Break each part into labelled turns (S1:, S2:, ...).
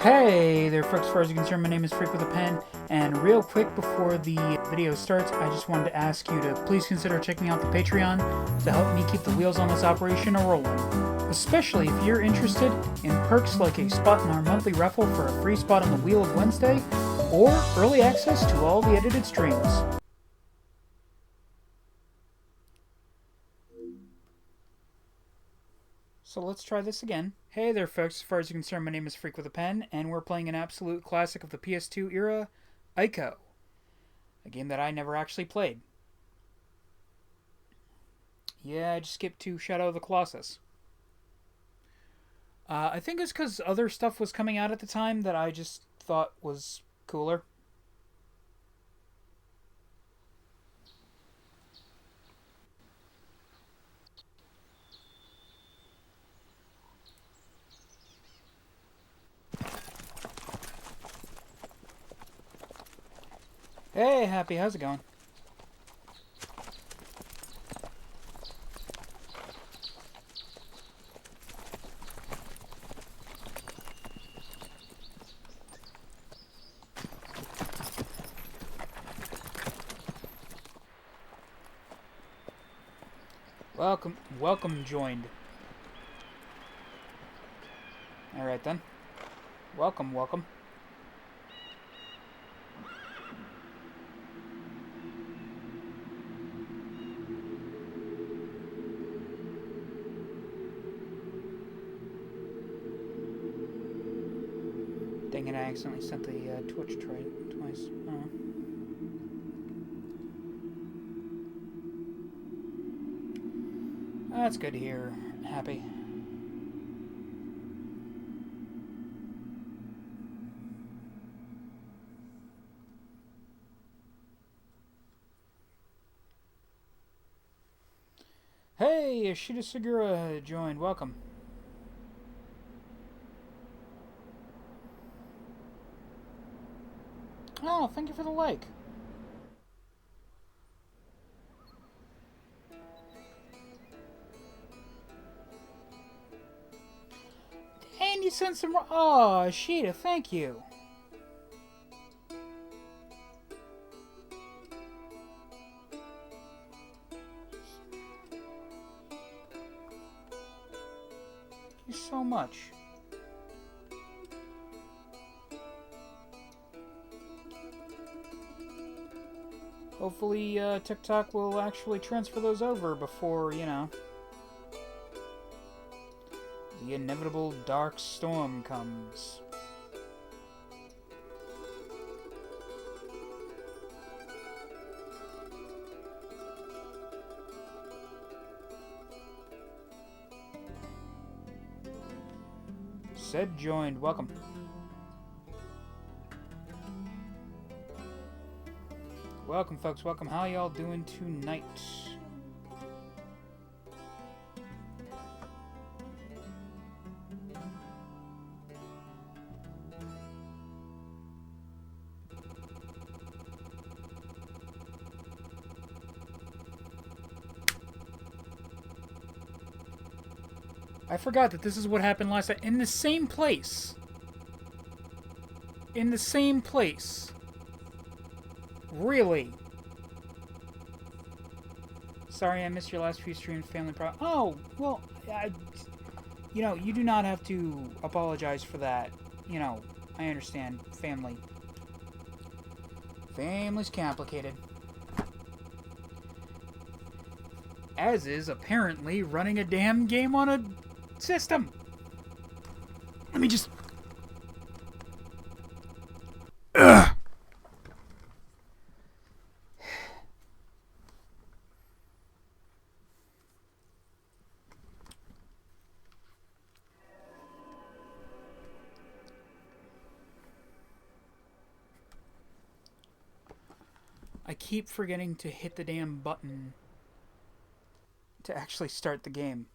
S1: Hey there folks, as far as you're concerned, my name is Freak with a Pen, and real quick before the video starts, I just wanted to ask you to please consider checking out the Patreon to help me keep the wheels on this operation a-rolling. Especially if you're interested in perks like a spot in our monthly raffle for a free spot on the Wheel of Wednesday, or early access to all the edited streams. So let's try this again. Hey there folks, as far as you're concerned, my name is Freak with a Pen, and we're playing an absolute classic of the PS2 era, ICO. A game that I never actually played. Yeah, I just skipped to Shadow of the Colossus. I think it's because other stuff was coming out at the time that I just thought was cooler. Hey, Happy, how's it going? Welcome joined. Alright then. Welcome. Dang it, I accidentally sent the Twitch twice. Oh. That's good to hear, Happy. Hey, Ashita Segura joined. Welcome. Oh, thank you for the like. And you sent some... Oh, Ashita, thank you. Thank you so much. Hopefully, TikTok will actually transfer those over before, you know, the inevitable dark storm comes. Said joined. Welcome. Welcome, folks. Welcome. How y'all doing tonight? I forgot that this is what happened last time. In the same place. In the same place. Really? Sorry, I missed your last few streams. Family problem. Oh, well, you know, you do not have to apologize for that. You know, I understand. Family. Family's complicated. As is apparently running a damn game on a system. Let me just... Ugh. I keep forgetting to hit the damn button to actually start the game.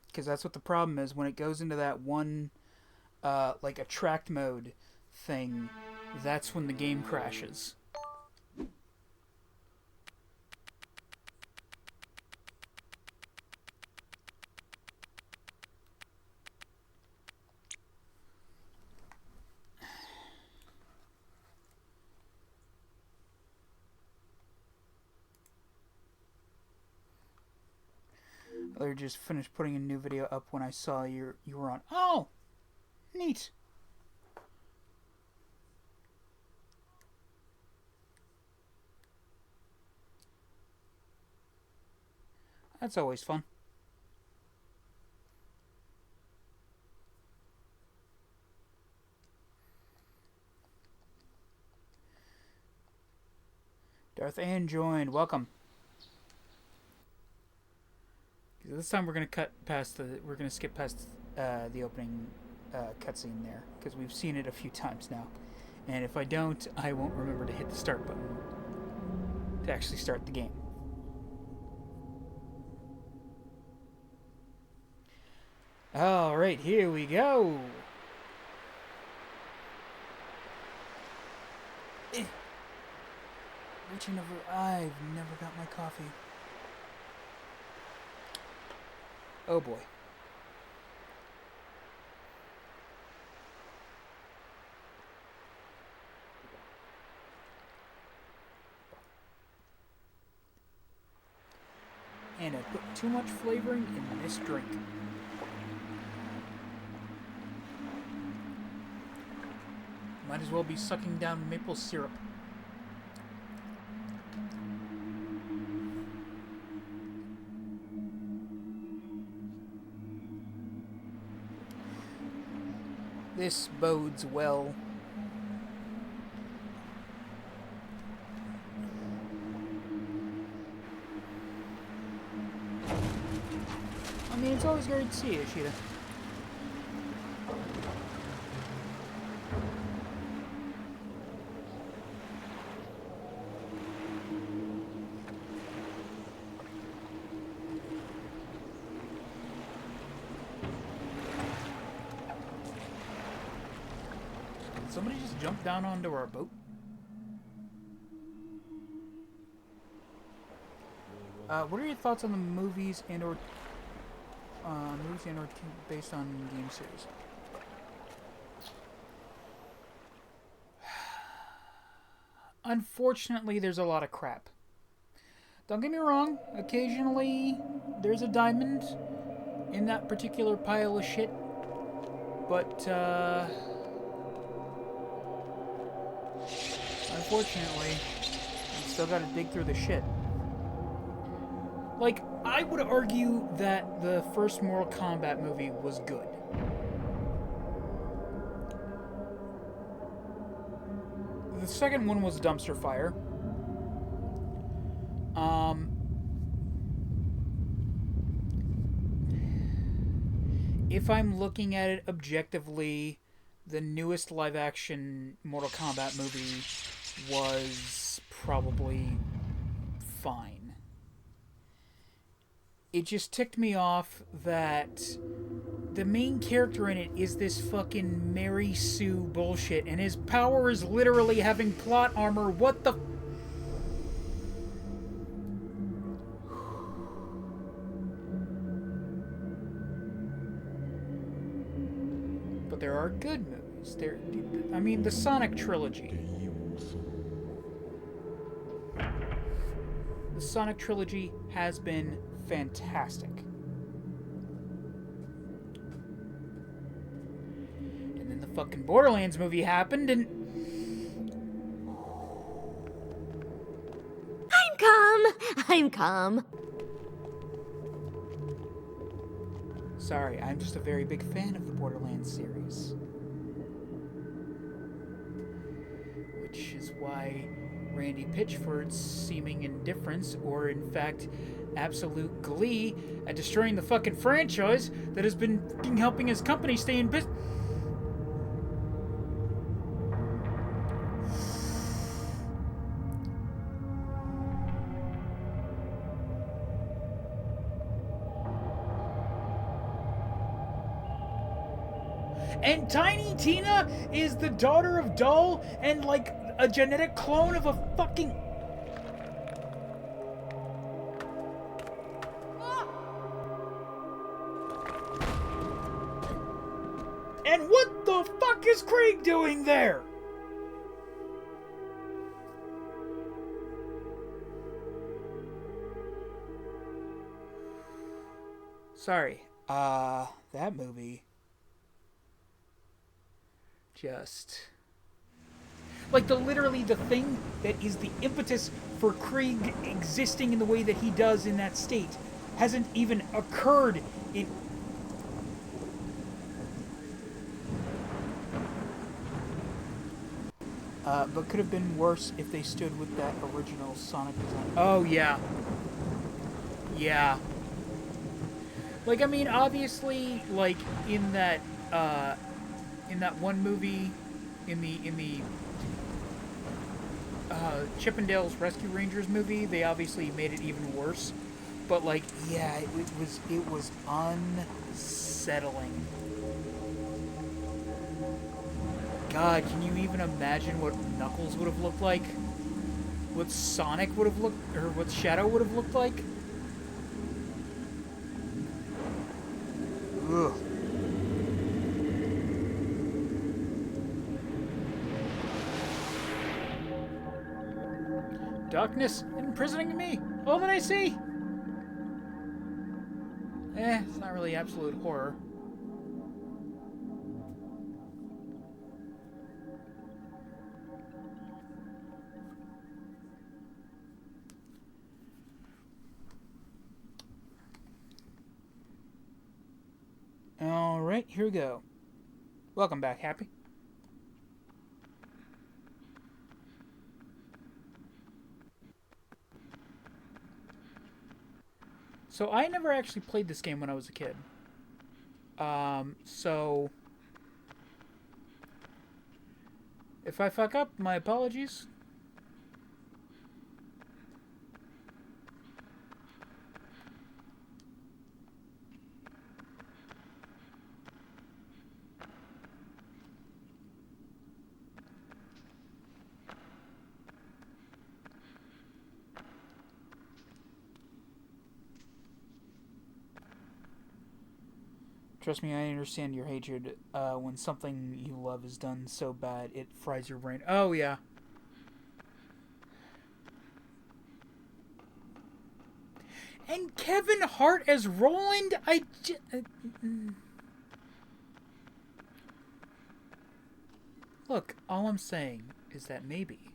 S1: Because that's what the problem is when it goes into that one, like, attract mode thing. That's when the game crashes. I just finished putting a new video up when I saw you were on. Oh, neat. That's always fun. Darth Ann joined. Welcome. This time we're gonna skip past the opening cutscene there because we've seen it a few times now, and if I don't, I won't remember to hit the start button to actually start the game. All right, here we go. Reaching over. I've never got my coffee. Oh boy. And I put too much flavoring in this drink. Might as well be sucking down maple syrup. This bodes well. I mean, it's always great to see you, Ishida. Did somebody just jump down onto our boat? What are your thoughts on the movies and/or based on game series? Unfortunately, there's a lot of crap. Don't get me wrong, occasionally there's a diamond in that particular pile of shit, but unfortunately, you still gotta dig through the shit. Like, I would argue that the first Mortal Kombat movie was good. The second one was dumpster fire. If I'm looking at it objectively, the newest live-action Mortal Kombat movie was probably fine. It just ticked me off that the main character in it is this fucking Mary Sue bullshit, and his power is literally having plot armor. What the... But there are good movies. I mean, the Sonic trilogy. The Sonic trilogy has been fantastic. And then the fucking Borderlands movie happened and...
S2: I'm calm.
S1: Sorry, I'm just a very big fan of the Borderlands series. Which is why Randy Pitchford's seeming indifference, or in fact, absolute glee at destroying the fucking franchise that has been fucking helping his company stay in business. And Tiny Tina is the daughter of Doll and like a genetic clone of a fucking... And what the fuck is Craig doing there? Sorry. That movie. Just... Like, literally the thing that is the impetus for Krieg existing in the way that he does in that state hasn't even occurred in... but could have been worse if they stood with that original Sonic design. Oh, yeah. Yeah. Like, I mean, obviously, like, in that one movie, in the Chippendales Rescue Rangers movie, they obviously made it even worse. But, like, yeah, it was unsettling. God, can you even imagine what Knuckles would have looked like? What Sonic would have looked, or what Shadow would have looked like? Ugh. Darkness imprisoning me, all that I see. It's not really absolute horror. Alright, here we go. Welcome back, Happy. So I never actually played this game when I was a kid. So if I fuck up, my apologies. Trust me, I understand your hatred when something you love is done so bad it fries your brain. Oh, yeah. And Kevin Hart as Roland? Look, all I'm saying is that maybe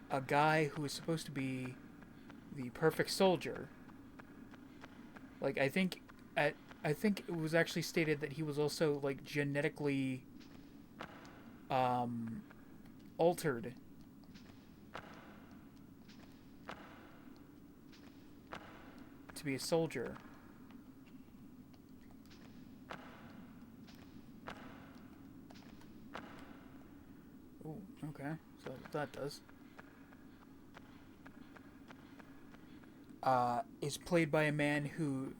S1: a guy who is supposed to be the perfect soldier, like, I think it was actually stated that he was also, like, genetically altered to be a soldier. Oh, okay. So that does. Is played by a man who...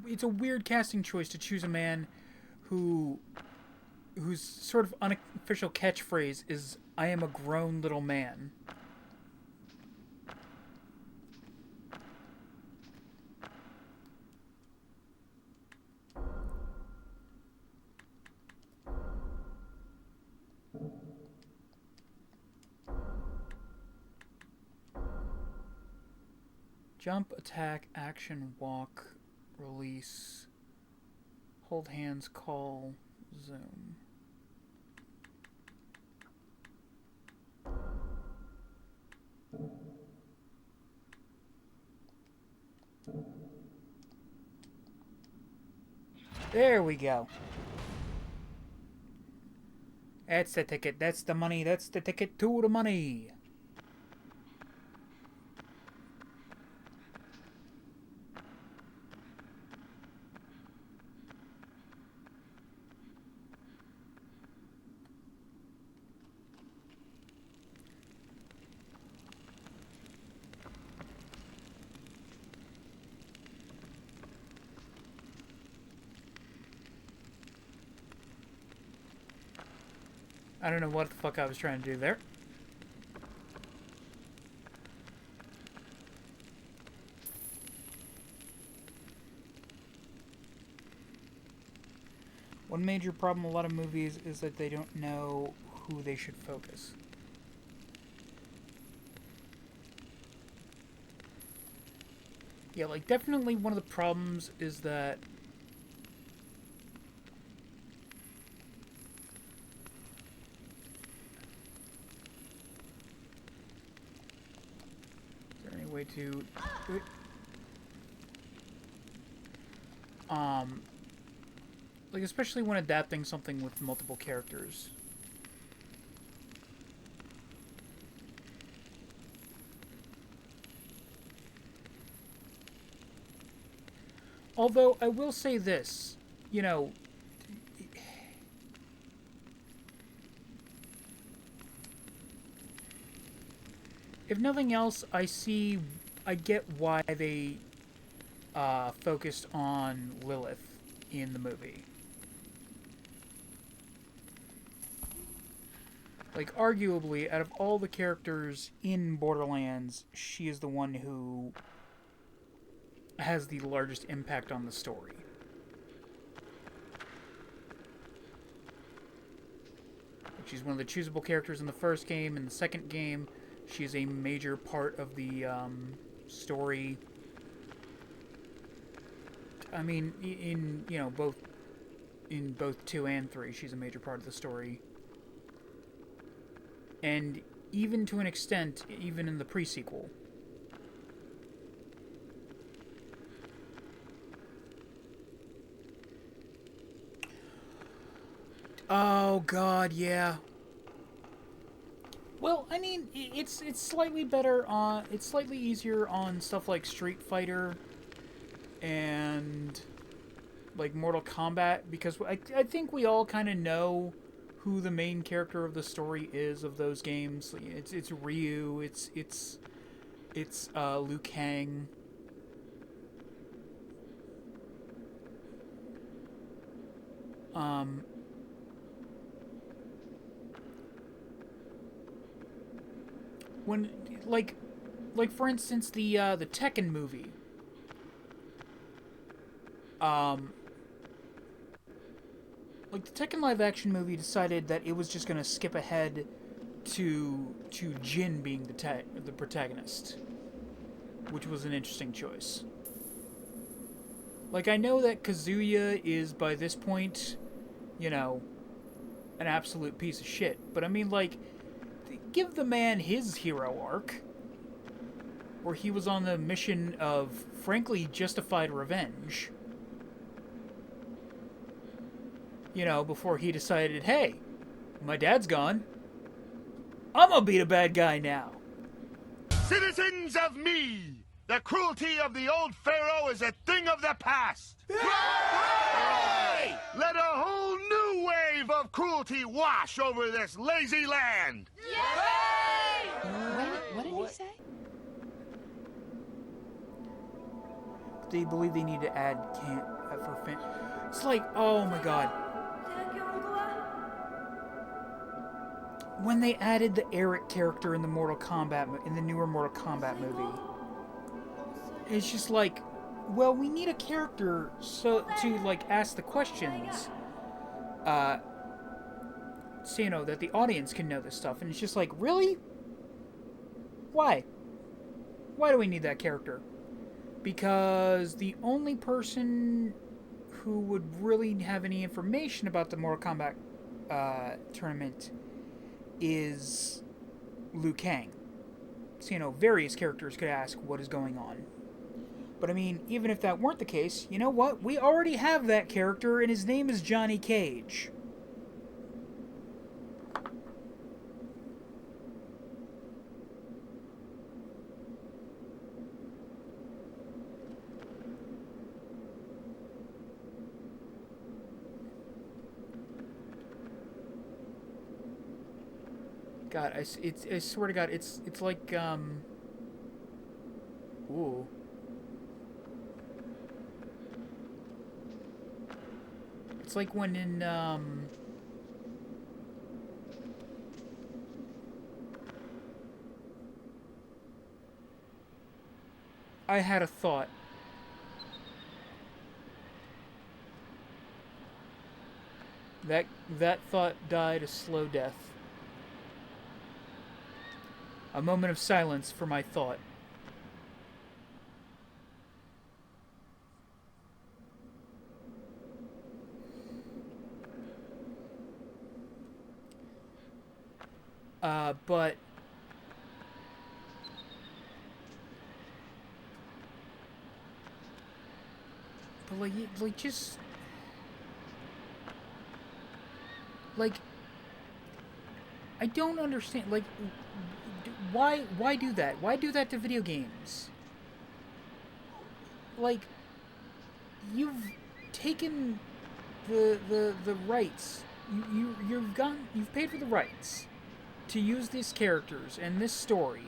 S1: It's a weird casting choice to choose a man whose sort of unofficial catchphrase is, "I am a grown little man." Jump, attack, action, walk, release, hold hands, call, zoom. There we go. That's the ticket. That's the money. That's the ticket to the money. I don't know what the fuck I was trying to do there. One major problem with a lot of movies is that they don't know who they should focus. Yeah, like, definitely one of the problems is that is there any way to um like, especially when adapting something with multiple characters. Although I will say this, you know, if nothing else, I get why they focused on Lilith in the movie. Like, arguably, out of all the characters in Borderlands, she is the one who has the largest impact on the story. She's one of the choosable characters in the first game. In the second game, she's a major part of the story. I mean, in both 2 and 3, she's a major part of the story. And even to an extent, even in the pre-sequel. Oh God, yeah. Well, I mean, it's slightly better on, it's slightly easier on stuff like Street Fighter and like Mortal Kombat, because I think we all kind of know who the main character of the story is of those games. It's Ryu. It's Liu Kang. Um, when like for instance the Tekken movie. Like the Tekken live action movie decided that it was just gonna skip ahead to Jin being the protagonist, which was an interesting choice. Like, I know that Kazuya is by this point, you know, an absolute piece of shit, but I mean, like, give the man his hero arc, where he was on the mission of frankly justified revenge. You know, before he decided, hey, my dad's gone, I'm gonna be the bad guy now.
S3: Citizens of me, the cruelty of the old pharaoh is a thing of the past. Hooray! Let a whole new wave of cruelty wash over this lazy land.
S4: Yay! What did he say?
S1: They believe they need to add for fan. It's like, oh my god. When they added the Eric character in the newer Mortal Kombat movie, it's just like, well, we need a character to like ask the questions, so you know that the audience can know this stuff, and it's just like, really? Why? Why do we need that character? Because the only person who would really have any information about the Mortal Kombat tournament is Liu Kang. So, you know, various characters could ask what is going on. But I mean, even if that weren't the case, you know what? We already have that character, and his name is Johnny Cage. God, I swear to God, it's like, ooh. It's like when in, I had a thought. That thought died a slow death. A moment of silence for my thought. But like just like I don't understand. Like, why do that? Why do that to video games? Like, you've taken the rights. You've paid for the rights to use these characters and this story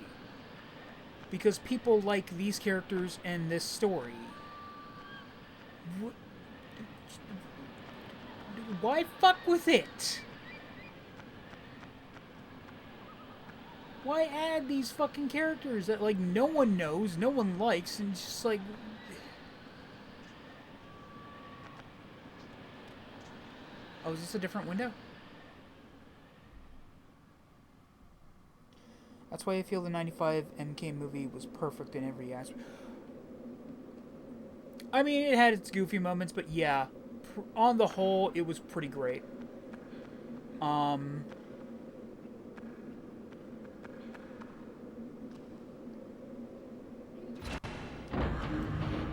S1: because people like these characters and this story. Why fuck with it? Why add these fucking characters that, like, no one knows, no one likes, and it's just like... Oh, is this a different window? That's why I feel the 95 MK movie was perfect in every aspect. I mean, it had its goofy moments, but yeah, on the whole, it was pretty great.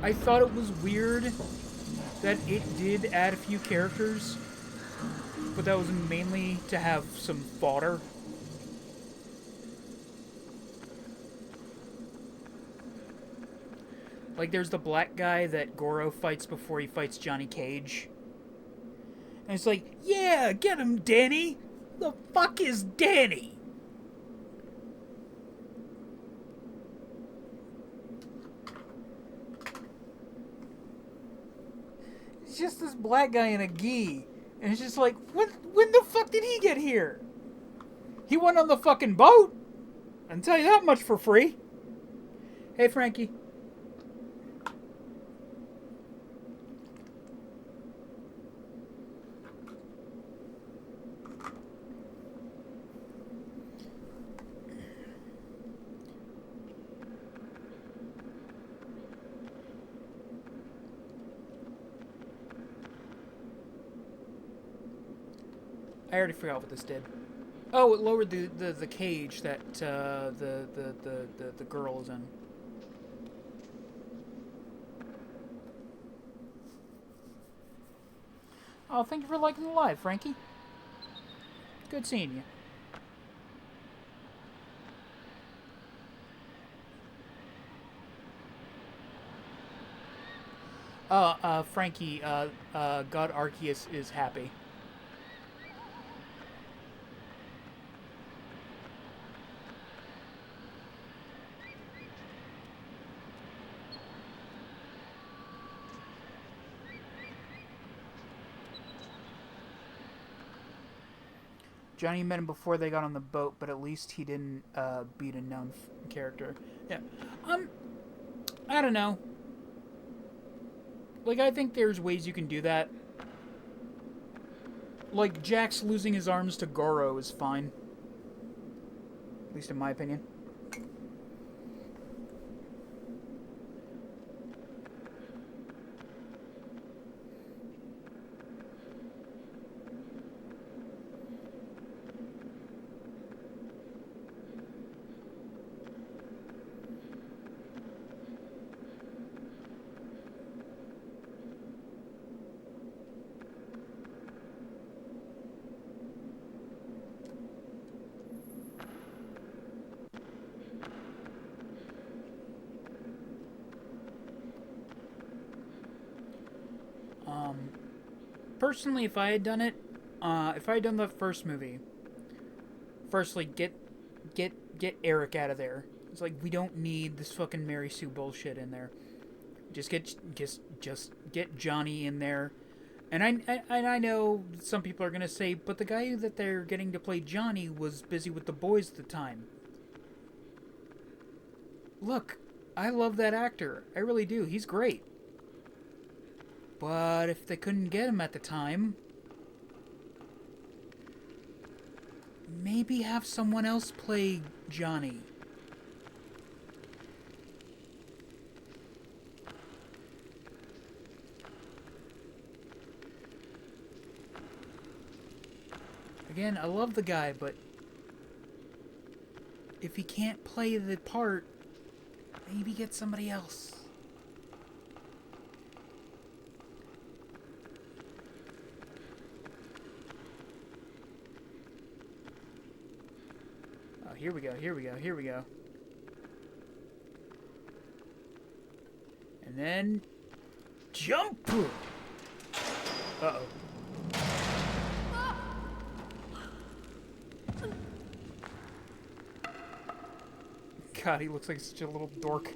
S1: I thought it was weird that it did add a few characters, but that was mainly to have some fodder. Like, there's the black guy that Goro fights before he fights Johnny Cage. And it's like, yeah, get him, Danny! The fuck is Danny? It's just this black guy in a gi. And it's just like, when the fuck did he get here? He went on the fucking boat? I can tell you that much for free. Hey, Frankie. I already forgot what this did. Oh, it lowered the cage that the girl is in. Oh, thank you for liking the live, Frankie. Good seeing you. Frankie, God Arceus is happy. Johnny met him before they got on the boat, but at least he didn't beat a known character. Yeah. I don't know. Like, I think there's ways you can do that. Like, Jax losing his arms to Goro is fine. At least in my opinion. Personally, if I had done it, if I had done the first movie, firstly, get Eric out of there. It's like, we don't need this fucking Mary Sue bullshit in there. Just get Johnny in there. And I know some people are gonna say, but the guy that they're getting to play Johnny was busy with the boys at the time. Look, I love that actor. I really do. He's great. But if they couldn't get him at the time, maybe have someone else play Johnny. Again, I love the guy, but if he can't play the part, maybe get somebody else. Oh, here we go, here we go, here we go. And then... jump! Uh-oh. God, he looks like such a little dork.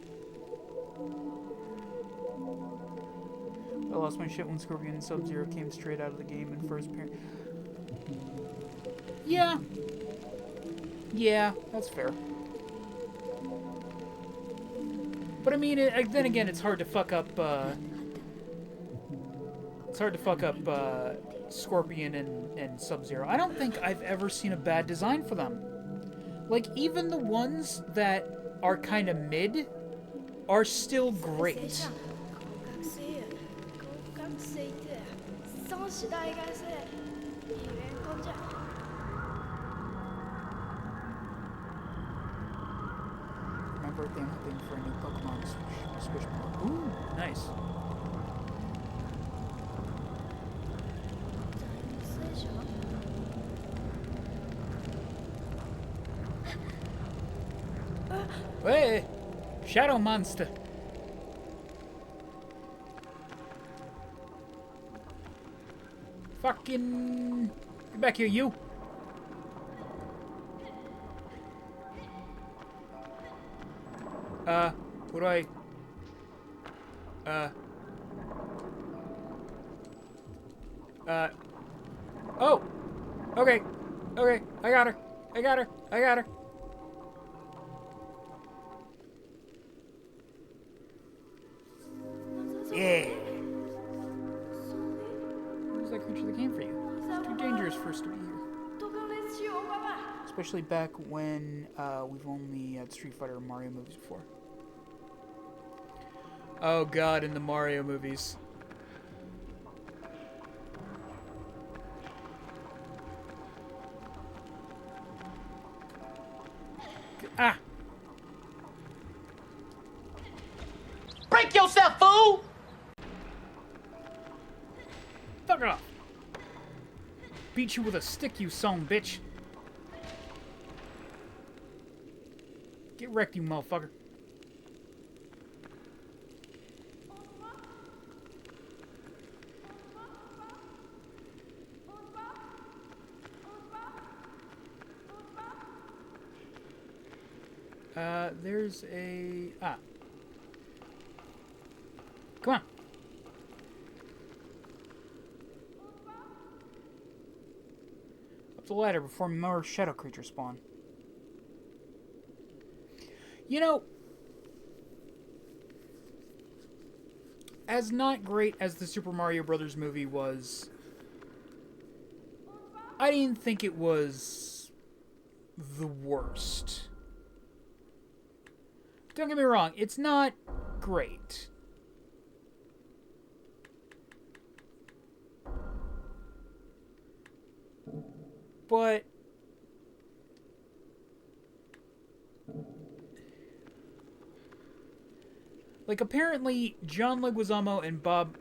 S1: I lost my shit when Scorpion and Sub-Zero came straight out of the game in first appearance. Yeah. Yeah, that's fair. But I mean, then again, it's hard to fuck up, Scorpion and Sub-Zero. I don't think I've ever seen a bad design for them. Like, even the ones that are kind of mid are still great. My birthday, I'm hoping for a new Pokemon Switch. Ooh, nice. Hey! Shadow monster! Fucking... Get back here, you! What do I... Oh! Okay. Okay, I got her. I got her. I got her. Yeah. Who's that creature that came for you? It's too dangerous for us to be here. Especially back when we've only had Street Fighter and Mario movies before. Oh god, in the Mario movies. Ah!
S5: Break yourself, fool!
S1: Fuck off! Beat you with a stick, you son bitch! Get wrecked, you motherfucker. There's a... Ah. Come on. Up the ladder before more shadow creatures spawn. You know, as not great as the Super Mario Brothers movie was, I didn't think it was the worst. Don't get me wrong, it's not great. But like, apparently, John Leguizamo and Bob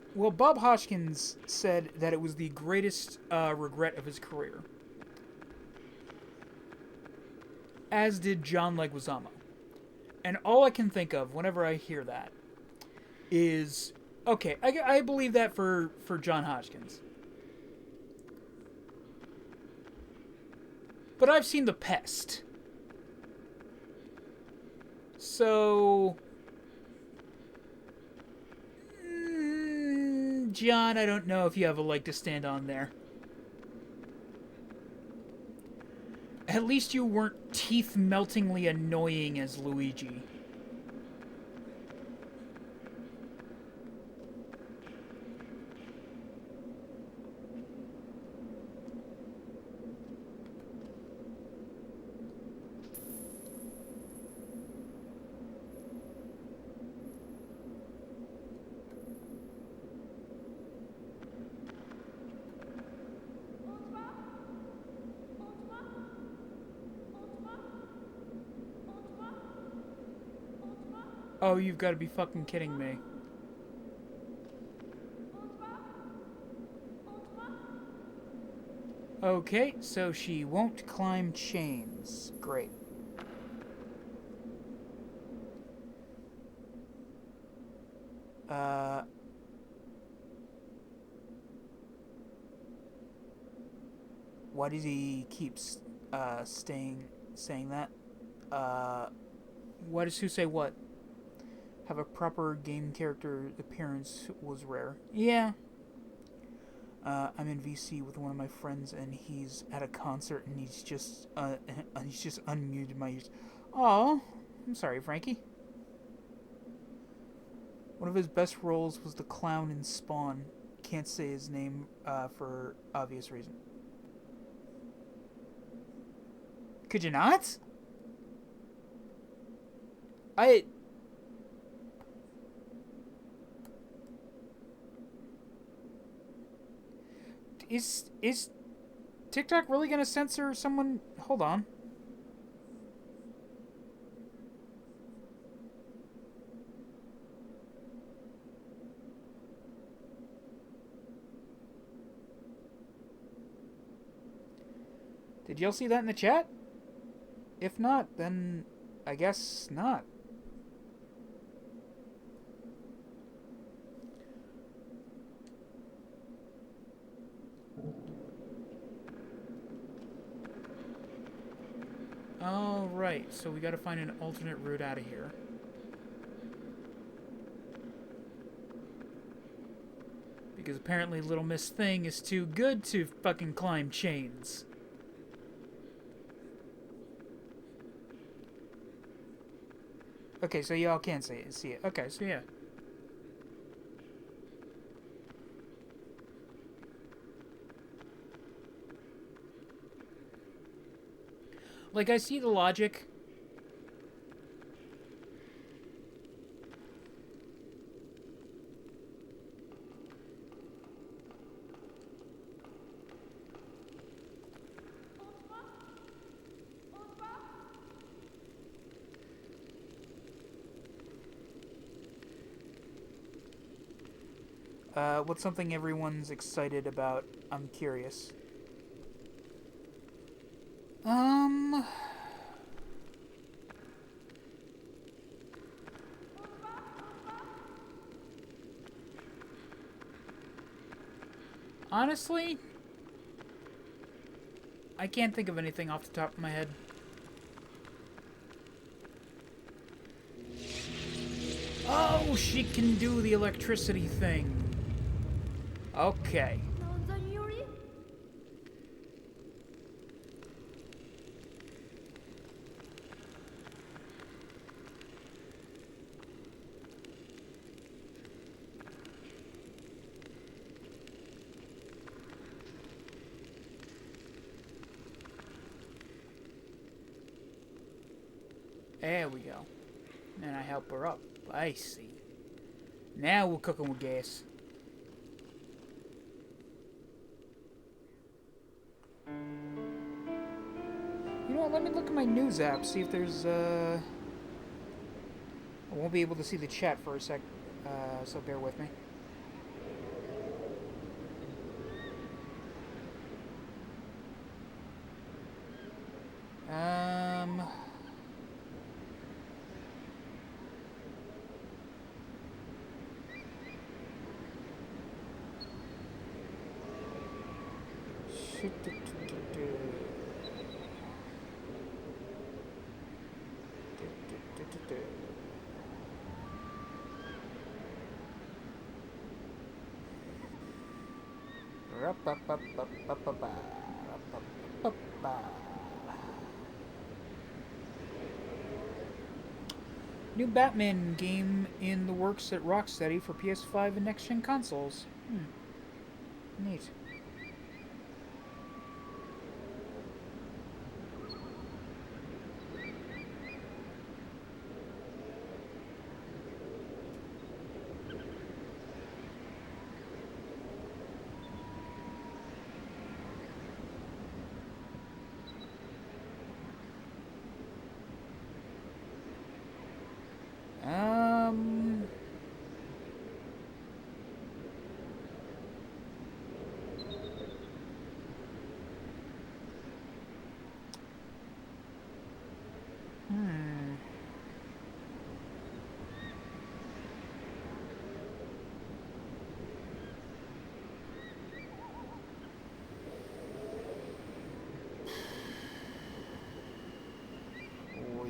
S1: Hoskins said that it was the greatest regret of his career. As did John Leguizamo. And all I can think of whenever I hear that is, okay, I believe that for John Hoskins. But I've seen The Pest. So... John, I don't know if you have a leg to stand on there. At least you weren't teeth-meltingly annoying as Luigi. Oh, you've got to be fucking kidding me. Okay, so she won't climb chains. Great. Why does he keep saying that? Why does who say what? Have a proper game character appearance was rare. Yeah. I'm in VC with one of my friends, and he's at a concert, and he's just unmuted my ears. Oh, I'm sorry, Frankie. One of his best roles was the clown in Spawn. Can't say his name for obvious reason. Could you not? Is TikTok really gonna censor someone? Hold on. Did y'all see that in the chat? If not, then I guess not. Alright, so we gotta find an alternate route out of here. Because apparently Little Miss Thing is too good to fucking climb chains. Okay, so y'all can see it. Okay, so yeah. Like, I see the logic. What's something everyone's excited about? I'm curious. Honestly, I can't think of anything off the top of my head. Oh, she can do the electricity thing. Okay. There we go. And I help her up. I see. Now we're cooking with gas. You know what, let me look at my news app, see if there's, I won't be able to see the chat for a sec, so bear with me. New Batman game in the works at Rocksteady for PS5 and next-gen consoles. Neat.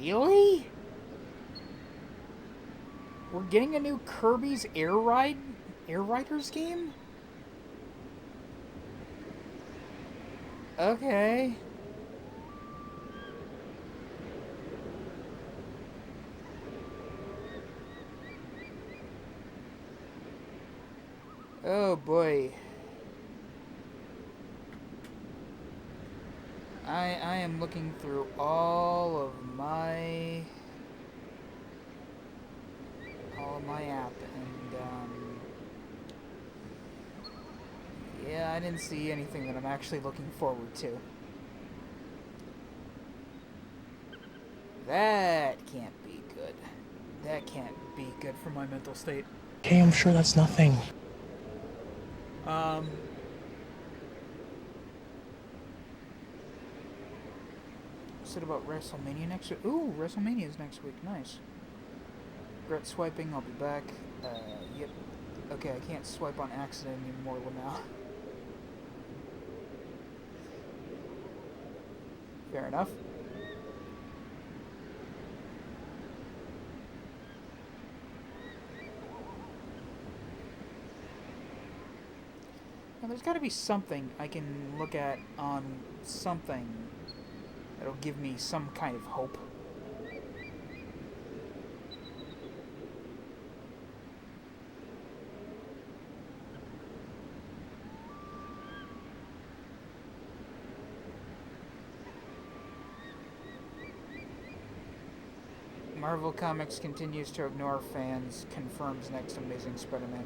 S1: Really? We're getting a new Kirby's Air Riders game? Okay. Oh boy. I am looking through all of my app, and yeah, I didn't see anything that I'm actually looking forward to. That can't be good. That can't be good for my mental state.
S6: Okay, I'm sure that's nothing.
S1: What's it about WrestleMania next week? Ooh, WrestleMania is next week. Nice. Regret swiping. I'll be back. Yep. Okay, I can't swipe on accident anymore now. Fair enough. Now, there's got to be something I can look at on something that'll give me some kind of hope. Marvel Comics continues to ignore fans, confirms next Amazing Spider-Man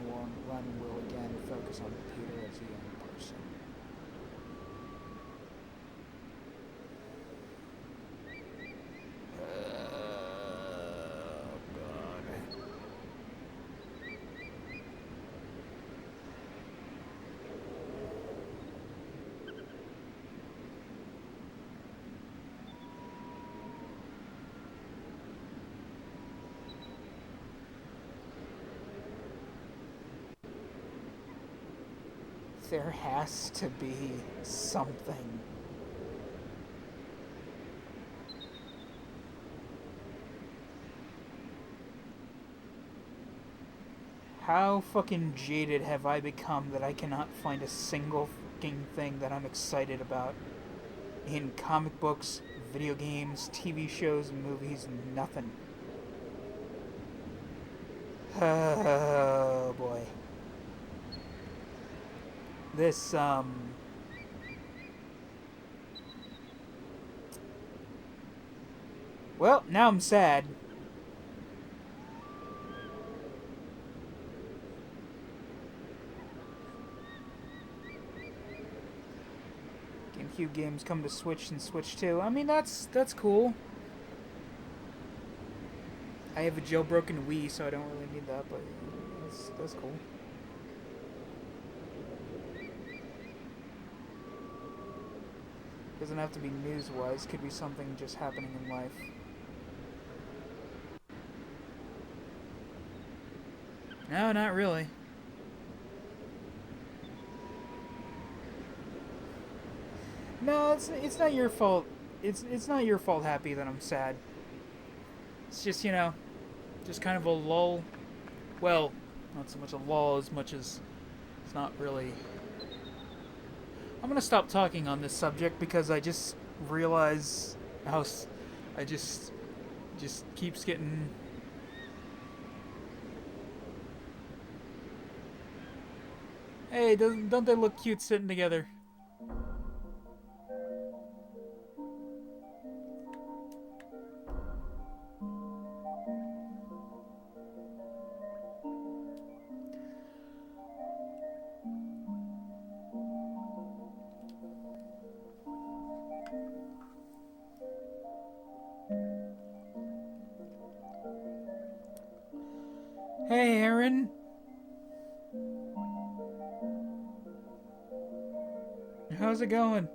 S1: run will again focus on Peter as a young person. There has to be something. How fucking jaded have I become that I cannot find a single fucking thing that I'm excited about? In comic books, video games, TV shows, movies, nothing. Oh boy. This, well, now I'm sad. GameCube games come to Switch and Switch 2. I mean, that's cool. I have a jailbroken Wii, so I don't really need that, but that's cool. Doesn't have to be news-wise, could be something just happening in life. No, not really. No, it's not your fault. It's not your fault, Happy, that I'm sad. It's just, you know, just kind of a lull. Well, not so much a lull as much as it's not really. I'm gonna stop talking on this subject because I just realize how I just keeps getting. Hey, don't they look cute sitting together? Hey, Aaron. How's it going?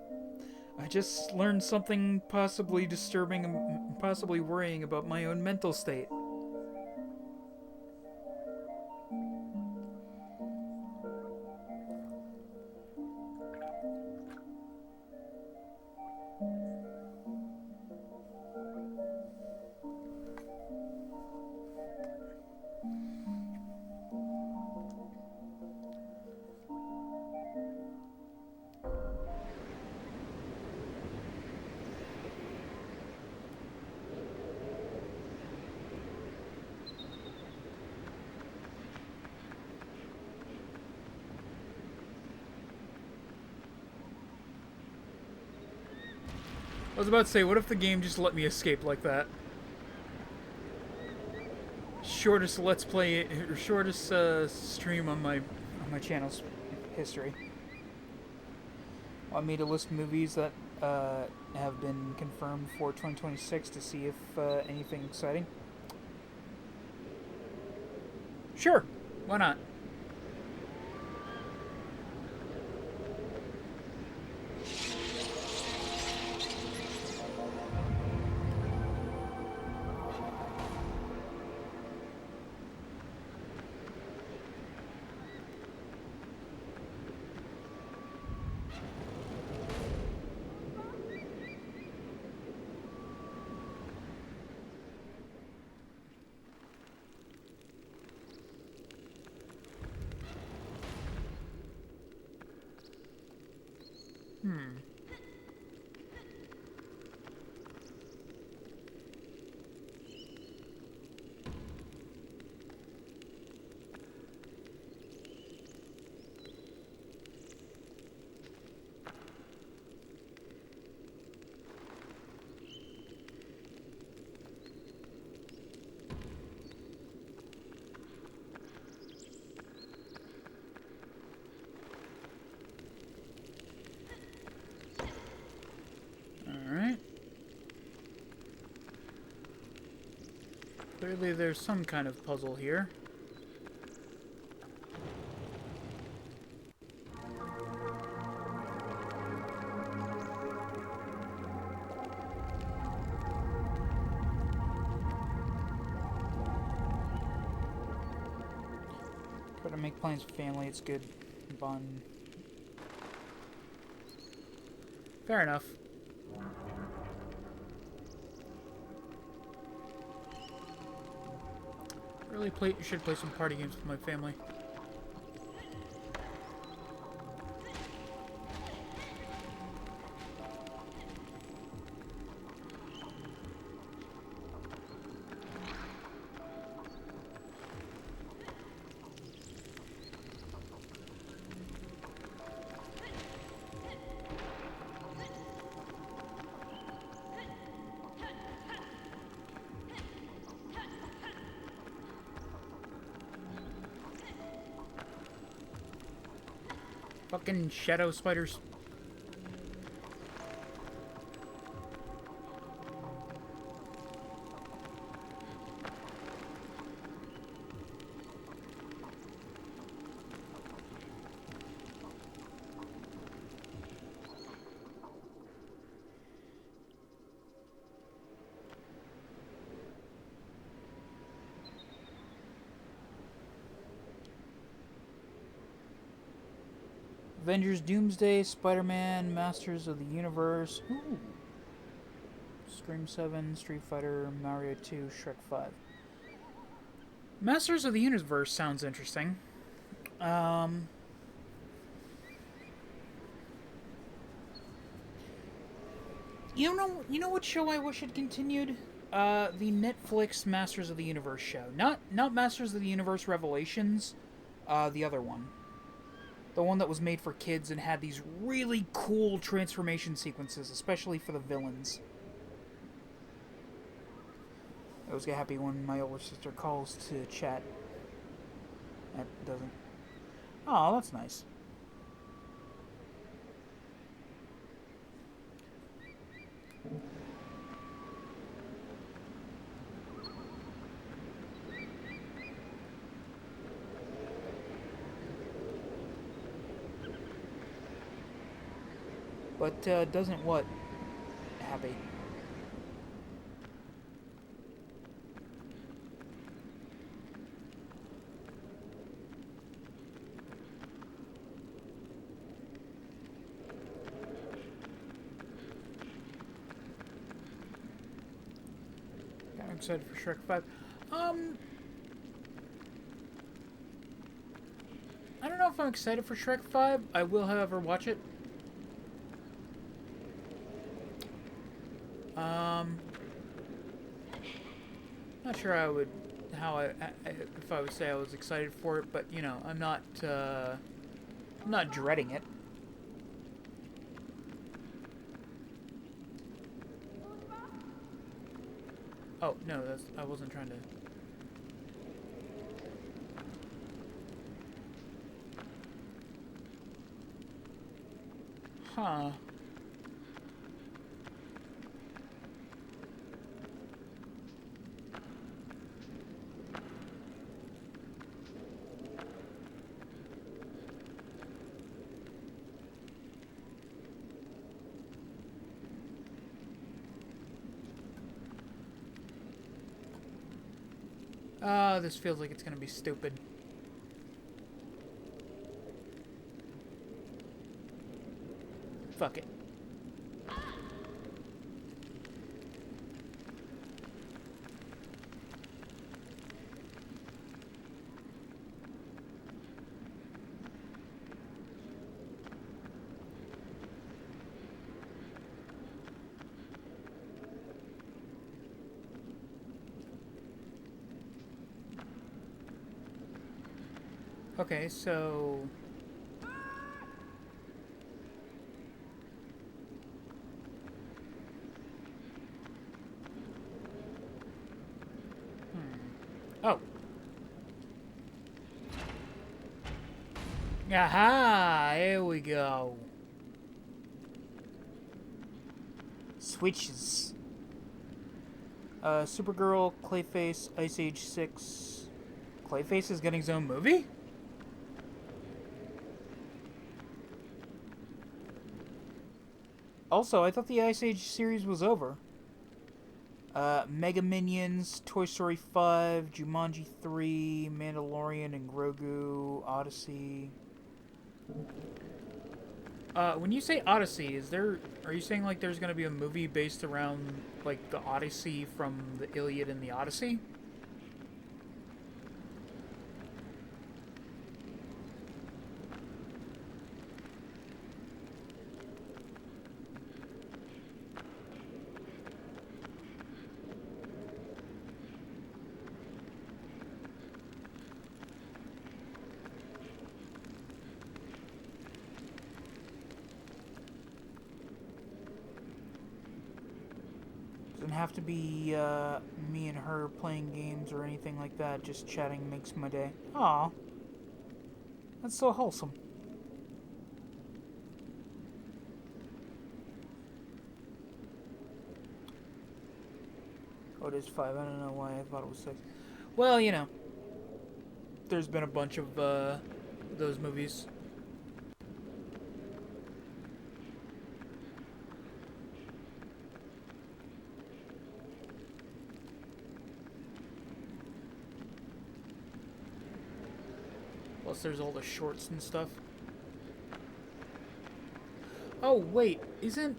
S1: I just learned something possibly disturbing and possibly worrying about my own mental state. I was about to say, what if the game just let me escape like that? Shortest let's play, or shortest stream on my channel's history. Want me to list movies that have been confirmed for 2026 to see if anything exciting? Sure, why not? Clearly there's some kind of puzzle here. Try to make plans for family, it's good. Bond. Fair enough. Really should play some party games with my family. Fucking shadow spiders. Avengers Doomsday, Spider-Man, Masters of the Universe, ooh. Scream 7, Street Fighter, Mario 2, Shrek 5. Masters of the Universe sounds interesting. You know what show I wish had continued? The Netflix Masters of the Universe show. Not Masters of the Universe Revelations, the other one. The one that was made for kids and had these really cool transformation sequences, especially for the villains. I always get happy when my older sister calls to chat. That doesn't... Oh, that's nice. But doesn't what? Happy. I'm excited for Shrek 5. I don't know if I'm excited for Shrek 5. I will, however, watch it. Not sure if I would say I was excited for it, but you know, I'm not dreading it. Oh, no, I wasn't trying to... Huh. This feels like it's gonna be stupid. Fuck it. Okay, so... Oh. Aha! Here we go. Switches. Supergirl, Clayface, Ice Age 6. Clayface is getting his own movie? Also, I thought the Ice Age series was over. Mega Minions, Toy Story 5, Jumanji 3, Mandalorian and Grogu, Odyssey. When you say Odyssey, are you saying like there's gonna be a movie based around like the Odyssey from the Iliad and the Odyssey? Doesn't have to be me and her playing games or anything like that. Just chatting makes my day. Aw. That's so wholesome. Oh, it is 5. I don't know why I thought it was 6. Well, you know. There's been a bunch of those movies. Plus there's all the shorts and stuff. Oh, wait. Isn't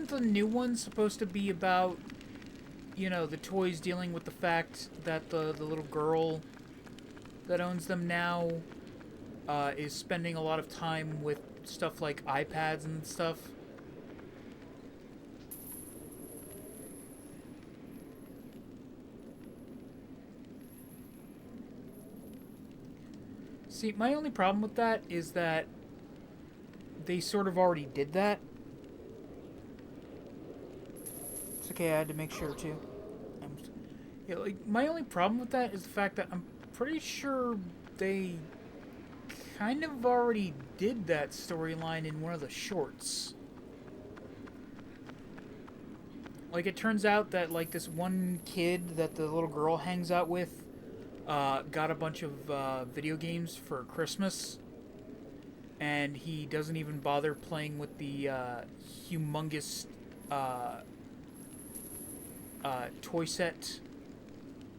S1: the new one supposed to be about, you know, the toys dealing with the fact that the little girl that owns them now is spending a lot of time with stuff like iPads and stuff? See, my only problem with that is that they sort of already did that. It's okay, I had to make sure too. Yeah, like, my only problem with that is the fact that I'm pretty sure they kind of already did that storyline in one of the shorts. Like, it turns out that, like, this one kid that the little girl hangs out with got a bunch of video games for Christmas, and he doesn't even bother playing with the humongous toy set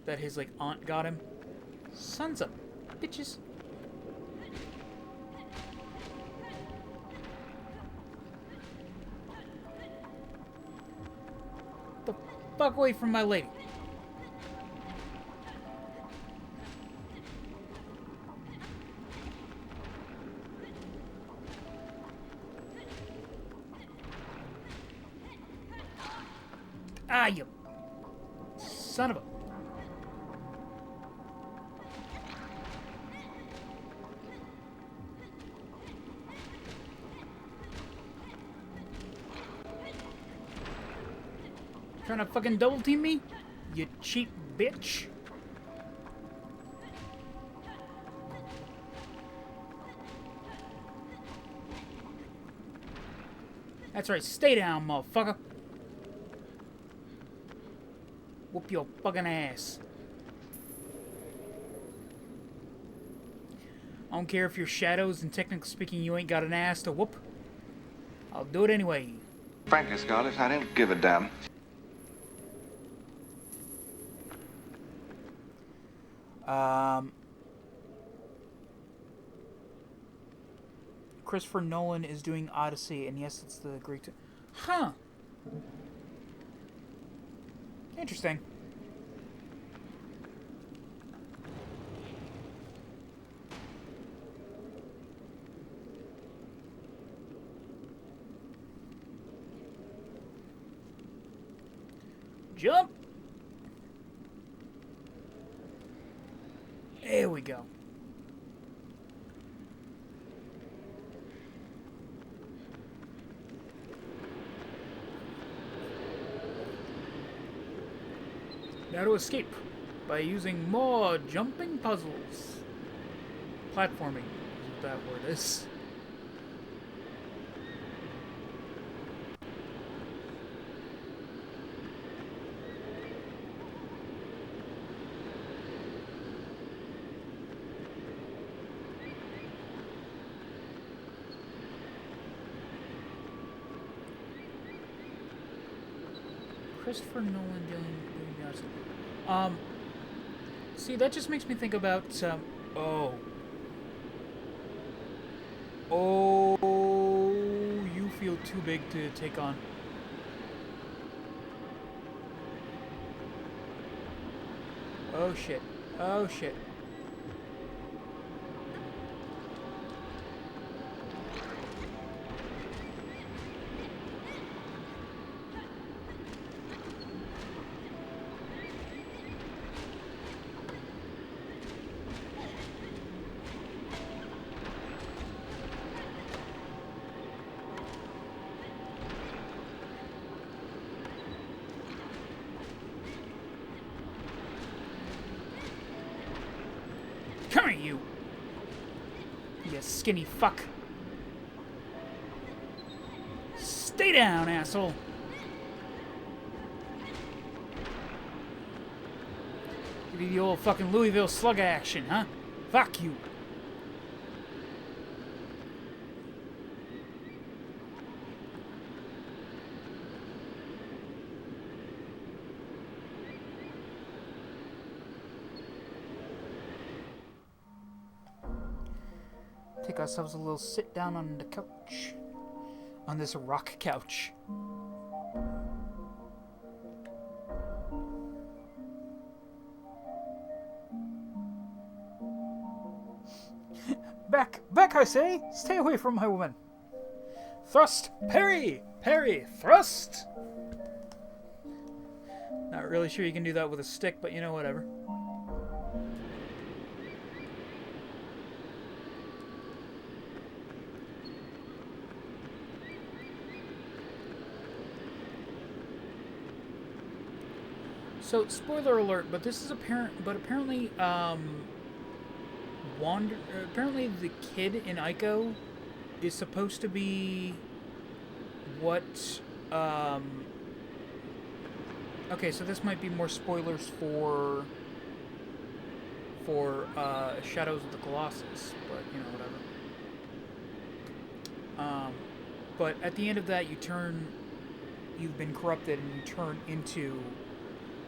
S1: that his like aunt got him. Sons of bitches. The fuck away from my lady. Ah, you son of a... Trying to fucking double team me? You cheap bitch. That's right, stay down, motherfucker. Whoop your fucking ass. I don't care if you're shadows and technically speaking you ain't got an ass to whoop. I'll do it anyway.
S7: Frankly, Scarlett, I don't give a damn.
S1: Christopher Nolan is doing Odyssey, and yes, it's the Greek. Huh. Interesting. Jump! There we go. Now to escape by using more jumping puzzles. Platforming is what that word is. Christopher Nolan doing Odyssey. See, that just makes me think about, oh, you feel too big to take on. Oh shit, oh shit. Come here, you skinny fuck. Stay down, asshole. Give you the old fucking Louisville slug action, huh? Fuck you. Take ourselves a little sit down on the couch. On this rock couch. Back, I say! Stay away from my woman! Thrust! Parry! Parry! Thrust! Not really sure you can do that with a stick, but you know, whatever. So, spoiler alert, but this is apparently, apparently the kid in ICO is supposed to be what, okay, so this might be more spoilers for Shadows of the Colossus, but, you know, whatever. But at the end of that, you've been corrupted and you turn into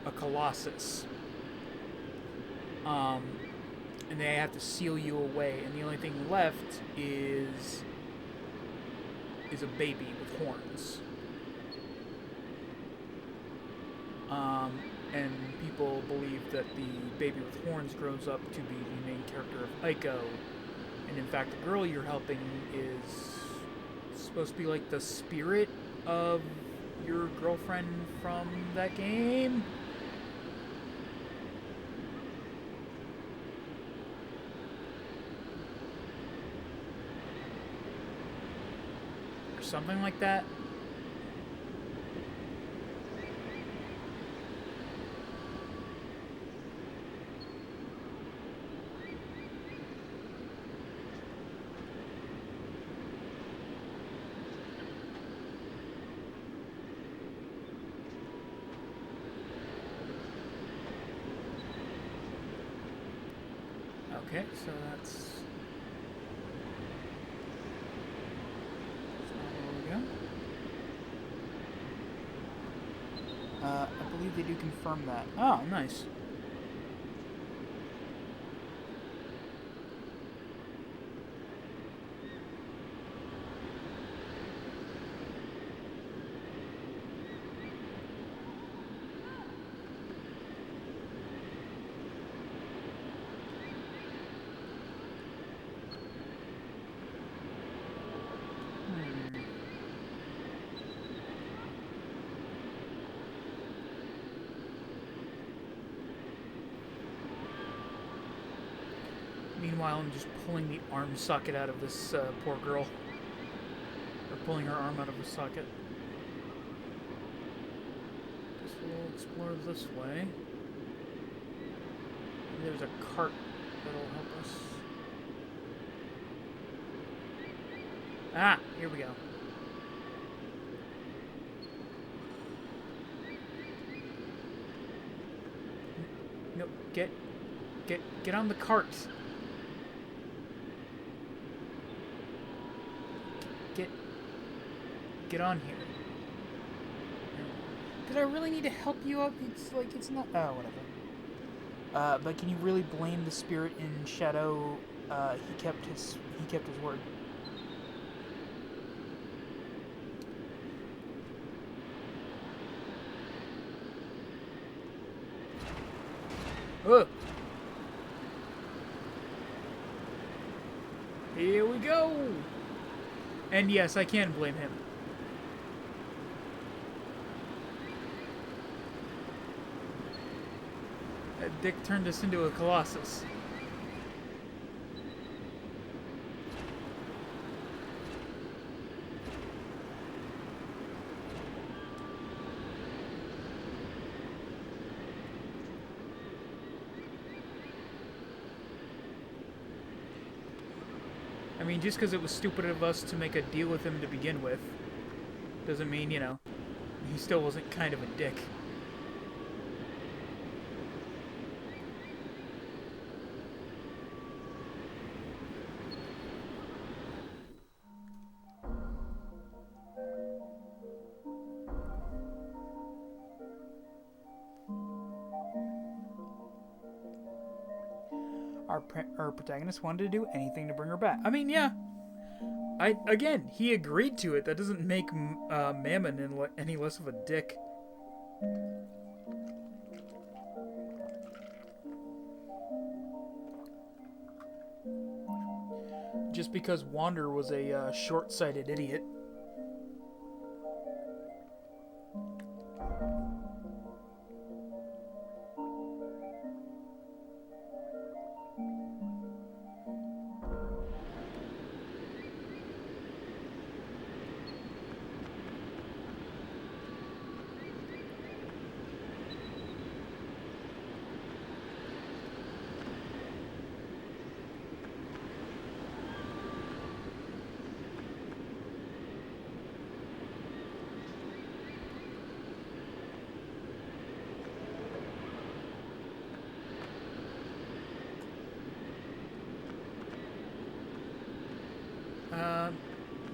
S1: a Colossus. And they have to seal you away, and the only thing left is a baby with horns. And people believe that the baby with horns grows up to be the main character of ICO, and in fact the girl you're helping is supposed to be like the spirit of your girlfriend from that game. Something like that. Okay, so that's not where we go. I believe they do confirm that. Oh, nice. Meanwhile, I'm just pulling the arm socket out of this poor girl. Or pulling her arm out of the socket. Guess we'll explore this way. There's a cart that'll help us. Ah, here we go. No, get on the cart. Get on here. Did I really need to help you up? It's like, it's not... Oh, whatever. But can you really blame the spirit in Shadow? He kept his word. Ugh. Here we go! And yes, I can blame him. That dick turned us into a colossus. I mean, just because it was stupid of us to make a deal with him to begin with, doesn't mean, you know, he still wasn't kind of a dick. Our protagonist wanted to do anything to bring her back. I mean, yeah. Again, he agreed to it. That doesn't make Mammon any less of a dick. Just because Wander was a short-sighted idiot.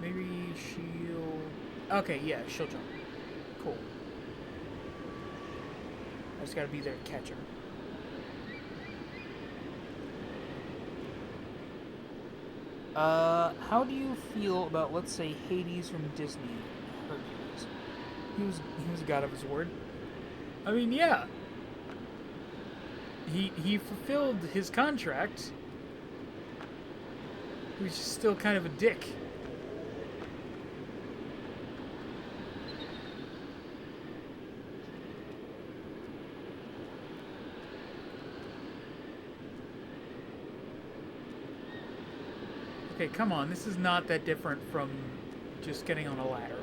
S1: Maybe she'll... Okay, yeah, she'll jump. Cool. I just gotta be there to catch her. How do you feel about, let's say, Hades from Disney? Hercules. He was a god of his word. I mean, yeah. He fulfilled his contract. He was just still kind of a dick. Okay, come on. This is not that different from just getting on a ladder.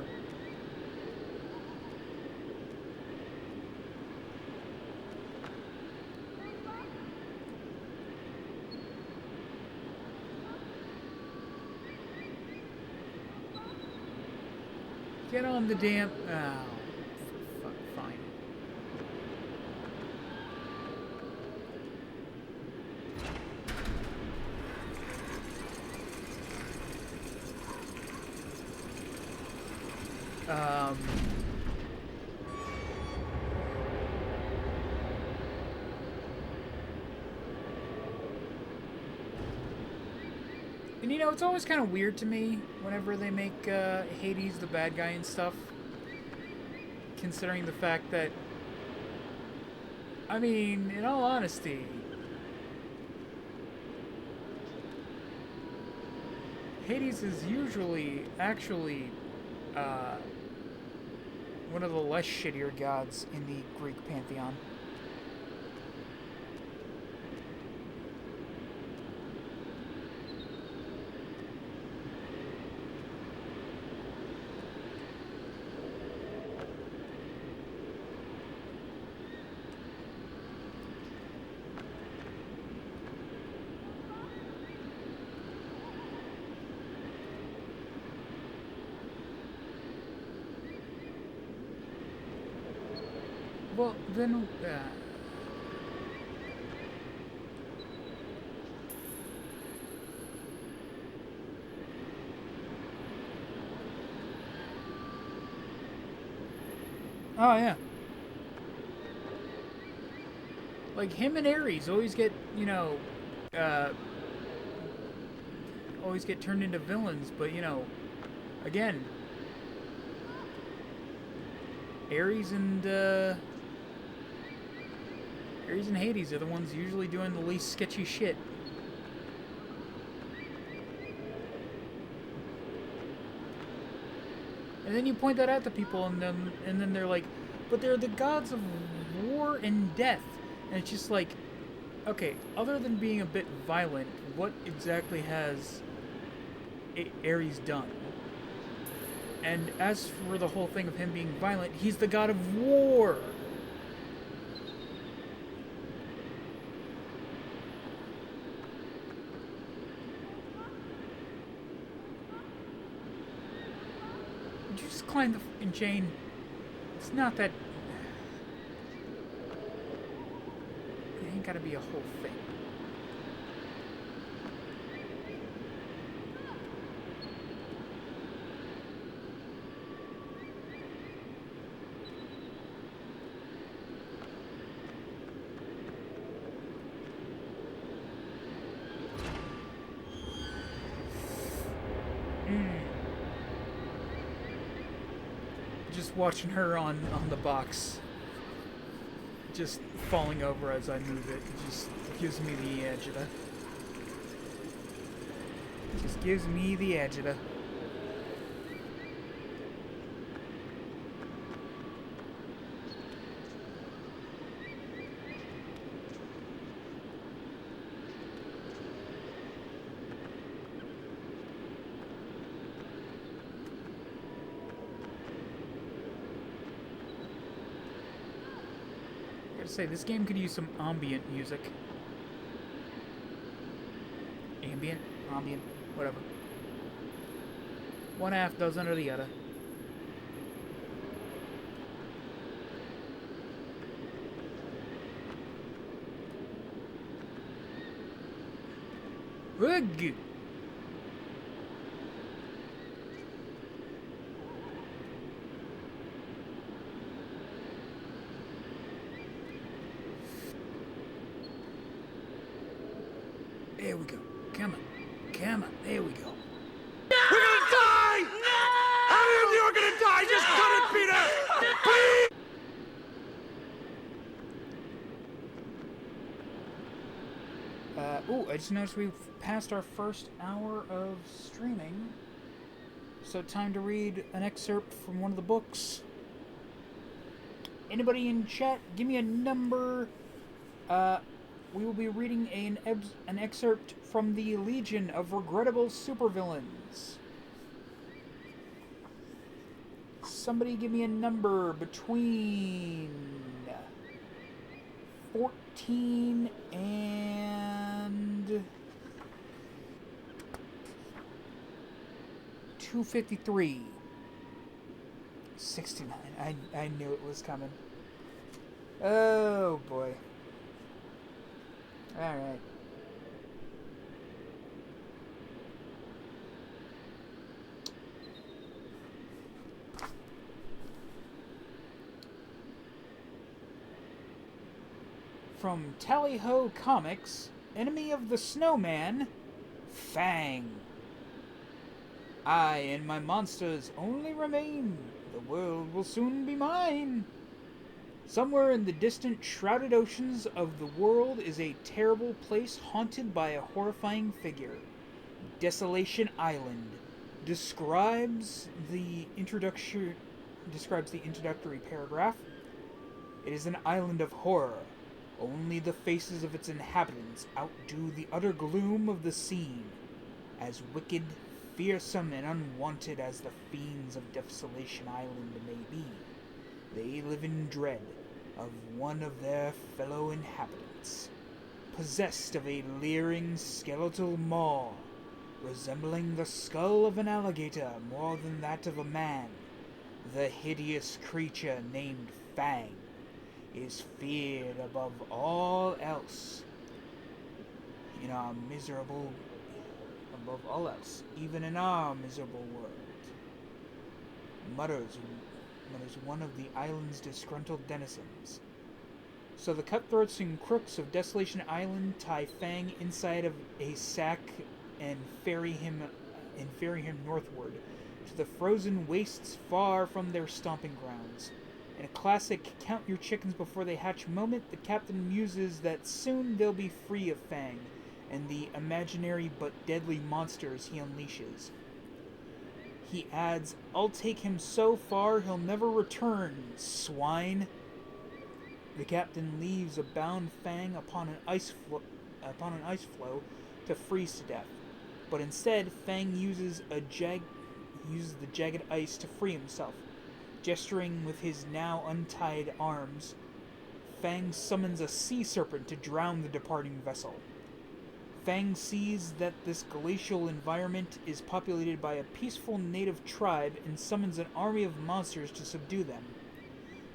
S1: Get on the damn... Oh, fine. And you know, it's always kind of weird to me whenever they make Hades the bad guy and stuff. Considering the fact that, I mean, in all honesty, Hades is usually actually one of the less shittier gods in the Greek pantheon. Well, then, oh, yeah. Like, him and Ares always get, you know, always get turned into villains, but, you know, again, Ares and Hades are the ones usually doing the least sketchy shit. And then you point that out to people, and then they're like, but they're the gods of war and death. And it's just like, okay, other than being a bit violent, what exactly has Ares done? And as for the whole thing of him being violent, he's the god of war. Would you just climb the fucking chain? It's not that... It ain't gotta be a whole thing. Just watching her on the box, just falling over as I move it, just gives me the agita. Just gives me the agita. Say this game could use some ambient music. Ambient, whatever. One half dozen or the other. Ugh. There we go. Come on. Come on. There we go.
S3: We're gonna die! No! How many of you are gonna die? Just cut it, Peter! Please!
S1: Oh, I just noticed we've passed our first hour of streaming. So time to read an excerpt from one of the books. Anybody in chat, give me a number. We will be reading an excerpt from the Legion of Regrettable Supervillains. Somebody give me a number between 14 and 253. 69. I knew it was coming. Oh boy. Alright. from Tally-Ho Comics, enemy of the snowman, Fang. I and my monsters only remain. The world will soon be mine. Somewhere in the distant, shrouded oceans of the world is a terrible place haunted by a horrifying figure. Desolation Island describes the introductory paragraph. It is an island of horror. Only the faces of its inhabitants outdo the utter gloom of the scene. As wicked, fearsome, and unwanted as the fiends of Desolation Island may be, they live in dread of one of their fellow inhabitants, possessed of a leering skeletal maw, resembling the skull of an alligator more than that of a man. The hideous creature named Fang is feared above all else in our miserable even in our miserable world, mutters one of the island's disgruntled denizens. So the cutthroats and crooks of Desolation Island tie Fang inside of a sack and ferry him northward to the frozen wastes far from their stomping grounds. In a classic count your chickens before they hatch moment, the captain muses that soon they'll be free of Fang and the imaginary but deadly monsters he unleashes. He adds, "I'll take him so far he'll never return, swine." The captain leaves a bound Fang upon an ice floe to freeze to death. But instead, Fang uses the jagged ice to free himself. Gesturing with his now untied arms, Fang summons a sea serpent to drown the departing vessel. Fang sees that this glacial environment is populated by a peaceful native tribe and summons an army of monsters to subdue them.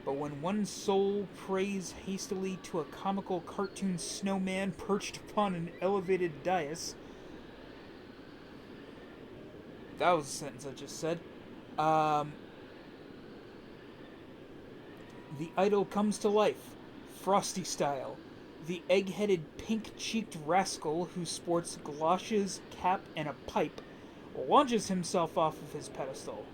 S1: But when one soul prays hastily to a comical cartoon snowman perched upon an elevated dais... That was a sentence I just said. The idol comes to life, Frosty style. The egg-headed, pink-cheeked rascal who sports galoshes, cap, and a pipe launches himself off of his pedestal.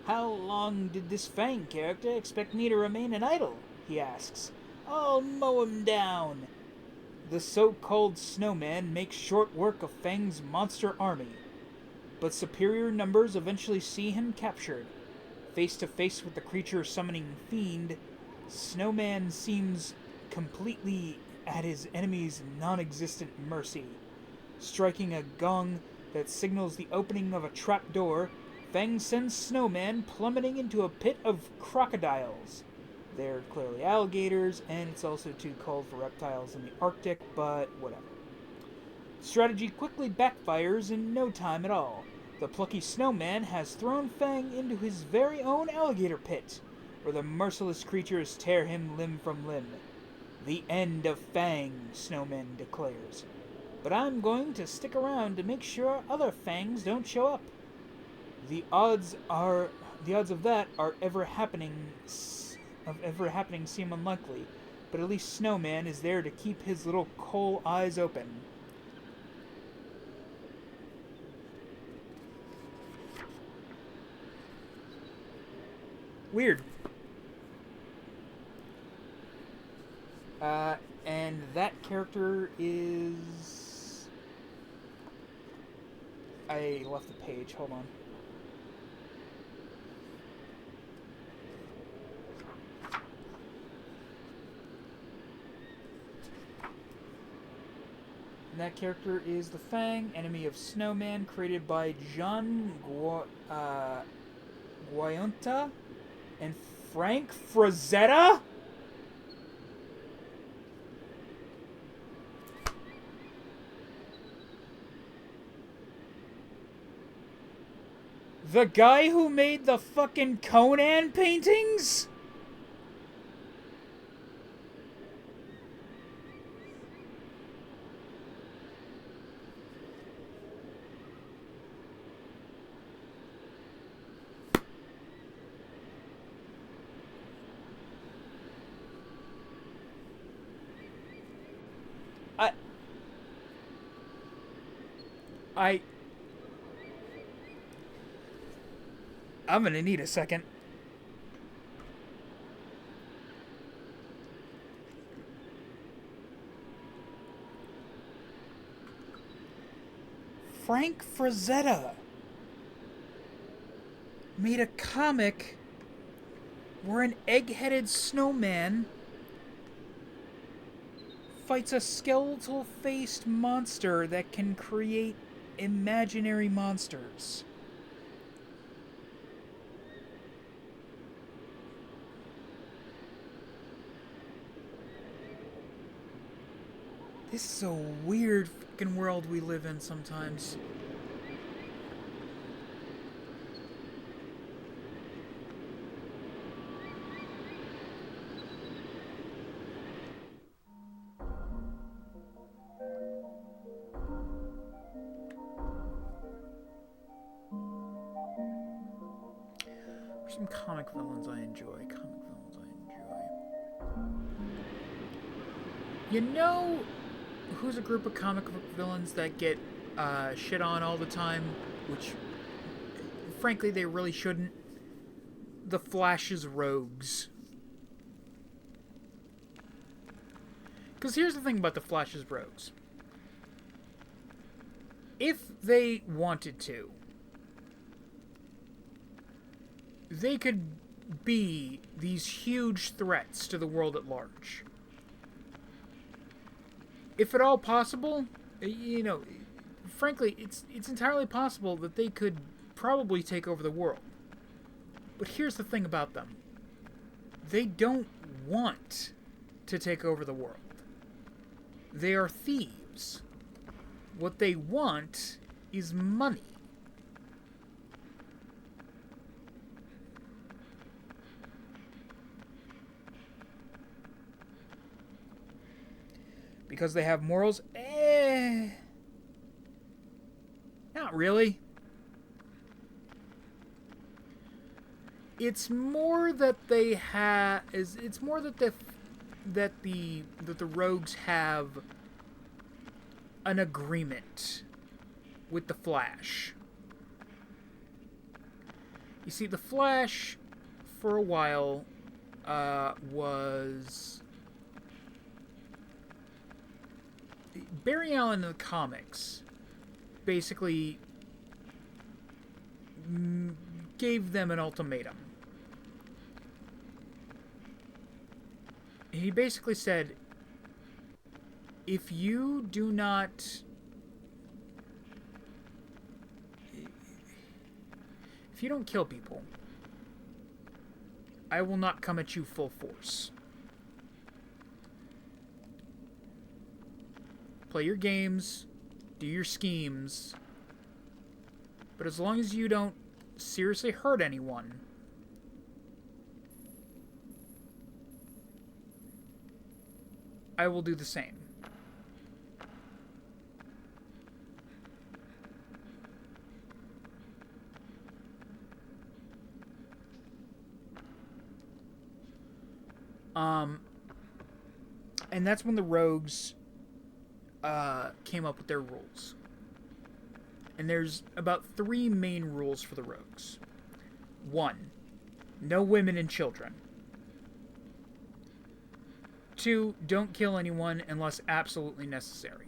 S1: "How long did this Fang character expect me to remain an idol?" he asks. "I'll mow him down." The so-called snowman makes short work of Fang's monster army, but superior numbers eventually see him captured. Face to face with the creature-summoning fiend, Snowman seems completely at his enemy's non-existent mercy. Striking a gong that signals the opening of a trap door, Fang sends Snowman plummeting into a pit of crocodiles. They're clearly alligators, and it's also too cold for reptiles in the Arctic, but whatever. Strategy quickly backfires in no time at all. The plucky snowman has thrown Fang into his very own alligator pit, where the merciless creatures tear him limb from limb. "The end of Fang," Snowman declares. "But I'm going to stick around to make sure other Fangs don't show up." The odds of that ever happening seem unlikely, but at least Snowman is there to keep his little coal eyes open. Weird. And that character is... I left the page, hold on. And that character is the Fang, enemy of Snowman, created by John Guayonta and Frank Frazetta? The guy who made the fucking Conan paintings? I'm gonna need a second. Frank Frazetta made a comic where an egg-headed snowman fights a skeletal-faced monster that can create imaginary monsters. This is a weird fucking world we live in sometimes. There's some comic villains I enjoy. You know who's a group of comic book villains that get shit on all the time, which frankly they really shouldn't? The Flash's rogues. Because here's the thing about the Flash's rogues. If they wanted to, they could be these huge threats to the world at large. If at all possible, you know, frankly, it's entirely possible that they could probably take over the world. But here's the thing about them. They don't want to take over the world. They are thieves. What they want is money. Because they have morals? Not really. It's more that they have. It's more that the rogues have an agreement with the Flash. You see, the Flash, for a while, was Barry Allen in the comics basically gave them an ultimatum. He basically said, if you do not... if you don't kill people, I will not come at you full force. Play your games, do your schemes, but as long as you don't seriously hurt anyone, I will do the same. And that's when the rogues came up with their rules. And there's about 3 main rules for the rogues. 1, no women and children. 2, don't kill anyone unless absolutely necessary.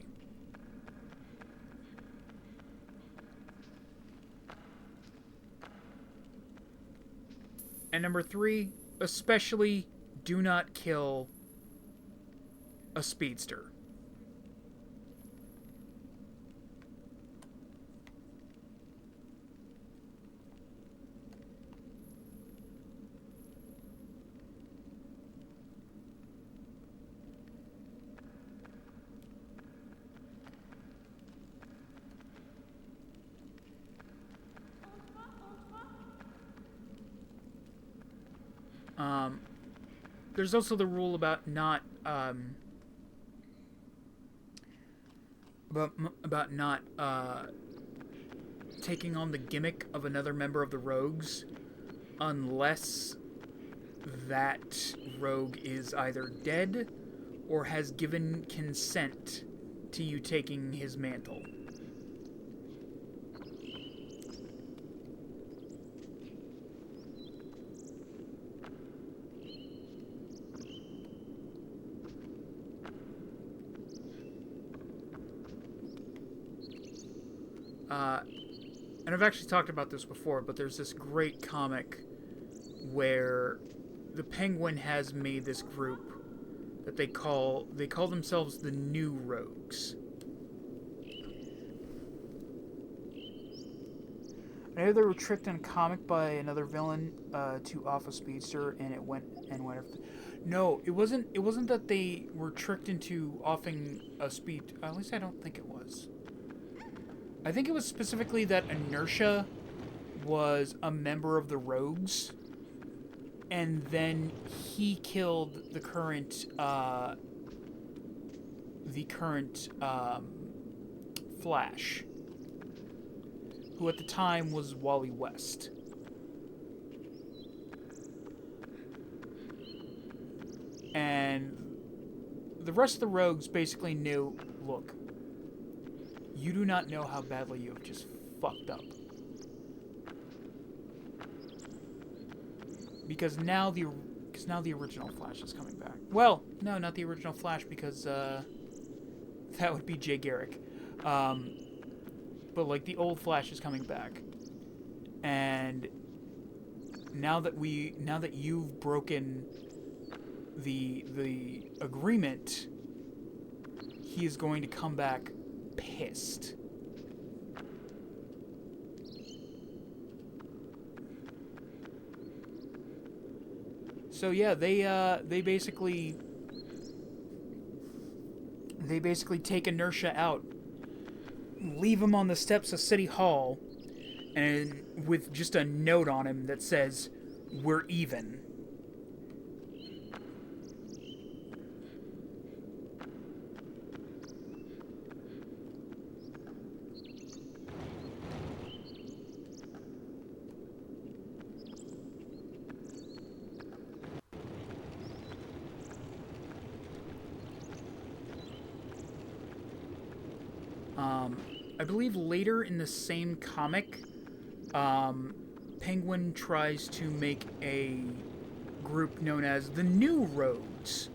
S1: And number 3, especially do not kill a speedster. There's also the rule about not taking on the gimmick of another member of the rogues unless that rogue is either dead or has given consent to you taking his mantle. and I've actually talked about this before, but there's this great comic where the Penguin has made this group that they call themselves the New Rogues. I know they were tricked in a comic by another villain to off a speedster, and it went. No, it wasn't that they were tricked into offing a speed. At least I don't think it was. I think it was specifically that Inertia was a member of the Rogues, and then he killed the current Flash, who at the time was Wally West. And the rest of the Rogues basically knew, look, you do not know how badly you have just fucked up. Because now the original Flash is coming back. Well, no, not the original Flash, because that would be Jay Garrick. But like the old Flash is coming back, and now that you've broken the agreement, he is going to come back pissed. So yeah, they basically take Inertia out, leave him on the steps of City Hall, and with just a note on him that says, "We're even." I believe later in the same comic, Penguin tries to make a group known as the New Rogues.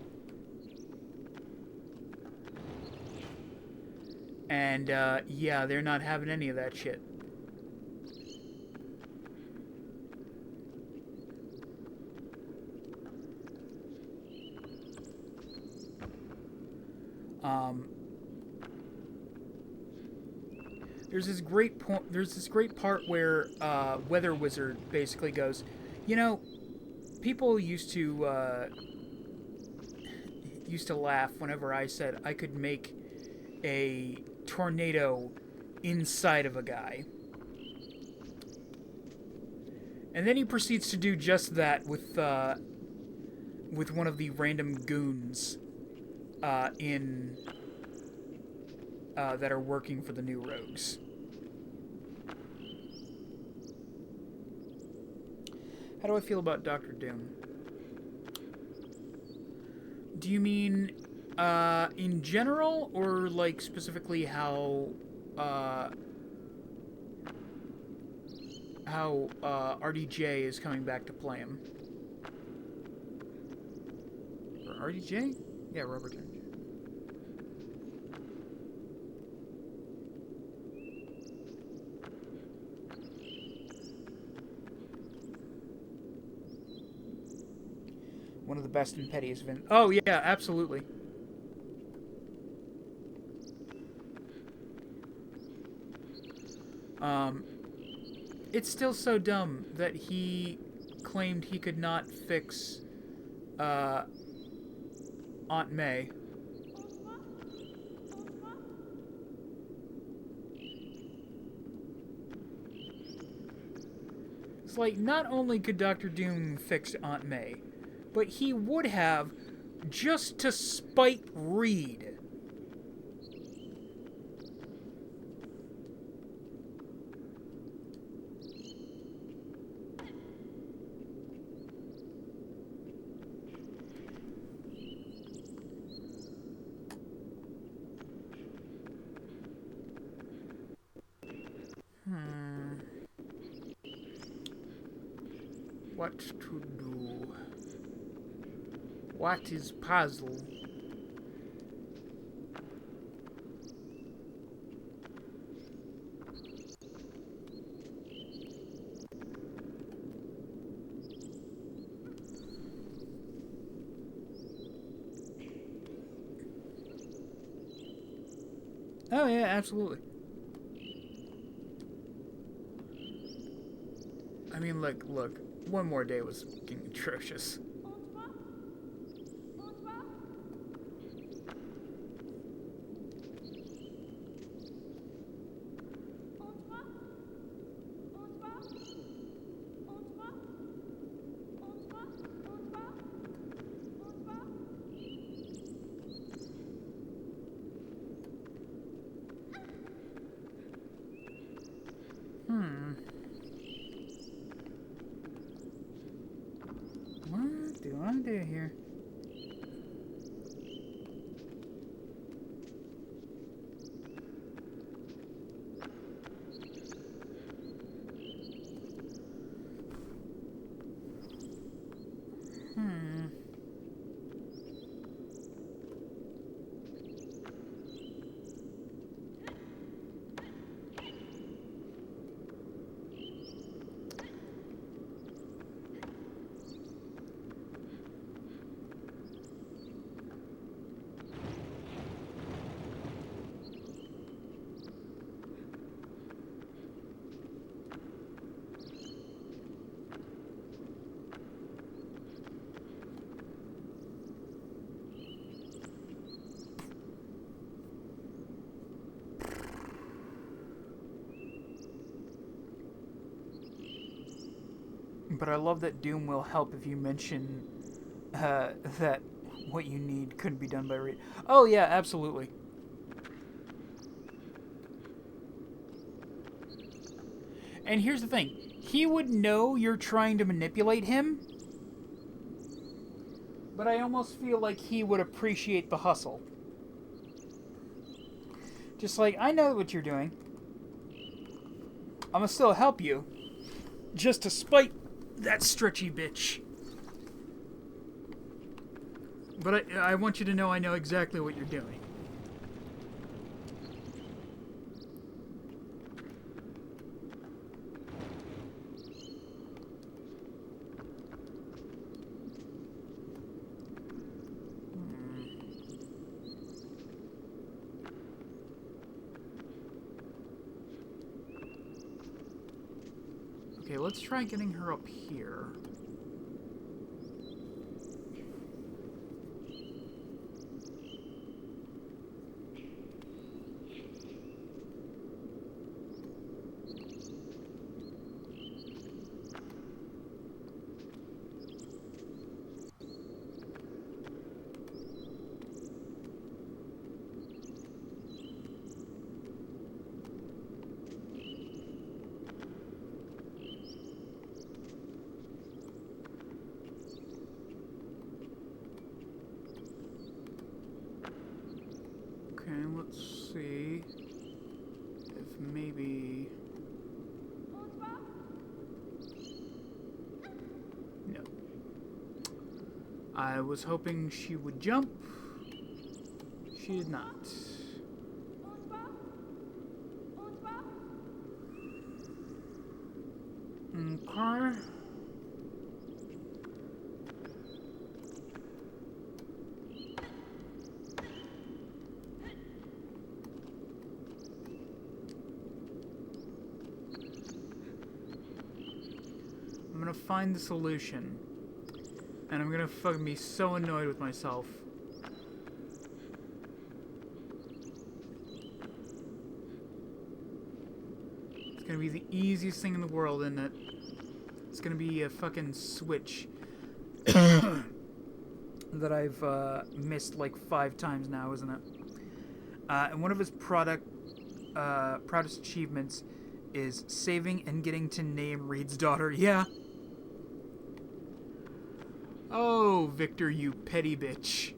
S1: And, yeah, they're not having any of that shit. There's this great part where Weather Wizard basically goes, you know, people used to laugh whenever I said I could make a tornado inside of a guy. And then he proceeds to do just that with one of the random goons that are working for the New Rogues. How do I feel about Dr. Doom? Do you mean in general, or like specifically how RDJ is coming back to play him? Or RDJ? Yeah, Robert Downey. One of the best and pettiest villains. Oh, yeah, absolutely. It's still so dumb that he claimed he could not fix Aunt May. It's like, not only could Dr. Doom fix Aunt May, but he would have, just to spite Reed. What to do? What is puzzle? Oh yeah, absolutely. I mean, look, one more day was fucking atrocious. What do I do here? But I love that Doom will help if you mention that what you need couldn't be done by read. Oh yeah, absolutely. And here's the thing. He would know you're trying to manipulate him, but I almost feel like he would appreciate the hustle. Just like, I know what you're doing. I'm gonna still help you. Just to spite that stretchy bitch. But I want you to know I know exactly what you're doing. Okay, let's try getting her up here. Okay, let's see if maybe... No. I was hoping she would jump. She did not. Okay. I'm gonna find the solution. And I'm gonna fucking be so annoyed with myself. It's gonna be the easiest thing in the world, isn't it? It's gonna be a fucking switch that I've missed like 5 times now, isn't it? And one of his proudest achievements is saving and getting to name Reed's daughter. Yeah. Oh, Victor, you petty bitch.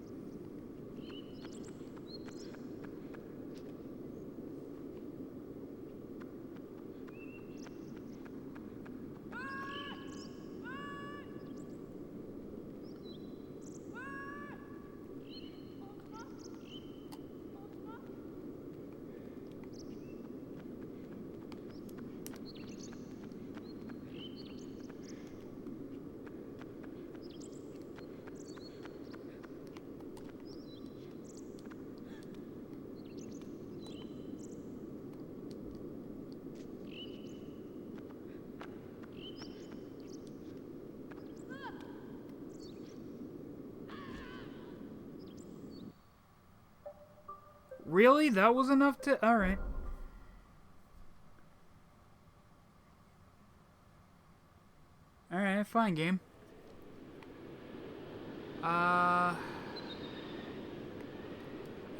S1: Really? That was enough to... Alright. Alright, fine, game. I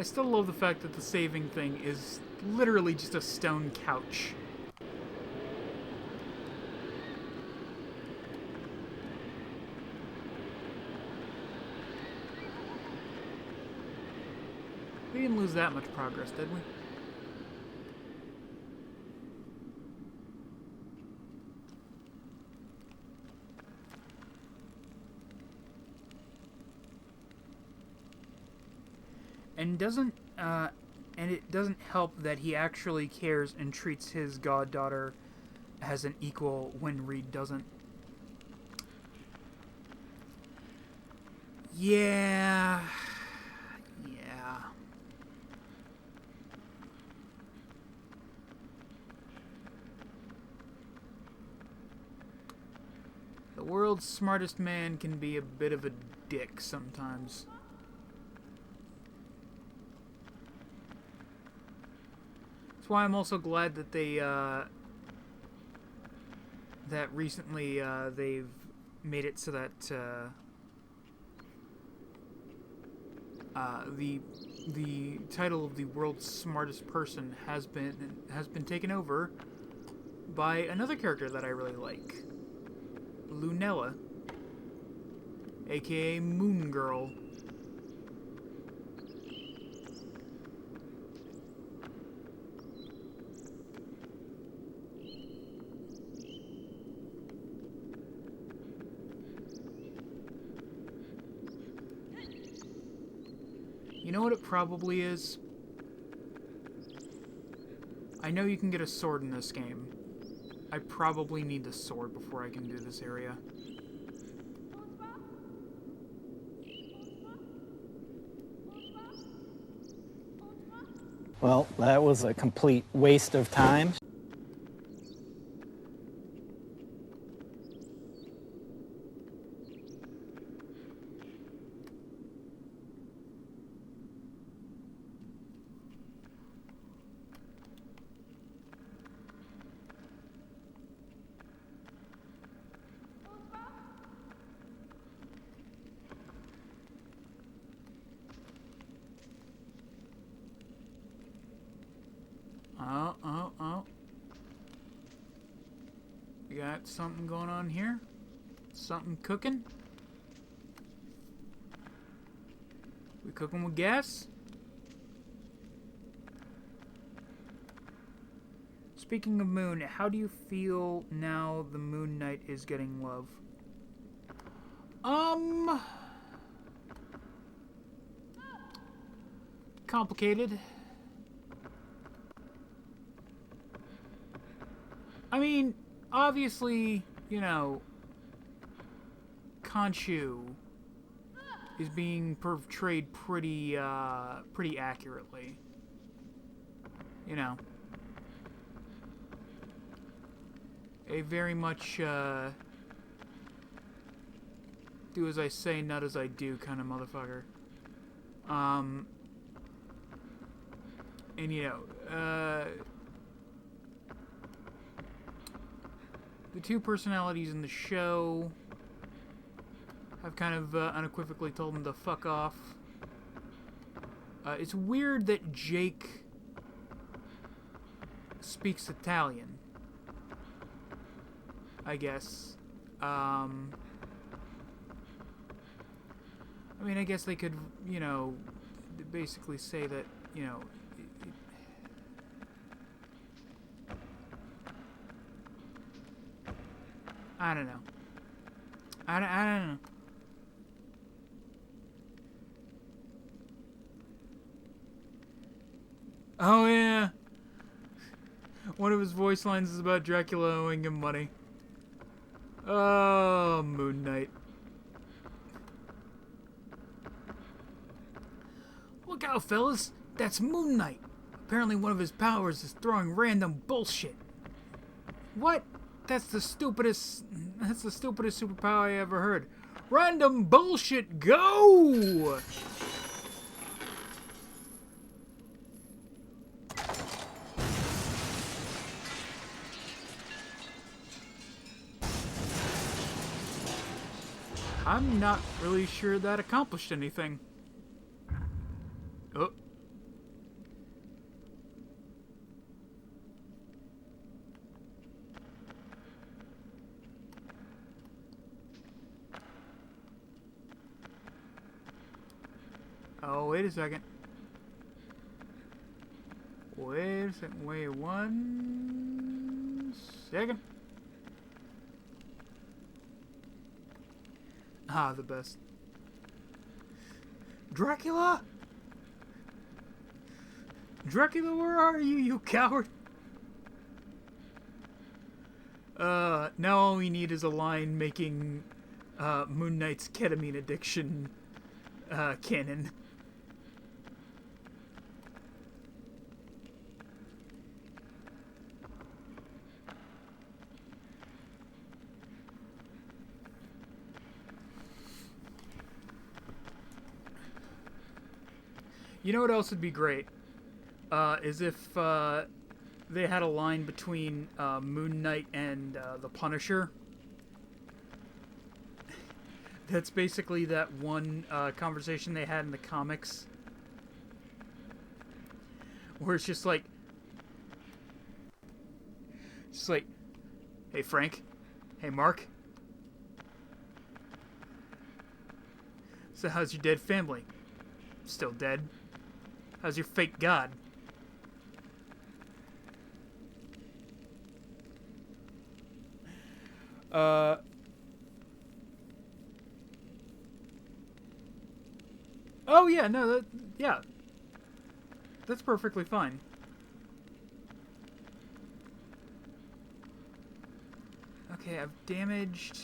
S1: still love the fact that the saving thing is literally just a stone couch. We didn't lose that much progress, did we? And it doesn't help that he actually cares and treats his goddaughter as an equal when Reed doesn't. Yeah. Yeah. The world's smartest man can be a bit of a dick sometimes. That's why I'm also glad that they, that recently, they've made it so that, the title of the world's smartest person has been taken over by another character that I really like, Lunella, aka Moon Girl. You know what it probably is? I know you can get a sword in this game. I probably need the sword before I can do this area.
S6: Well, that was a complete waste of time.
S1: Oh. We got something going on here. Something cooking. We cooking with gas? Speaking of moon, how do you feel now the Moon Knight is getting love? Complicated. I mean, obviously, you know, Khonshu is being portrayed pretty accurately. You know. A very much, do as I say, not as I do kind of motherfucker. And, you know, the two personalities in the show have kind of unequivocally told him to fuck off. It's weird that Jake speaks Italian, I guess. I mean, I guess they could, you know, basically say that, you know, I don't know. I don't know. Oh, yeah. One of his voice lines is about Dracula owing him money. Oh, Moon Knight. Look out, fellas. That's Moon Knight. Apparently one of his powers is throwing random bullshit. What? That's the stupidest superpower I ever heard. Random bullshit, go! I'm not really sure that accomplished anything. Oh. Oh, wait a second. Wait a second. Wait 1 second. Ah, the best. Dracula? Dracula, where are you, you coward? Now all we need is a line making, Moon Knight's ketamine addiction, canon. You know what else would be great? Is if they had a line between Moon Knight and the Punisher. That's basically that one conversation they had in the comics. Where it's just like... Hey Frank. Hey Mark. So how's your dead family? Still dead? How's your fake god? Oh yeah, no, yeah. That's perfectly fine. Okay, I've damaged...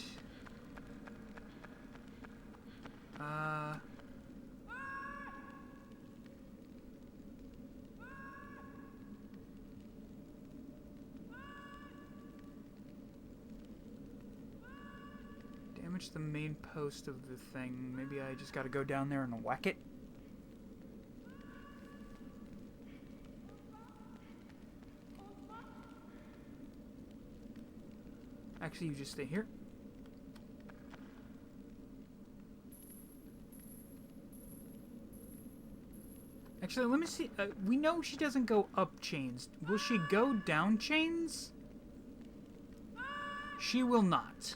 S1: Damage the main post of the thing. Maybe I just gotta go down there and whack it? Actually, you just stay here. Actually, let me see. We know she doesn't go up chains. Will she go down chains? She will not.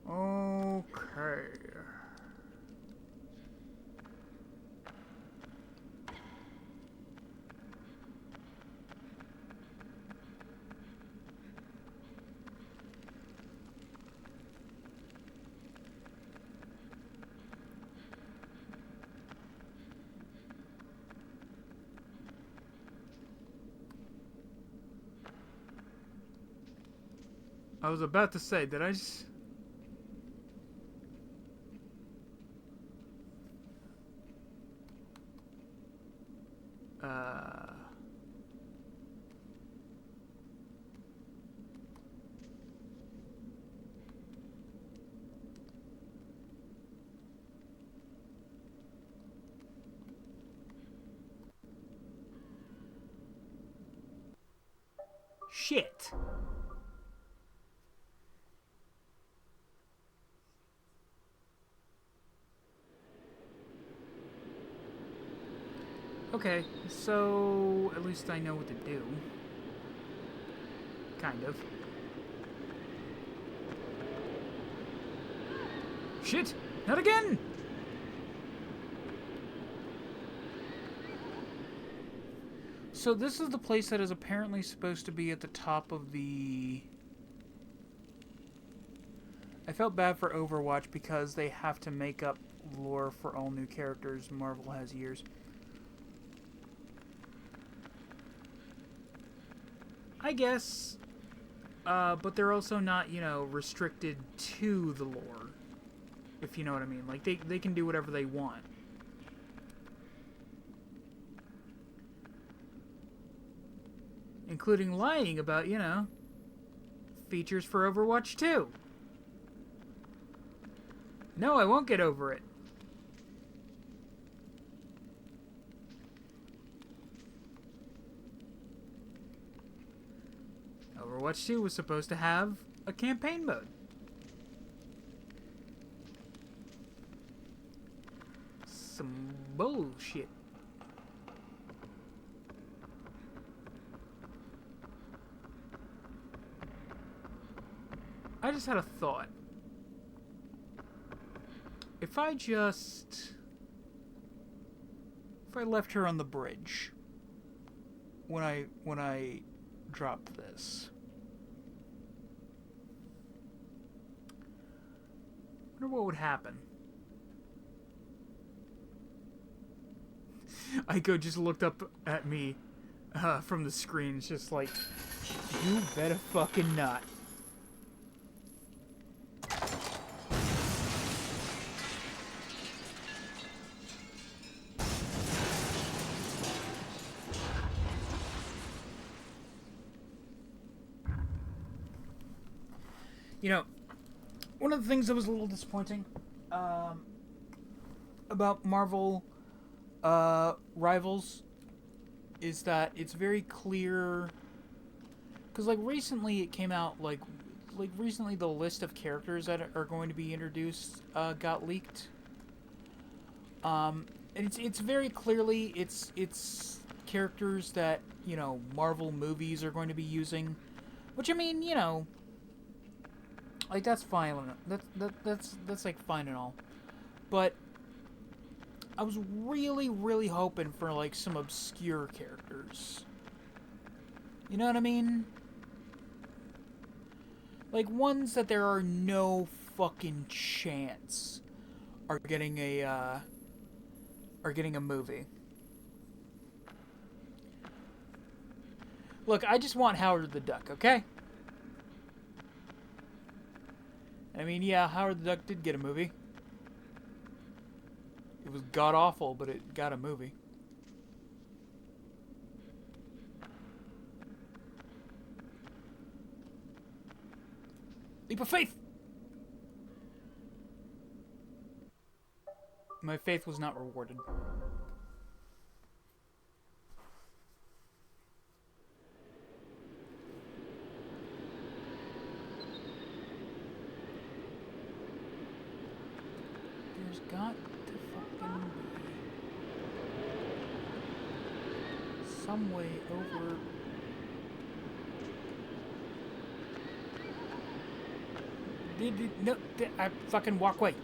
S1: Okay. I was about to say, did I just... Shit. Okay, so at least I know what to do. Kind of. Shit! Not again! So this is the place that is apparently supposed to be at the top of the... I felt bad for Overwatch because they have to make up lore for all new characters Marvel has years. I guess, but they're also not, you know, restricted to the lore, if you know what I mean. Like, they can do whatever they want. Including lying about, you know, features for Overwatch 2. No, I won't get over it. Overwatch 2 was supposed to have a campaign mode. Some bullshit. I just had a thought. If I left her on the bridge when I dropped this, I wonder what would happen. Ico just looked up at me from the screen. It's just like, you better fucking not. You know, one of the things that was a little disappointing about Marvel Rivals is that it's very clear, because like recently it came out, like recently the list of characters that are going to be introduced got leaked. And it's very clearly it's characters that, you know, Marvel movies are going to be using, which, I mean, you know, like, that's fine. That's like fine and all, but I was really hoping for like some obscure characters. You know what I mean? Like ones that there are no fucking chance are getting a movie. Look, I just want Howard the Duck, okay? I mean, yeah, Howard the Duck did get a movie. It was god-awful, but it got a movie. Leap of faith! My faith was not rewarded. There's got to fucking be some way over. No, I fucking walk away.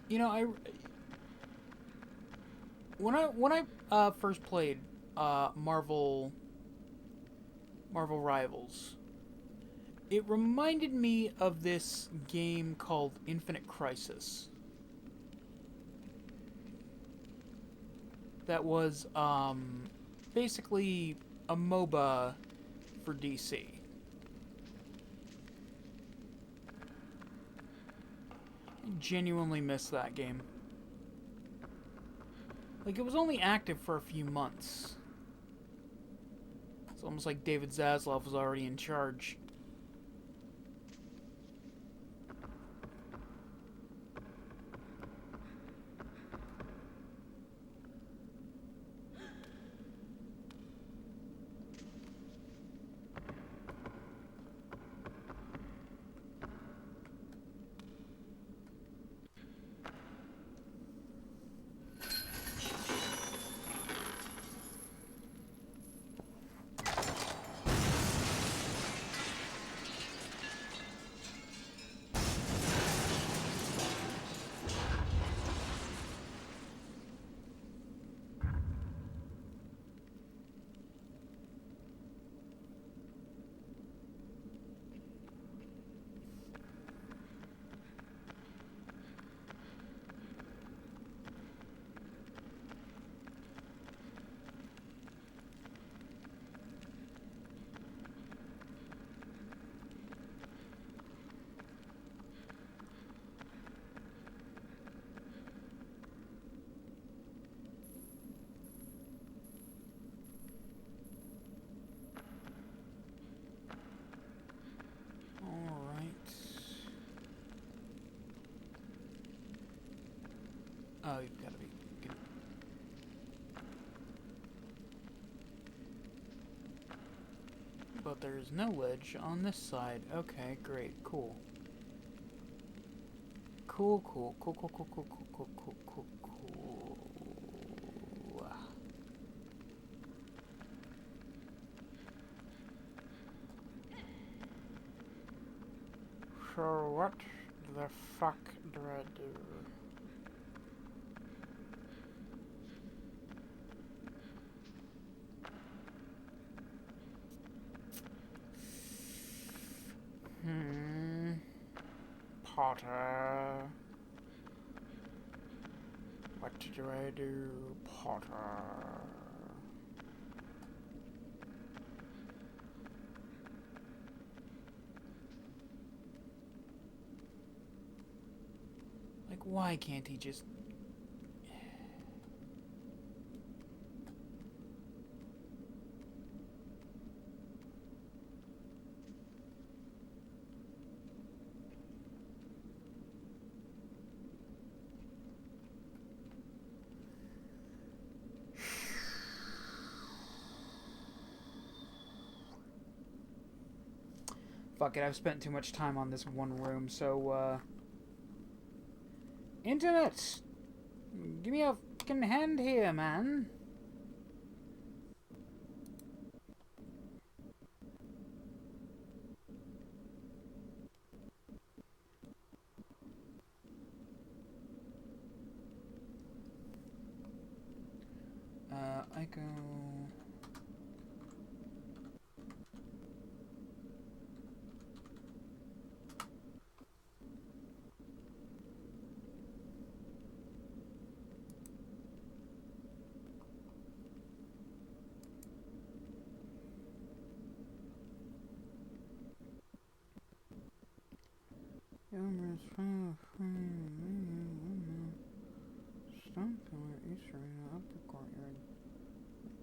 S1: You know, when I first played Marvel Rivals, it reminded me of this game called Infinite Crisis. That was basically a MOBA for DC. Genuinely miss that game. Like, it was only active for a few months. It's almost like David Zaslav was already in charge. Oh, you've got to be good. But there's no ledge on this side. Okay, great, cool. Cool. So what the fuck do I do? Potter. What do I do, Potter? Like, why can't he just... Fuck it, I've spent too much time on this one room, so, Internet! Give me a fucking hand here, man. ICO...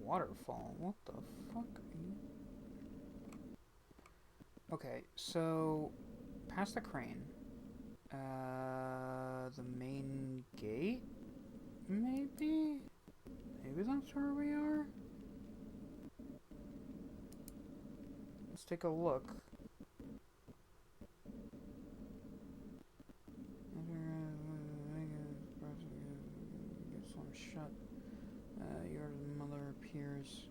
S1: Waterfall. What the fuck are you? Okay, so past the crane. The main gate? Maybe? Maybe that's where we are? Let's take a look. Get some shut. Your mother appears.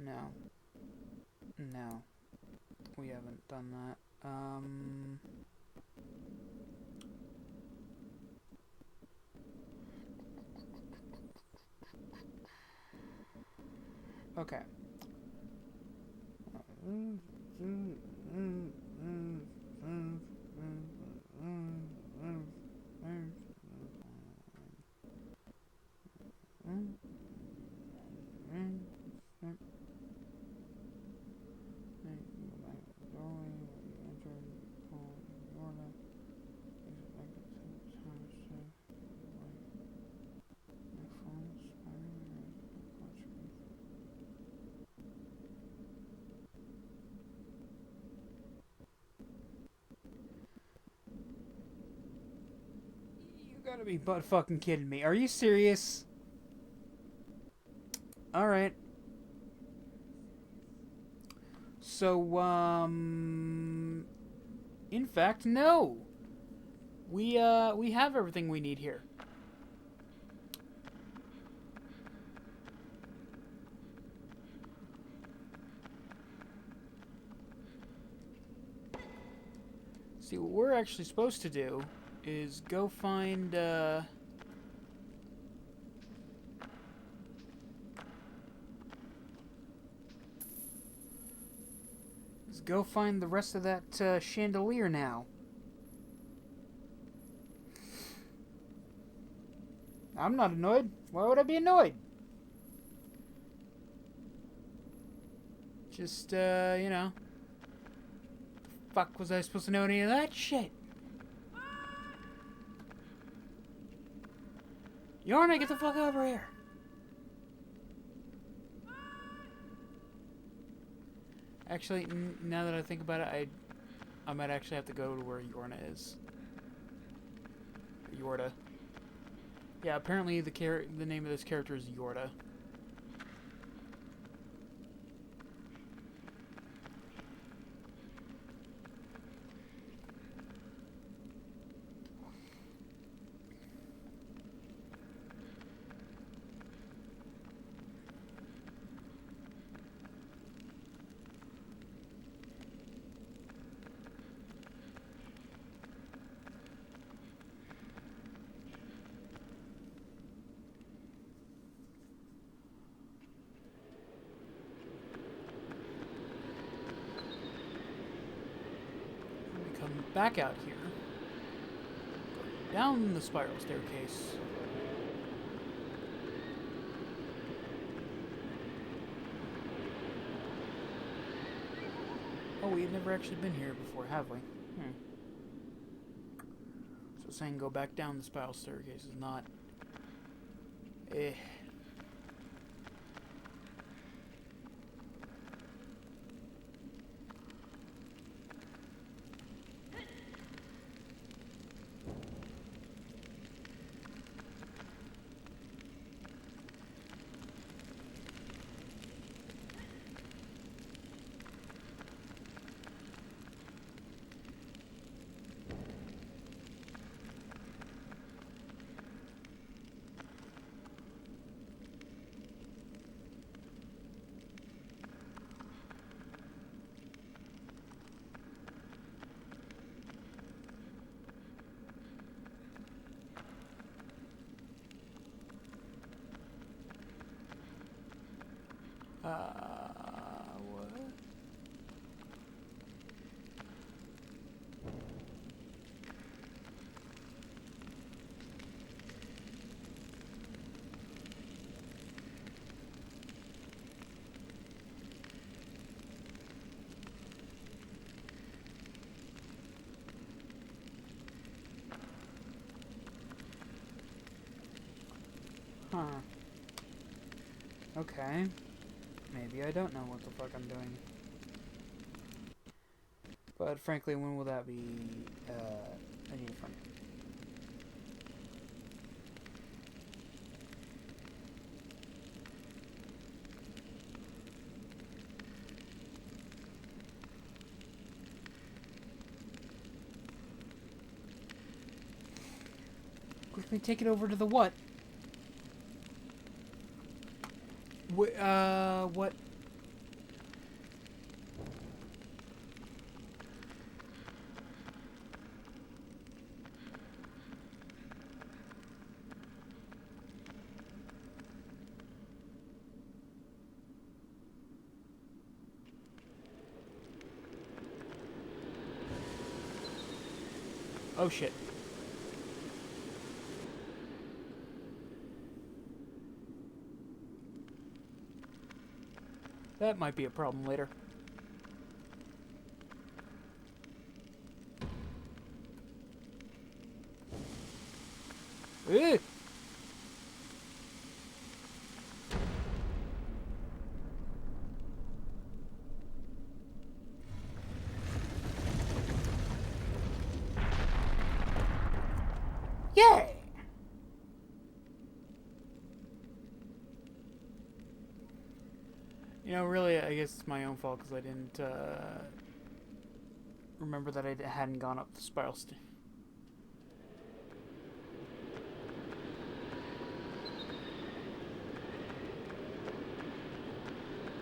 S1: No. No. We haven't done that. Okay. You gotta be butt fucking kidding me. Are you serious? Alright. So, in fact, no. We have everything we need here. See, what we're actually supposed to do is go find, go find the rest of that chandelier now. I'm not annoyed. Why would I be annoyed? Just, you know. Fuck was I supposed to know any of that shit? Yarna, get the fuck over here. Actually, now that I think about it, I might actually have to go to where Yorna is. Yorda. Yeah, apparently the name of this character is Yorda. Back out here. Down the spiral staircase. Oh, we've never actually been here before, have we? So saying go back down the spiral staircase is not... what? Huh. Okay. Maybe I don't know what the fuck I'm doing. But frankly, when will that be, I need a friend. Quickly take it over to the what? What? Oh shit. That might be a problem later. Ugh. Yay! You know, really, I guess it's my own fault because I didn't remember that I hadn't gone up the spiral stair.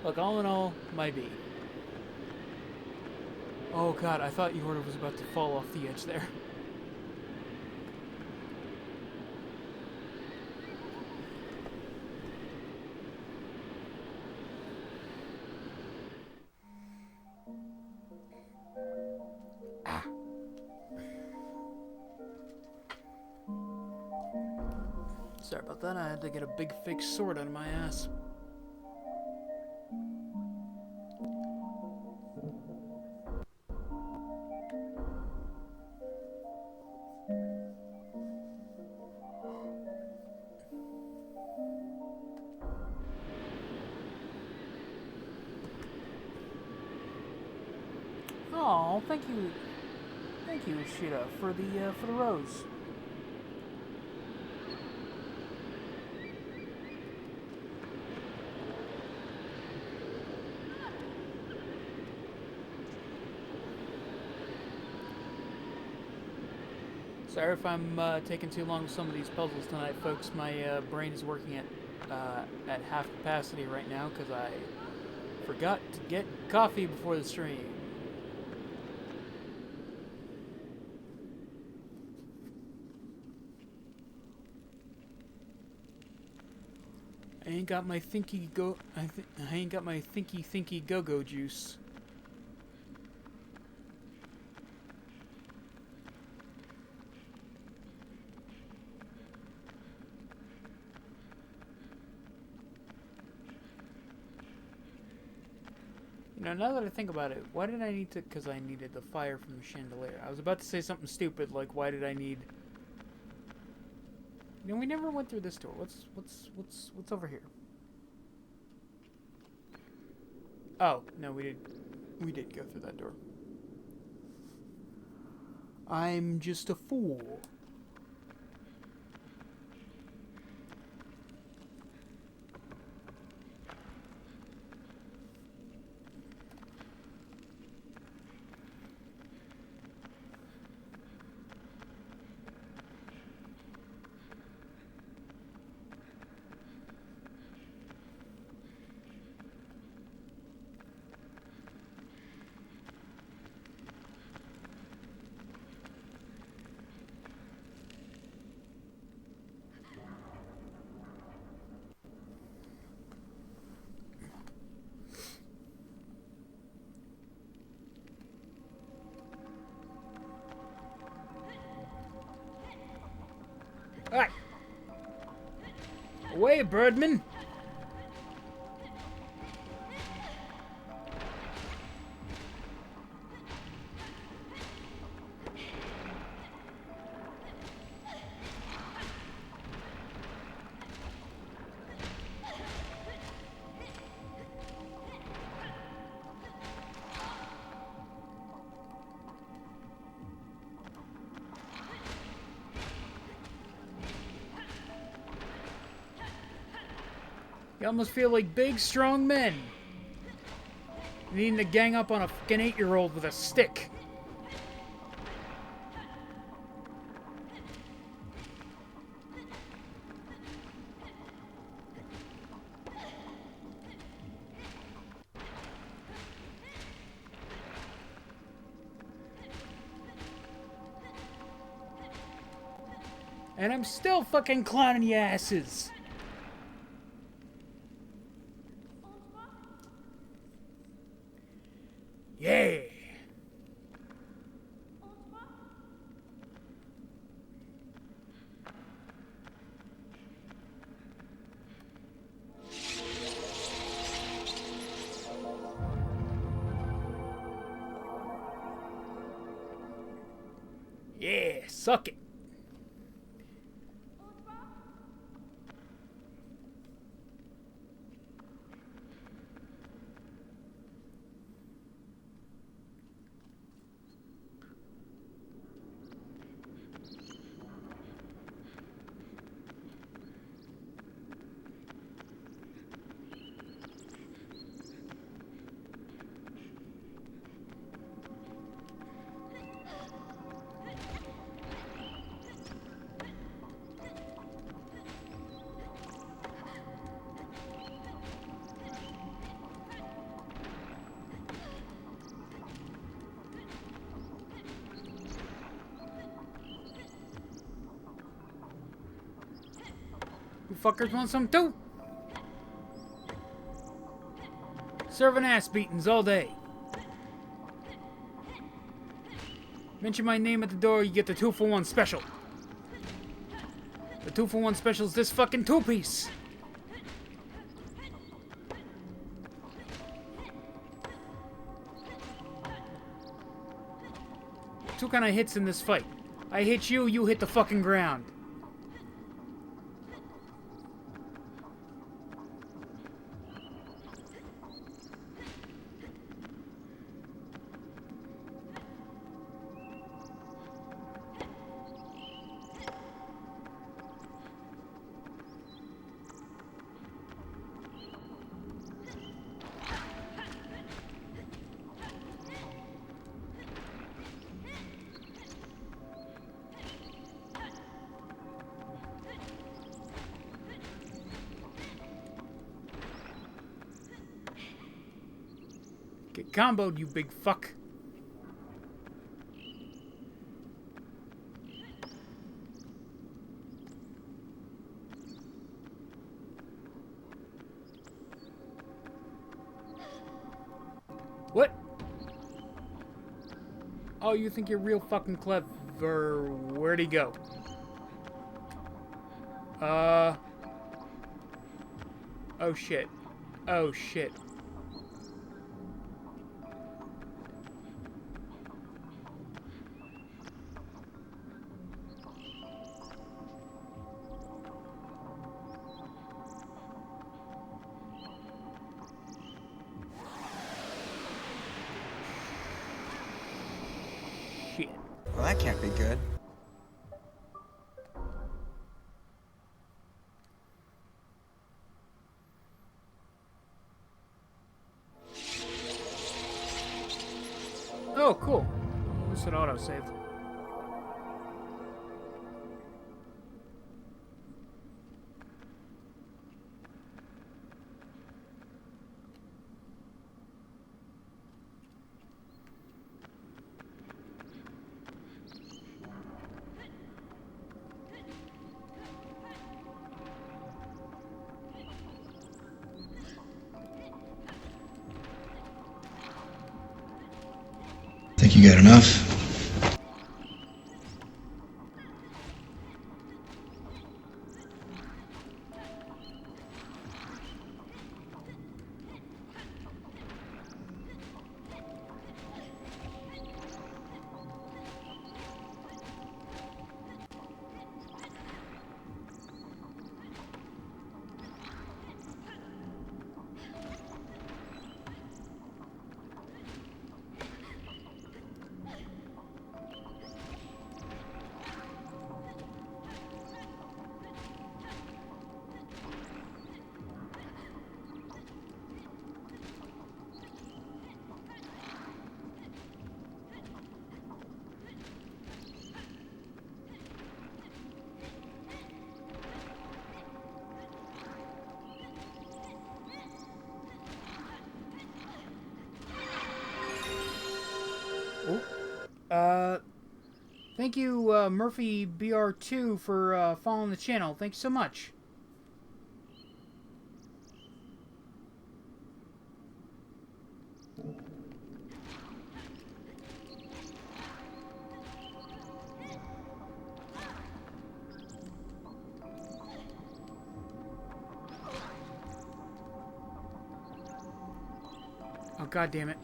S1: Look, all in all, might be. Oh god, I thought Yorda was about to fall off the edge there. Sorry about that, I had to get a big fake sword out of my ass. Oh, thank you. Thank you, Ishida, for the rose. Sorry if I'm taking too long with some of these puzzles tonight, folks. My brain is working at half capacity right now because I forgot to get coffee before the stream. I ain't got my I ain't got my thinky go-go juice. You know, now that I think about it, why did I need to? Because I needed the fire from the chandelier. I was about to say something stupid like, why did I need? You know, we never went through this door. What's over here? Oh no, we did go through that door. I'm just a fool. Alright. Away, Birdman. You almost feel like big, strong men needing to gang up on a fucking 8-year-old with a stick. And I'm still fucking clowning your asses. Yeah. Yeah, suck it. You fuckers want some too? Serving ass beatings all day. Mention my name at the door, you get the 2-for-1 special. The 2-for-1 special is this fucking 2-piece. Two kind of hits in this fight. I hit you, you hit the fucking ground. comboed, you big fuck. What? Oh, you think you're real fucking clever. Where'd he go? Oh shit. Oh shit. Shit.
S8: Well, that can't be good.
S1: Oh, cool. This would auto-save.
S9: Think you got enough?
S1: Thank you, Murphy BR2, for following the channel. Thanks so much. Oh, God damn it.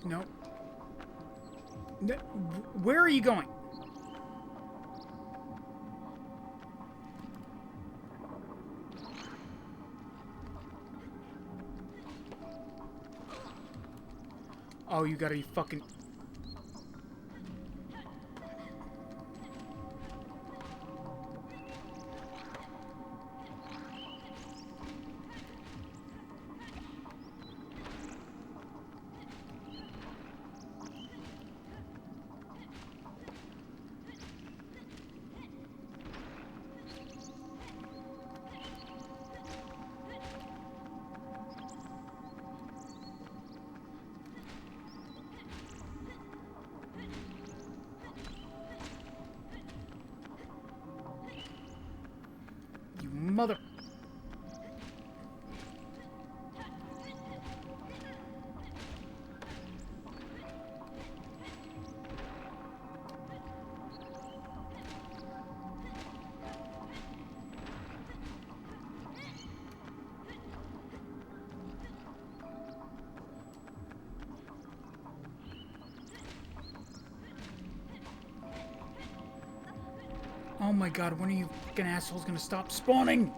S1: No. Where are you going? Oh, you gotta be fucking... You mother... Oh my God, when are you fucking assholes gonna stop spawning?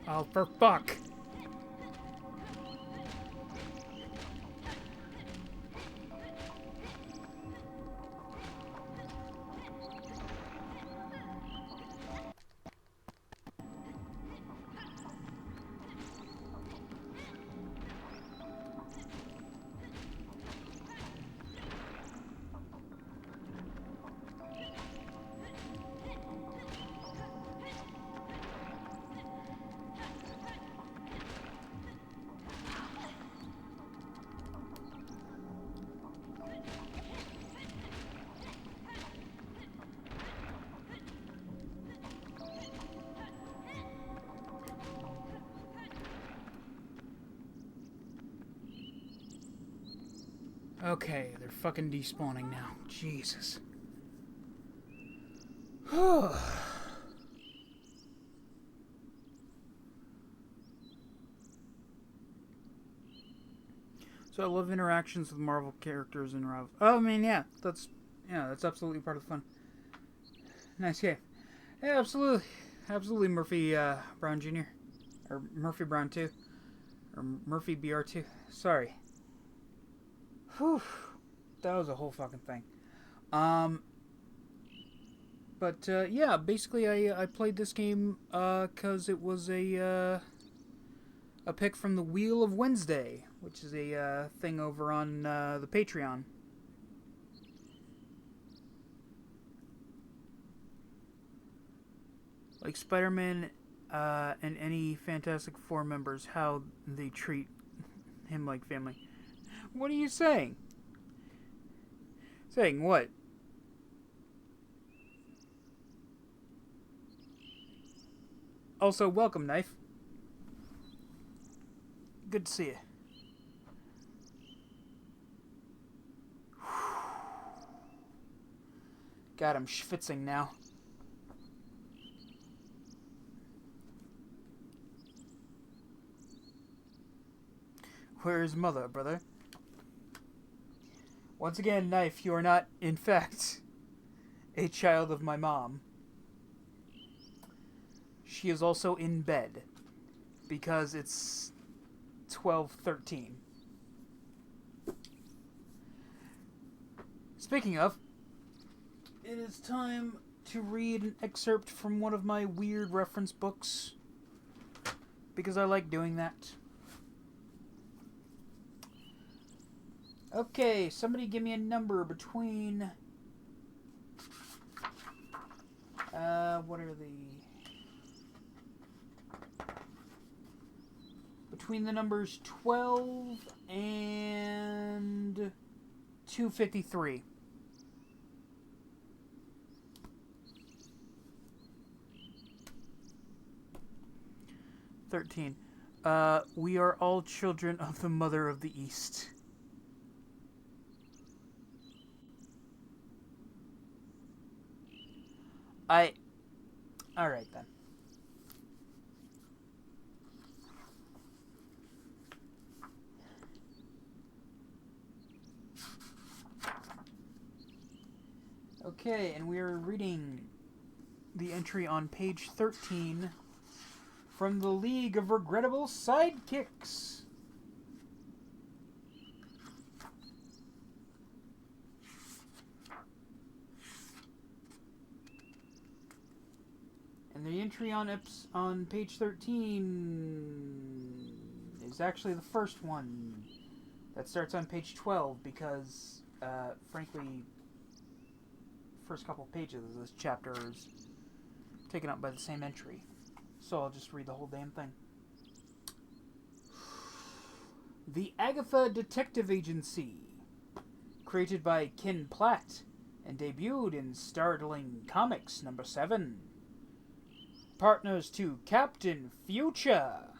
S1: Oh, for fuck. Okay, they're fucking despawning now. Jesus. So I love interactions with Marvel characters in Rav. Oh, I mean, that's absolutely part of the fun. Nice game. Yeah, absolutely, Murphy Brown Jr. or Murphy Brown 2 or Murphy BR2. Sorry. Whew, that was a whole fucking thing. But yeah, basically, I played this game because it was a pick from the Wheel of Wednesday, which is a thing over on the Patreon. Like Spider-Man and any Fantastic Four members, how they treat him like family. What are you saying? Saying what? Also, welcome, Knife. Good to see you. God, I'm schwitzing now. Where's mother, brother? Once again, Knife, you are not, in fact, a child of my mom. She is also in bed, because it's 12:13. Speaking of, it is time to read an excerpt from one of my weird reference books, because I like doing that. Okay, somebody give me a number between... what are the... Between the numbers 12 and 253. We are all children of the Mother of the East. Alright then. Okay, and we are reading the entry on page 13 from the League of Regrettable Sidekicks. And the entry on page 13 is actually the first one that starts on page 12 because, frankly, first couple pages of this chapter is taken up by the same entry. So I'll just read the whole damn thing. The Agatha Detective Agency, created by Ken Platt and debuted in Startling Comics number 7. Partners to Captain Future.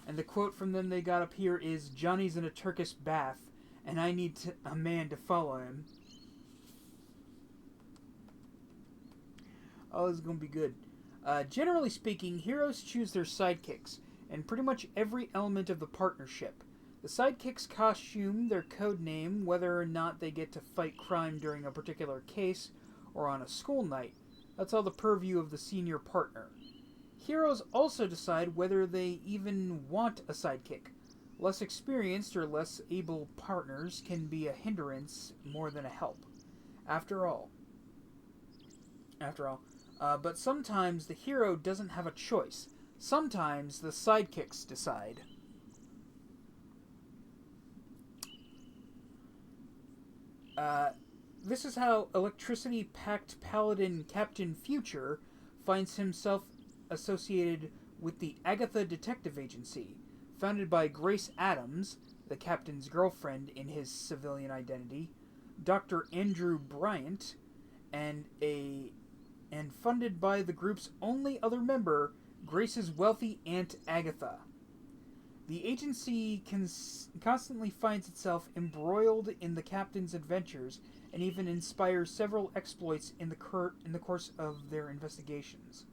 S1: And the quote from them they got up here is, "Johnny's in a Turkish bath, and I need a man to follow him." Oh, this is going to be good. Generally speaking, heroes choose their sidekicks, and pretty much every element of the partnership. The sidekick's costume, their code name, whether or not they get to fight crime during a particular case, or on a school night. That's all the purview of the senior partner. Heroes also decide whether they even want a sidekick. Less experienced or less able partners can be a hindrance more than a help. After all. But sometimes the hero doesn't have a choice. Sometimes the sidekicks decide. This is how electricity-packed paladin Captain Future finds himself associated with the Agatha Detective Agency, founded by Grace Adams, the captain's girlfriend in his civilian identity, Dr. Andrew Bryant, and funded by the group's only other member, Grace's wealthy Aunt Agatha. The agency constantly finds itself embroiled in the captain's adventures and even inspires several exploits in the course of their investigations.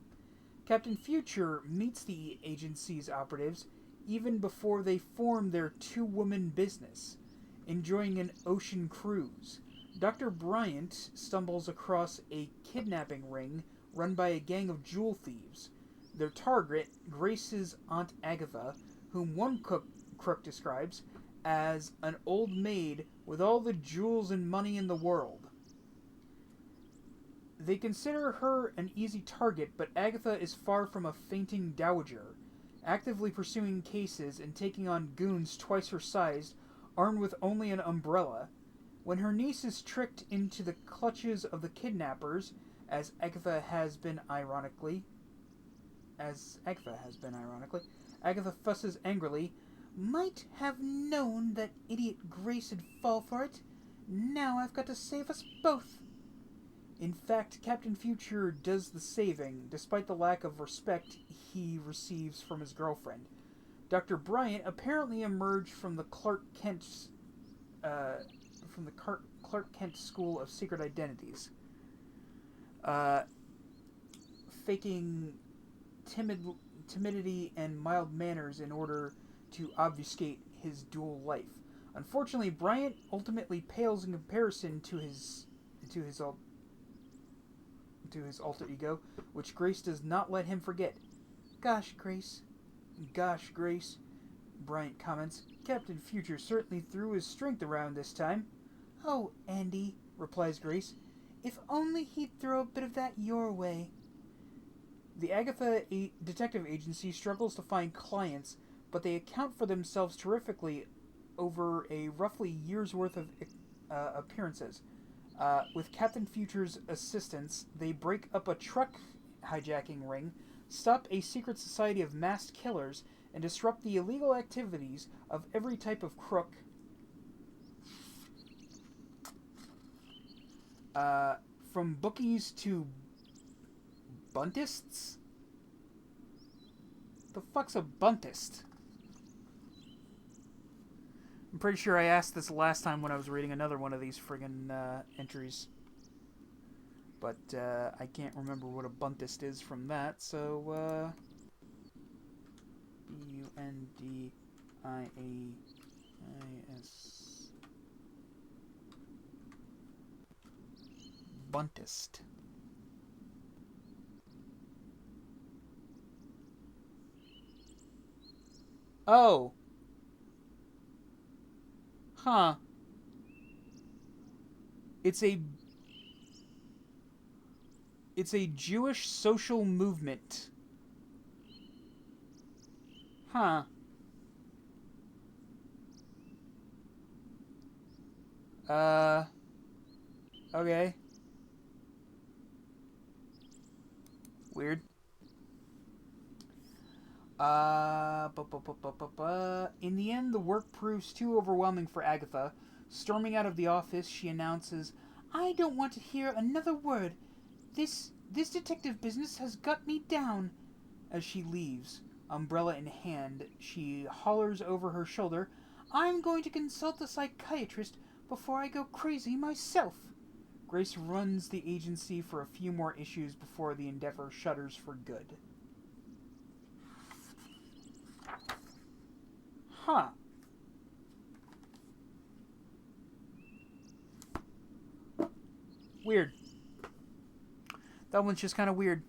S1: Captain Future meets the agency's operatives even before they form their two-woman business, enjoying an ocean cruise. Dr. Bryant stumbles across a kidnapping ring run by a gang of jewel thieves. Their target, Grace's Aunt Agatha, whom one crook describes as an old maid with all the jewels and money in the world. They consider her an easy target, but Agatha is far from a fainting dowager, actively pursuing cases and taking on goons twice her size, armed with only an umbrella. When her niece is tricked into the clutches of the kidnappers, as Agatha has been ironically, Agatha fusses angrily. "Might have known that idiot Grace would fall for it. Now I've got to save us both." In fact, Captain Future does the saving, despite the lack of respect he receives from his girlfriend. Dr. Bryant apparently emerged from the Clark Kent School of Secret Identities, faking timidity and mild manners in order to obfuscate his dual life. Unfortunately, Bryant ultimately pales in comparison to his alter ego, which Grace does not let him forget. Gosh, Grace, Bryant comments. Captain Future certainly threw his strength around this time. "Oh, Andy," replies Grace, "if only he'd throw a bit of that your way." The Agatha Detective Agency struggles to find clients, but they account for themselves terrifically over a roughly year's worth of appearances. With Captain Future's assistance, they break up a truck hijacking ring, stop a secret society of masked killers, and disrupt the illegal activities of every type of crook. From bookies to buntists? The fuck's a buntist? I'm pretty sure I asked this last time when I was reading another one of these friggin' entries. But I can't remember what a buntist is from that, so B-U-N-D-I-A-I-S. Buntist. Oh. Huh. It's a Jewish social movement. Huh. Okay. Weird. In the end, the work proves too overwhelming for Agatha. Storming out of the office, she announces, "I don't want to hear another word. This detective business has got me down." As she leaves, umbrella in hand, she hollers over her shoulder, "I'm going to consult a psychiatrist before I go crazy myself." Grace runs the agency for a few more issues before the endeavor shutters for good. Huh. Weird. That one's just kind of weird.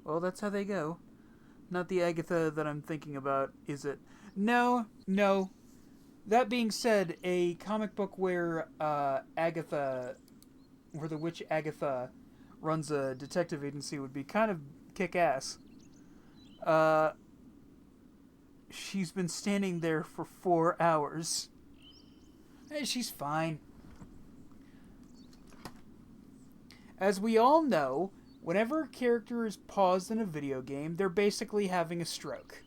S1: Well, that's how they go. Not the Agatha that I'm thinking about, is it? No, no. That being said, a comic book where Agatha, where the witch Agatha runs a detective agency would be kind of kick-ass. She's been standing there for 4 hours. Hey, she's fine. As we all know, whenever a character is paused in a video game, they're basically having a stroke.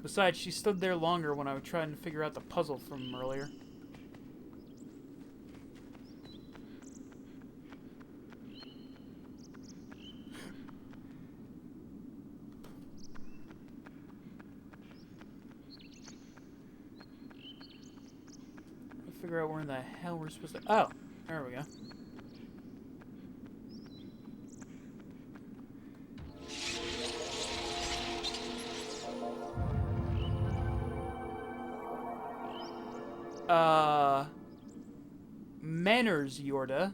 S1: Besides, she stood there longer when I was trying to figure out the puzzle from earlier. Figure out where in the hell we're supposed to... Oh, there we go. Manners, Yorda.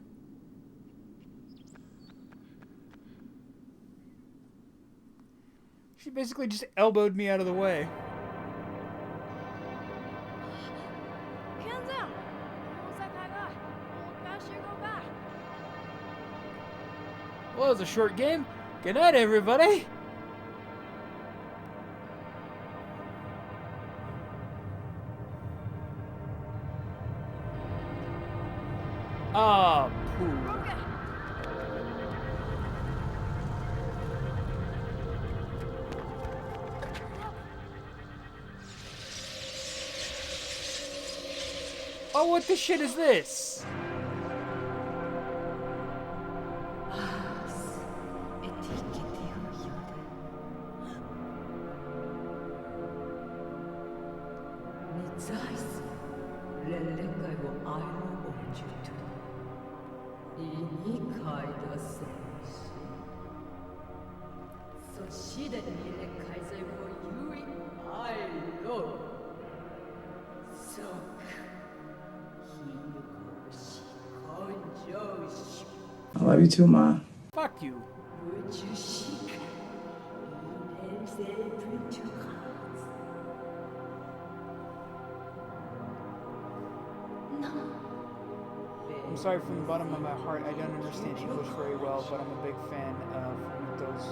S1: She basically just elbowed me out of the way. Well, it was a short game. Good night, everybody. Ah, poo. Oh, what the shit is this?
S8: I love you too, Ma.
S1: Fuck you. I'm sorry from the bottom of my heart, I don't understand English very well, but I'm a big fan of those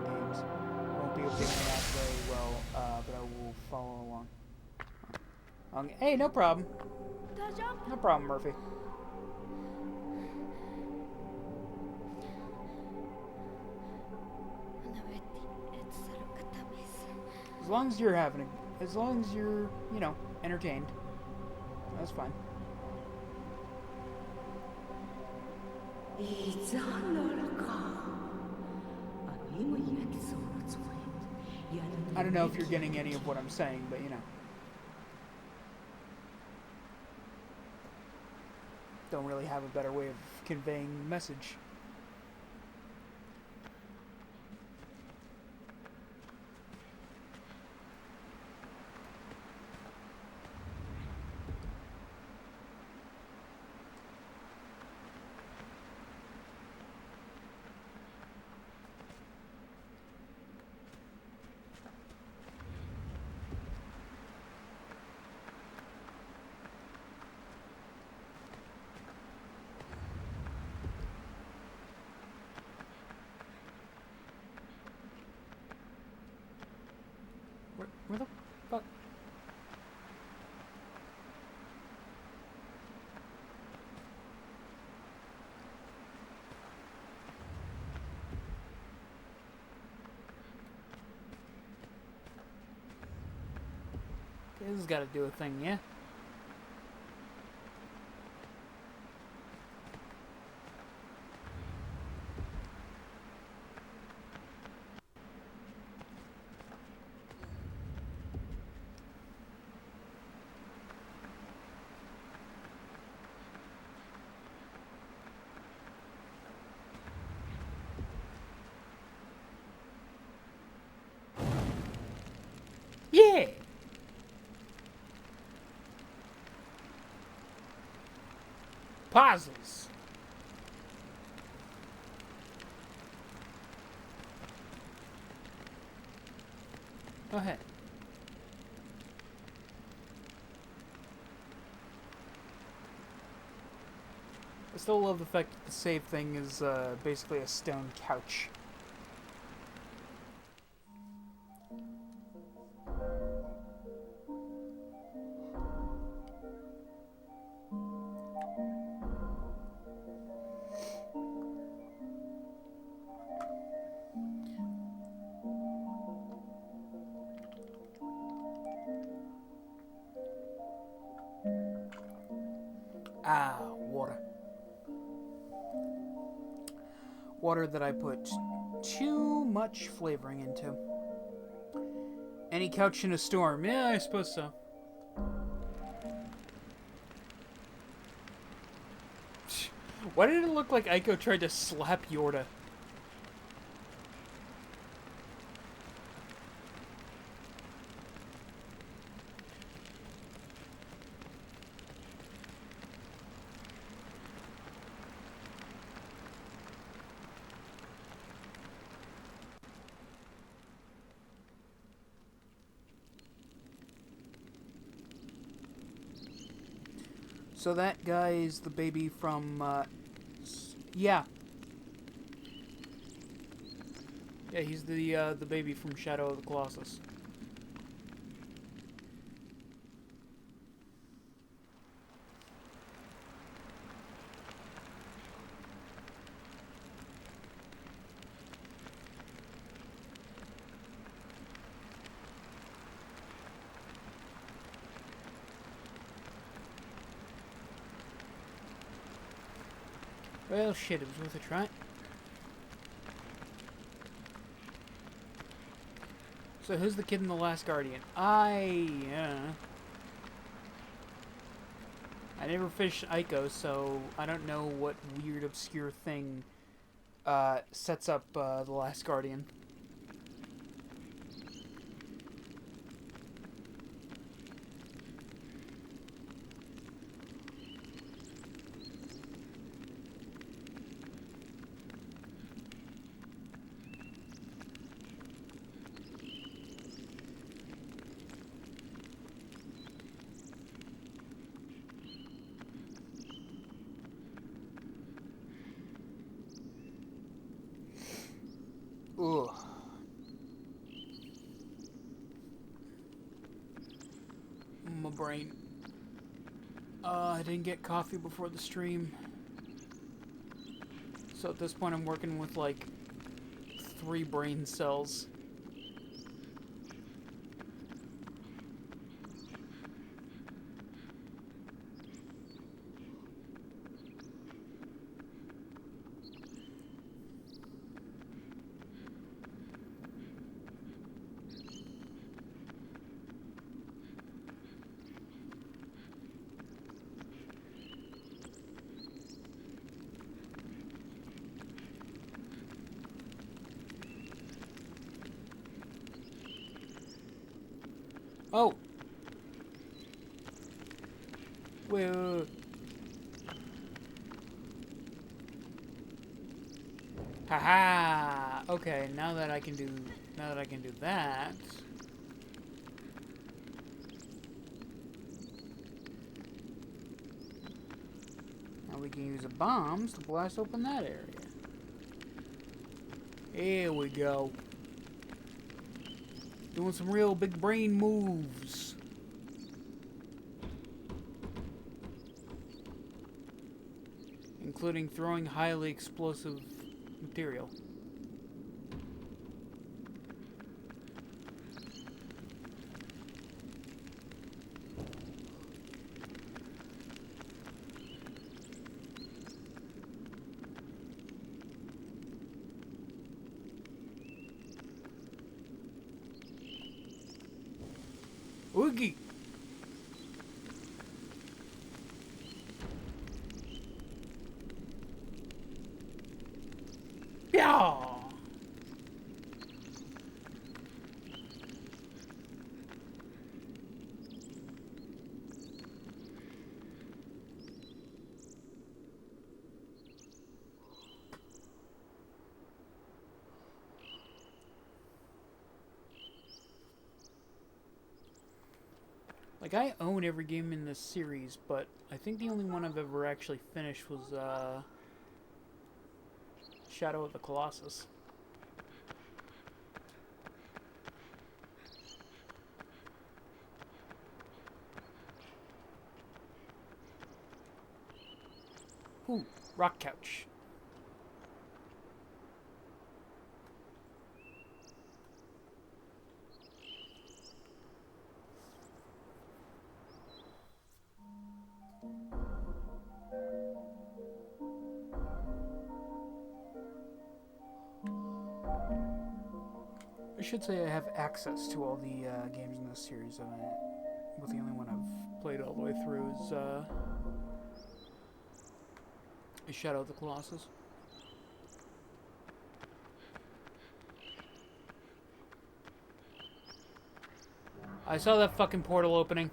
S1: games. I won't be able to get math very well, but I will follow along. Hey, no problem. No problem, Murphy. As long as you're as long as you're, you know, entertained, that's fine. I don't know if you're getting any of what I'm saying, but you know. Don't really have a better way of conveying the message. Where the fuck? Okay, this has got to do a thing, yeah? Puzzles. Go ahead. I still love the fact that the save thing is basically a stone couch. Ah, water. Water that I put too much flavoring into. Any couch in a storm? Yeah, I suppose so. Why did it look like ICO tried to slap Yorda? So that guy is the baby from, yeah. Yeah, he's the baby from Shadow of the Colossus. Well, shit, it was worth a try. So who's the kid in The Last Guardian? I never fished ICO, so I don't know what weird, obscure thing sets up The Last Guardian. Ugh. My brain. I didn't get coffee before the stream. So at this point I'm working with like 3 brain cells. Oh! Wait. Haha! Okay, now that I can do that. Now we can use the bombs to blast open that area. Here we go. Doing some real big brain moves. Including throwing highly explosive material. Oogie! Yeah! Like, I own every game in this series, but I think the only one I've ever actually finished was, Shadow of the Colossus. Ooh, rock couch. I should say I have access to all the games in this series, but the only one I've played all the way through is Shadow of the Colossus. I saw that fucking portal opening.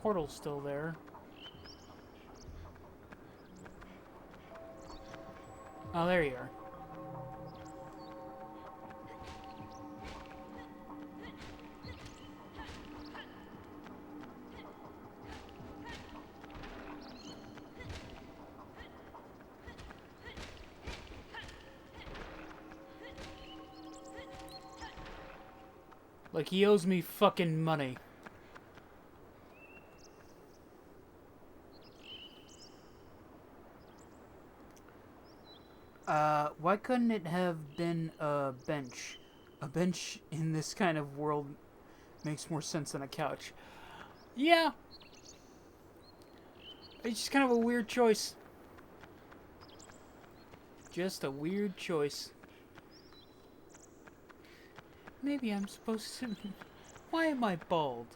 S1: Portal's still there. Oh, there you are. Like he owes me fucking money. Why couldn't it have been a bench? A bench in this kind of world makes more sense than a couch. Yeah. It's just kind of a weird choice. Just a weird choice. Maybe I'm supposed to... Why am I bald?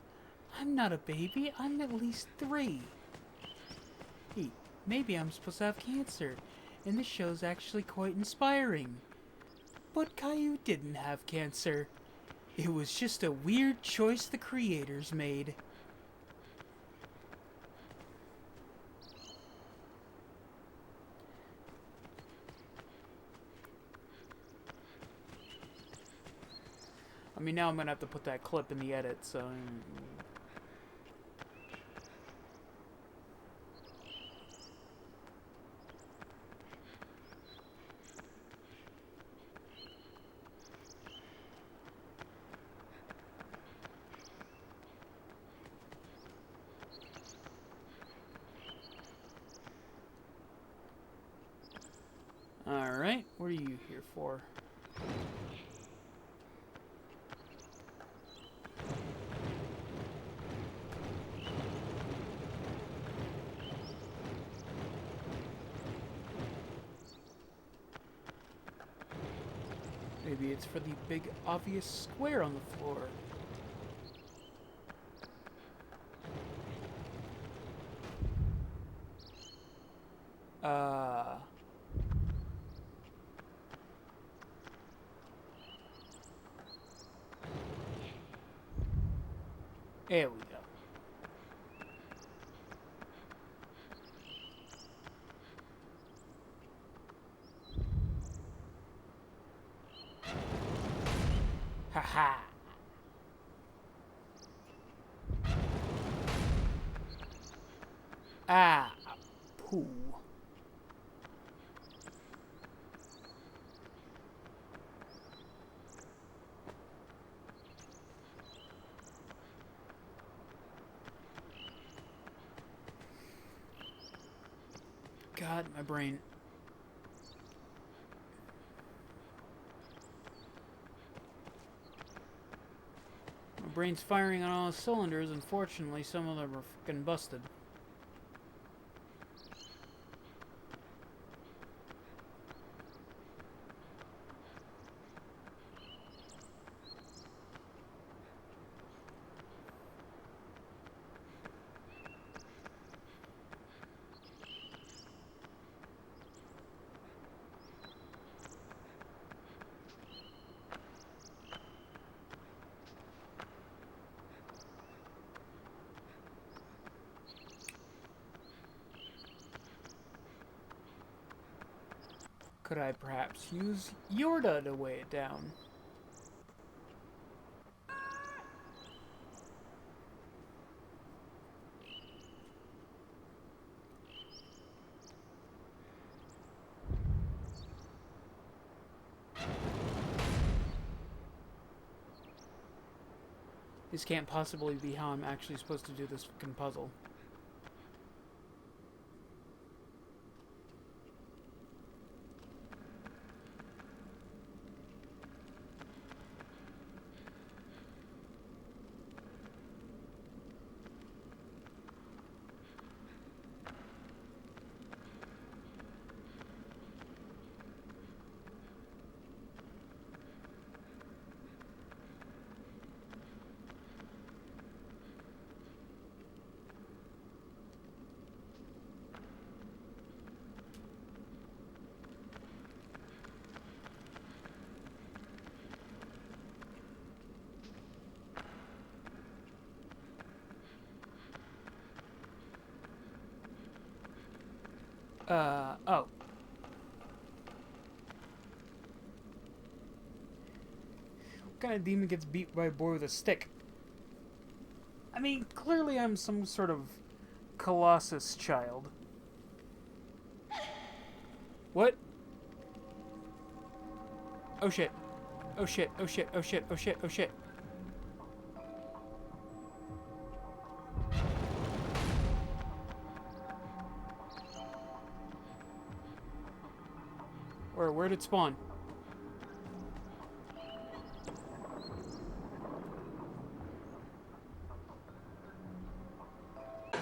S1: I'm not a baby. I'm at least 3. Hey, maybe I'm supposed to have cancer. And this show's actually quite inspiring. But Caillou didn't have cancer. It was just a weird choice the creators made. I mean, now I'm gonna have to put that clip in the edit, so... Alright, what are you here for? Maybe it's for the big obvious square on the floor. There we go. Haha. Ah, poo. God, my brain. My brain's firing on all cylinders. Unfortunately, some of them are fucking busted. Could I perhaps use Yorda to weigh it down? This can't possibly be how I'm actually supposed to do this fucking puzzle. Oh. What kind of demon gets beat by a boy with a stick? I mean, clearly I'm some sort of Colossus child. What? Oh shit. Oh shit, oh shit, oh shit, oh shit, oh shit. Where'd it spawn?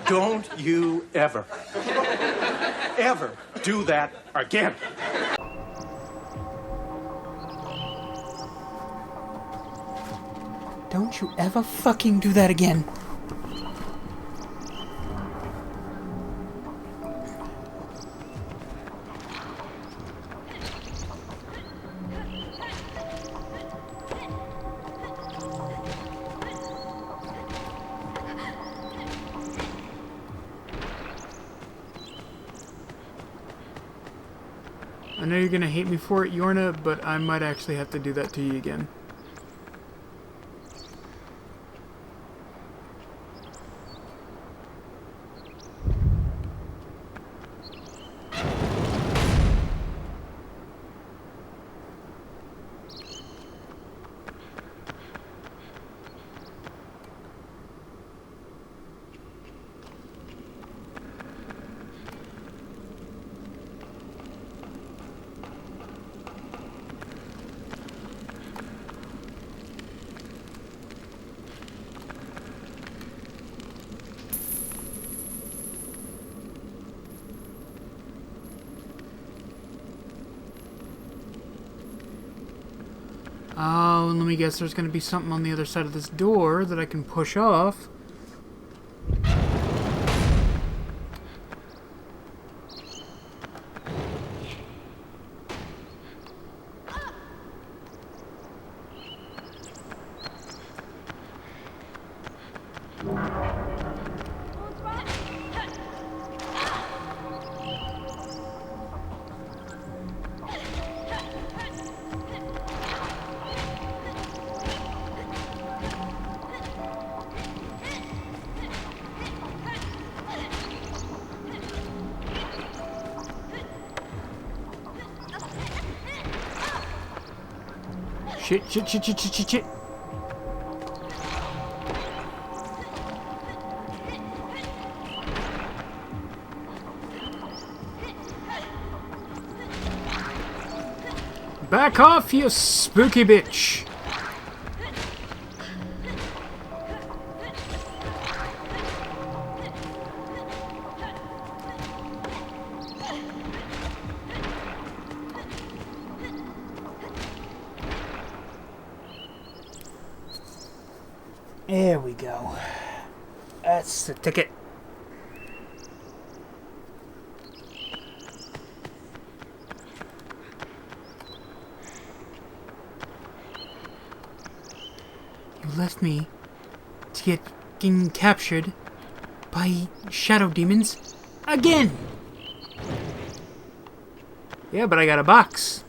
S8: Don't you ever do that again.
S1: Don't you ever fucking do that again. I know you're gonna hate me for it, Yorna, but I might actually have to do that to you again. and let me guess, there's going to be something on the other side of this door that I can push off. Shit. Back off, you spooky bitch! There we go. That's the ticket. You left me to get getting captured by shadow demons again. Yeah, but I got a box.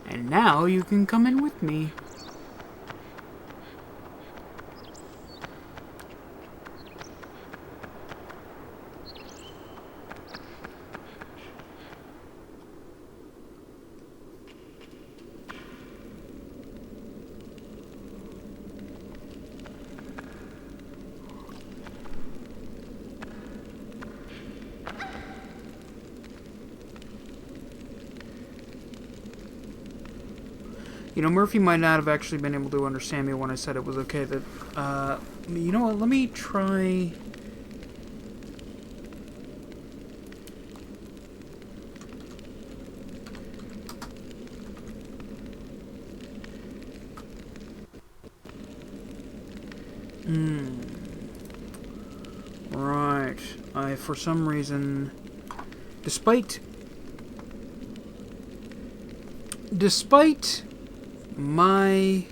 S1: And now you can come in with me. You know, Murphy might not have actually been able to understand me when I said it was okay that, you know what, let me try... Right. I, for some reason, despite my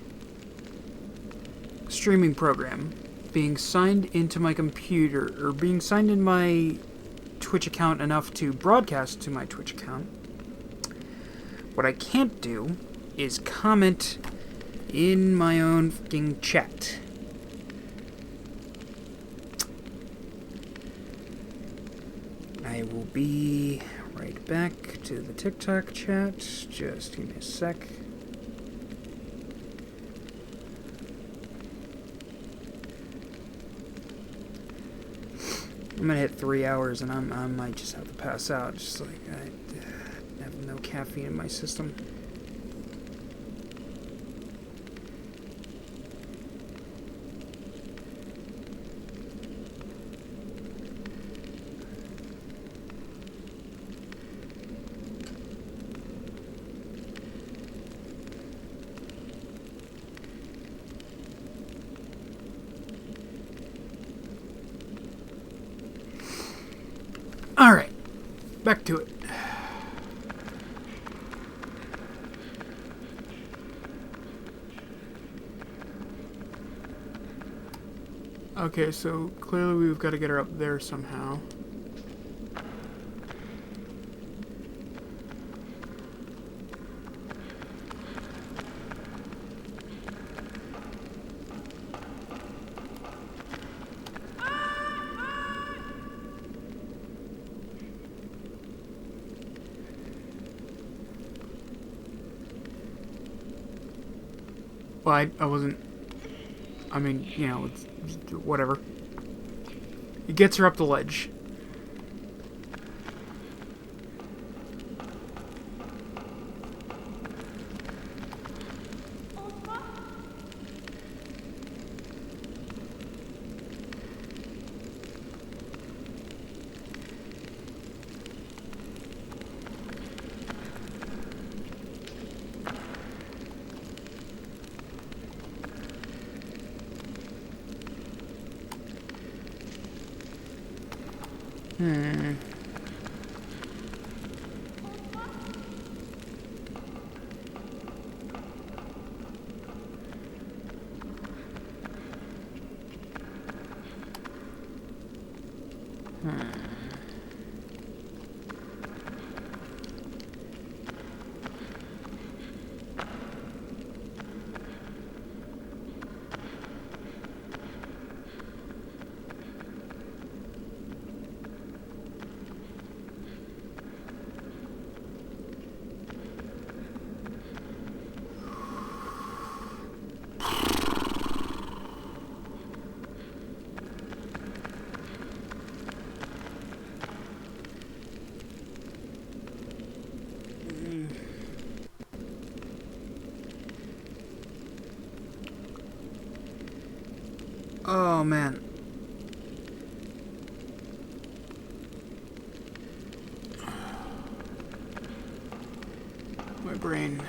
S1: streaming program being signed into my computer, or being signed in my Twitch account enough to broadcast to my Twitch account, what I can't do is comment in my own fucking chat. I will be right back to the TikTok chat. Just give me a sec. I'm gonna hit 3 hours and I might just have to pass out. Just like, I have no caffeine in my system. Alright, back to it. Okay, so clearly we've got to get her up there somehow. Well, I wasn't... I mean, you know, it's whatever. It gets her up the ledge. Oh man. My brain.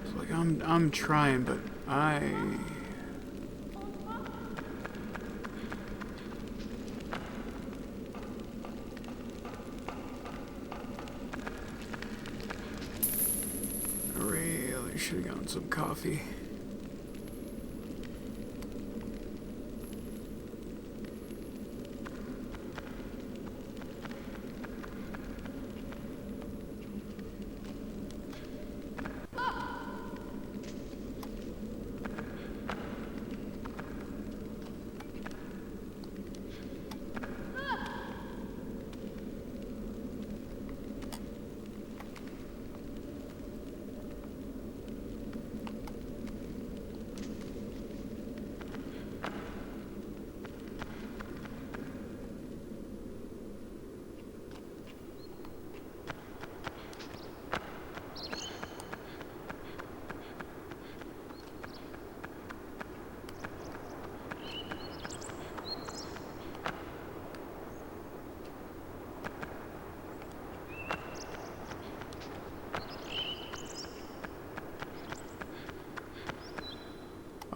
S1: It's like I'm trying, but I really should have gotten some coffee.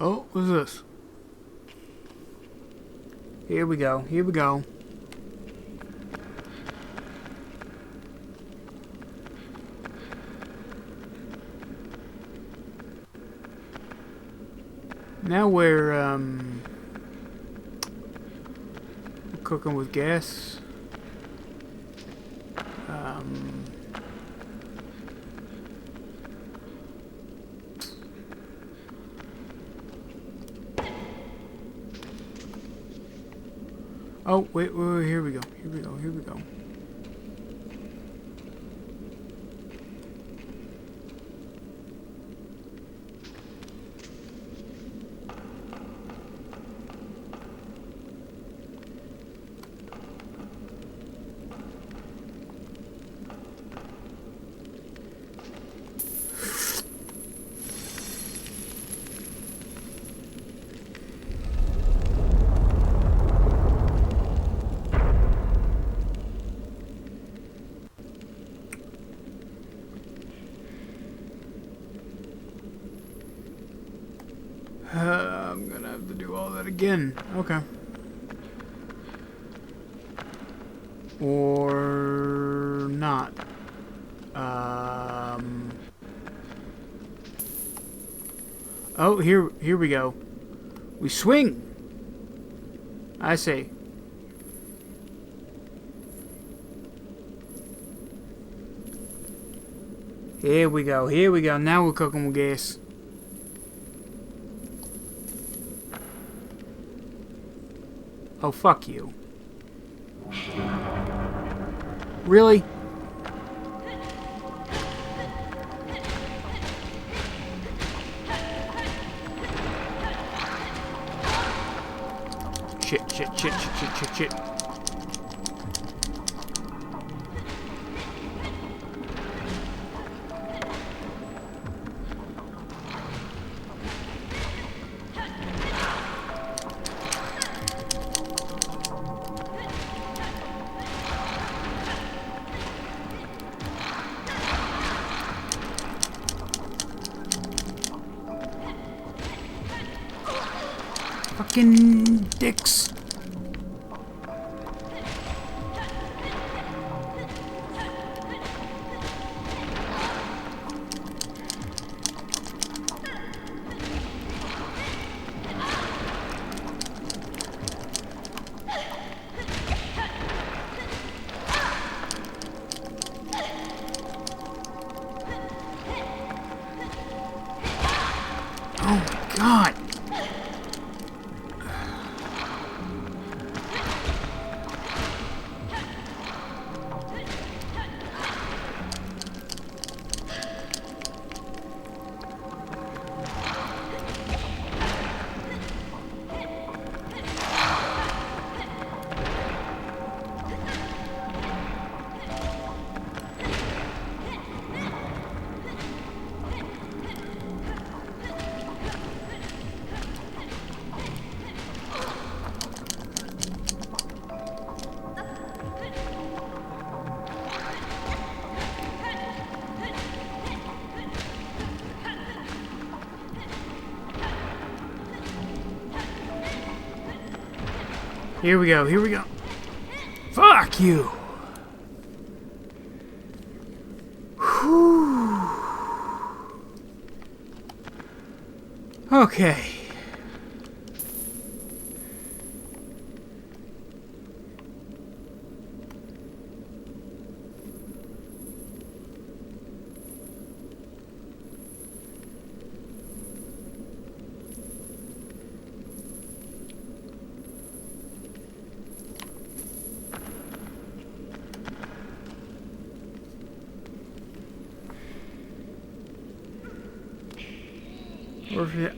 S1: Oh, what's this? Here we go. Here we go. Now we're cooking with gas. Oh, wait, here we go. Here we go. Here we go. I'm gonna have to do all that again. Okay. Or not. Oh, here we go. We swing. I say. Here we go. Here we go. Now we're cooking with gas. Oh, fuck you. Really? Shit. fucking dicks. Oh my god. Here we go, here we go. Fuck you! Whew. Okay.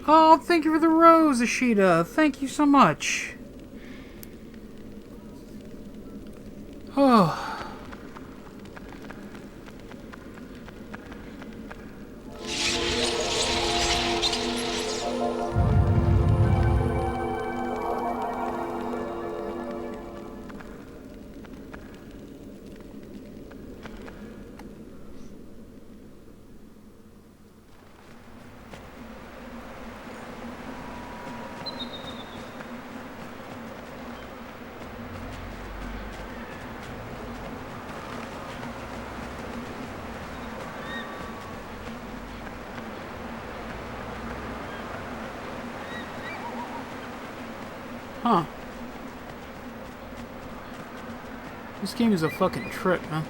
S1: Oh, thank you for the rose, Ashita. Thank you so much. Oh. Huh. This game is a fucking trip, huh?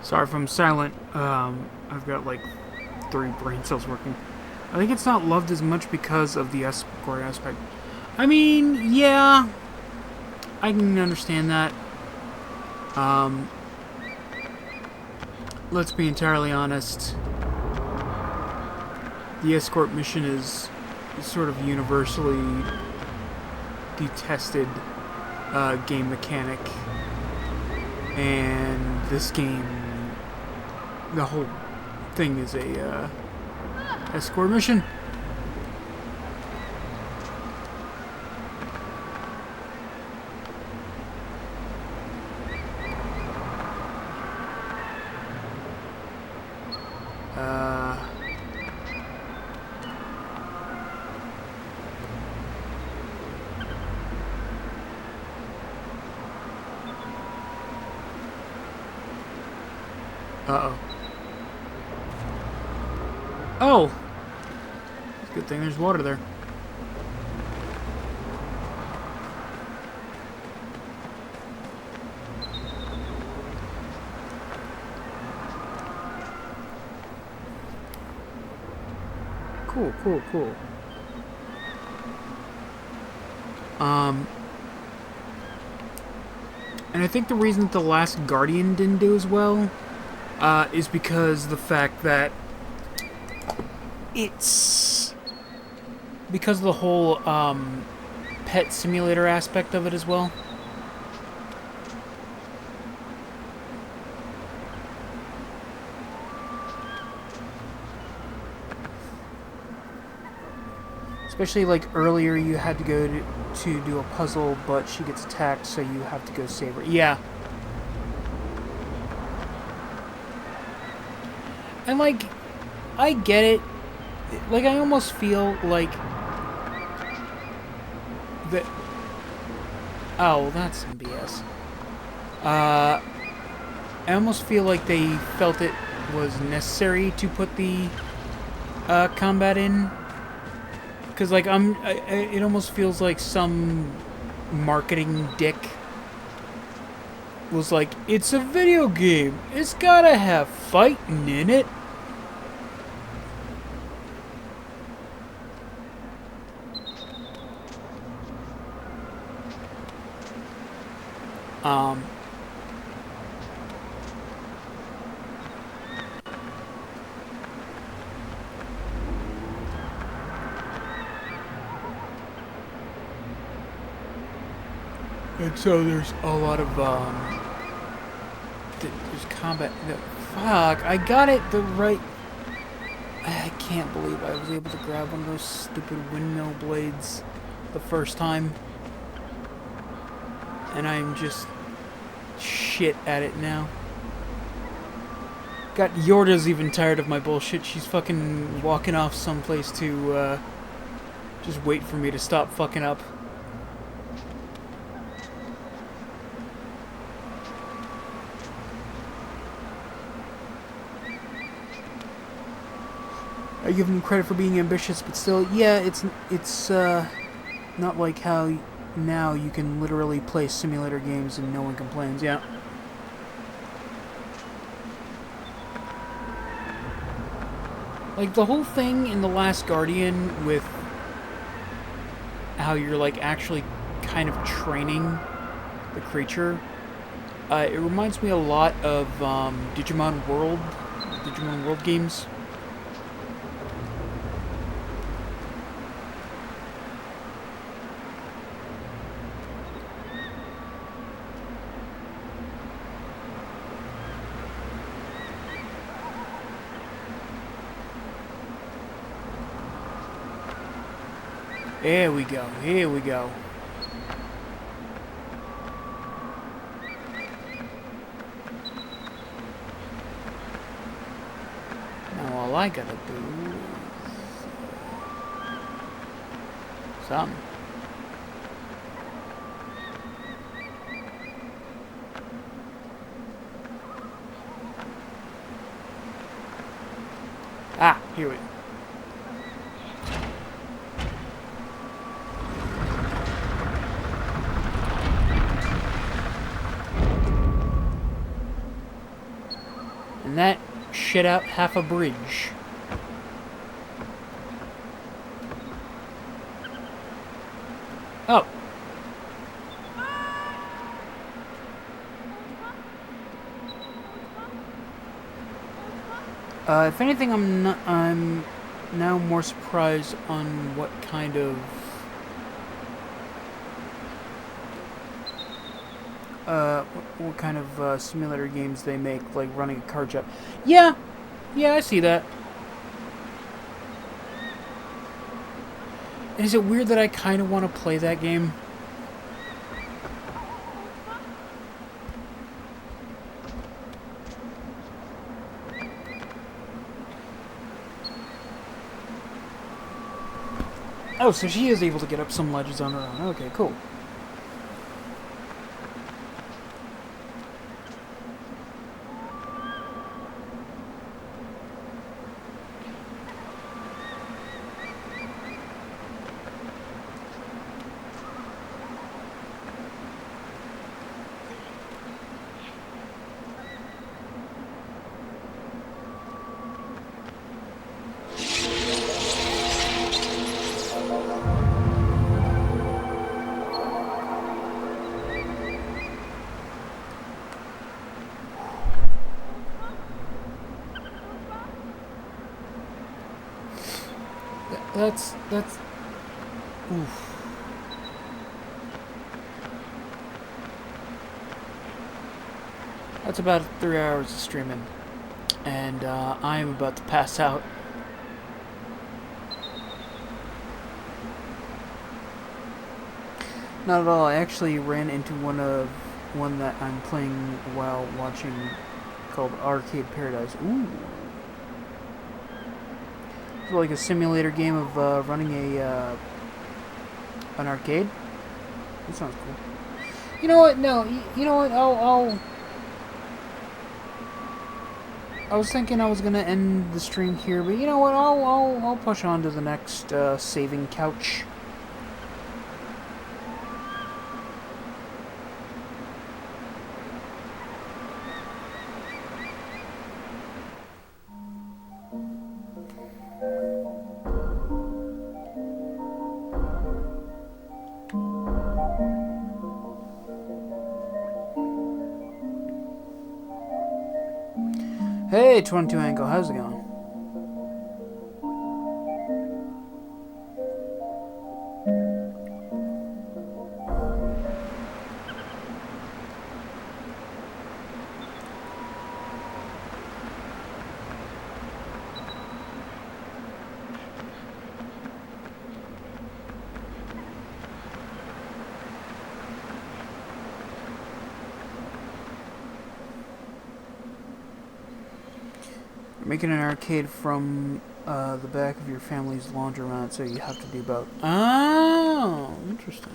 S1: Sorry if I'm silent. I've got like 3 brain cells working. I think it's not loved as much because of the escort aspect. I mean, yeah, I can understand that. Let's be entirely honest. The escort mission is sort of universally detested game mechanic, and this game, the whole thing is a escort mission. Uh-oh. Oh! It's a good thing there's water there. Cool, cool, cool. And I think the reason that The Last Guardian didn't do as well is because the fact that it's because of the whole pet simulator aspect of it as well. Especially like earlier you had to go to do a puzzle, but she gets attacked, so you have to go save her. Yeah. And like, I get it. Like, I almost feel like that. Oh, that's some BS. I almost feel like they felt it was necessary to put the combat in. Because, like, it almost feels like some marketing dick was like, it's a video game. It's gotta have fighting in it. And so there's a lot of, there's combat. Fuck, I got it the right. I can't believe I was able to grab one of those stupid windmill blades the first time. And I'm just shit at it now. Got Yorda's even tired of my bullshit. She's fucking walking off someplace to, just wait for me to stop fucking up. I give him credit for being ambitious, but still, yeah, it's not like how now you can literally play simulator games and no one complains, yeah. Like, the whole thing in The Last Guardian with how you're, like, actually kind of training the creature, it reminds me a lot of Digimon World games. Here we go, here we go. Now all I gotta do is something. Ah, here we go. And that shit out half a bridge. Oh. If anything, I'm now more surprised on what kind of what kind of simulator games they make, like running a car job. Yeah, I see that. And is it weird that I kind of want to play that game? Oh, so she is able to get up some ledges on her own. Okay, cool. That's oof. That's about 3 hours of streaming, and I am about to pass out. Not at all. I actually ran into one that I'm playing while watching, called Arcade Paradise. Ooh. It's like a simulator game of running an arcade. That sounds cool. You know what? No, you know what? I was thinking I was gonna end the stream here, but you know what? I'll push on to the next saving couch. Hey, 22 Angle, how's it going? Making an arcade from the back of your family's laundromat, so you have to do both. Oh, interesting.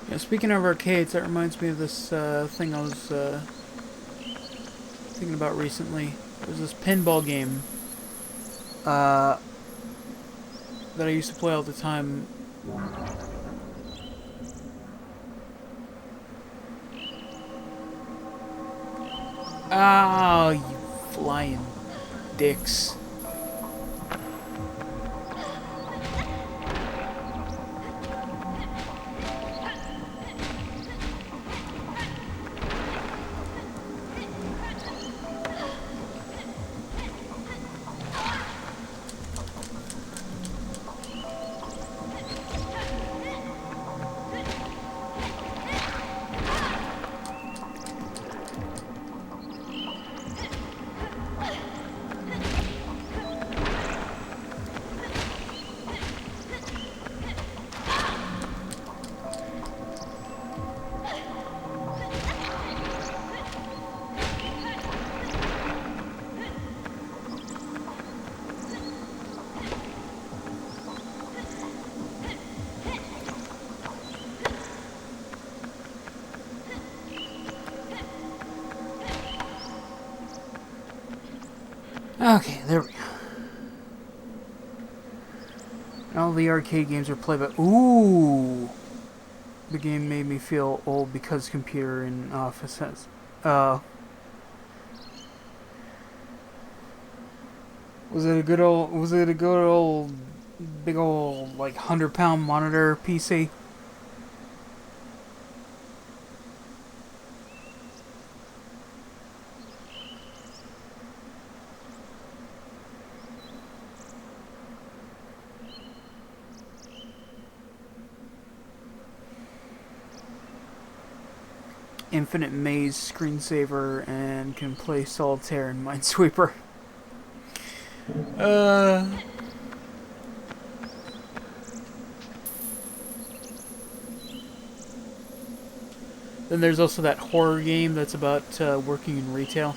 S1: Yeah, speaking of arcades, that reminds me of this thing I was thinking about recently. There's this pinball game that I used to play all the time. Oh, you flying dicks. Okay, there we go. All the arcade games are played by... Ooh! The game made me feel old because computer in office has... Was it a good old... Big old, like, 100-pound monitor PC? Infinite Maze screensaver and can play Solitaire and Minesweeper. Then there's also that horror game that's about working in retail.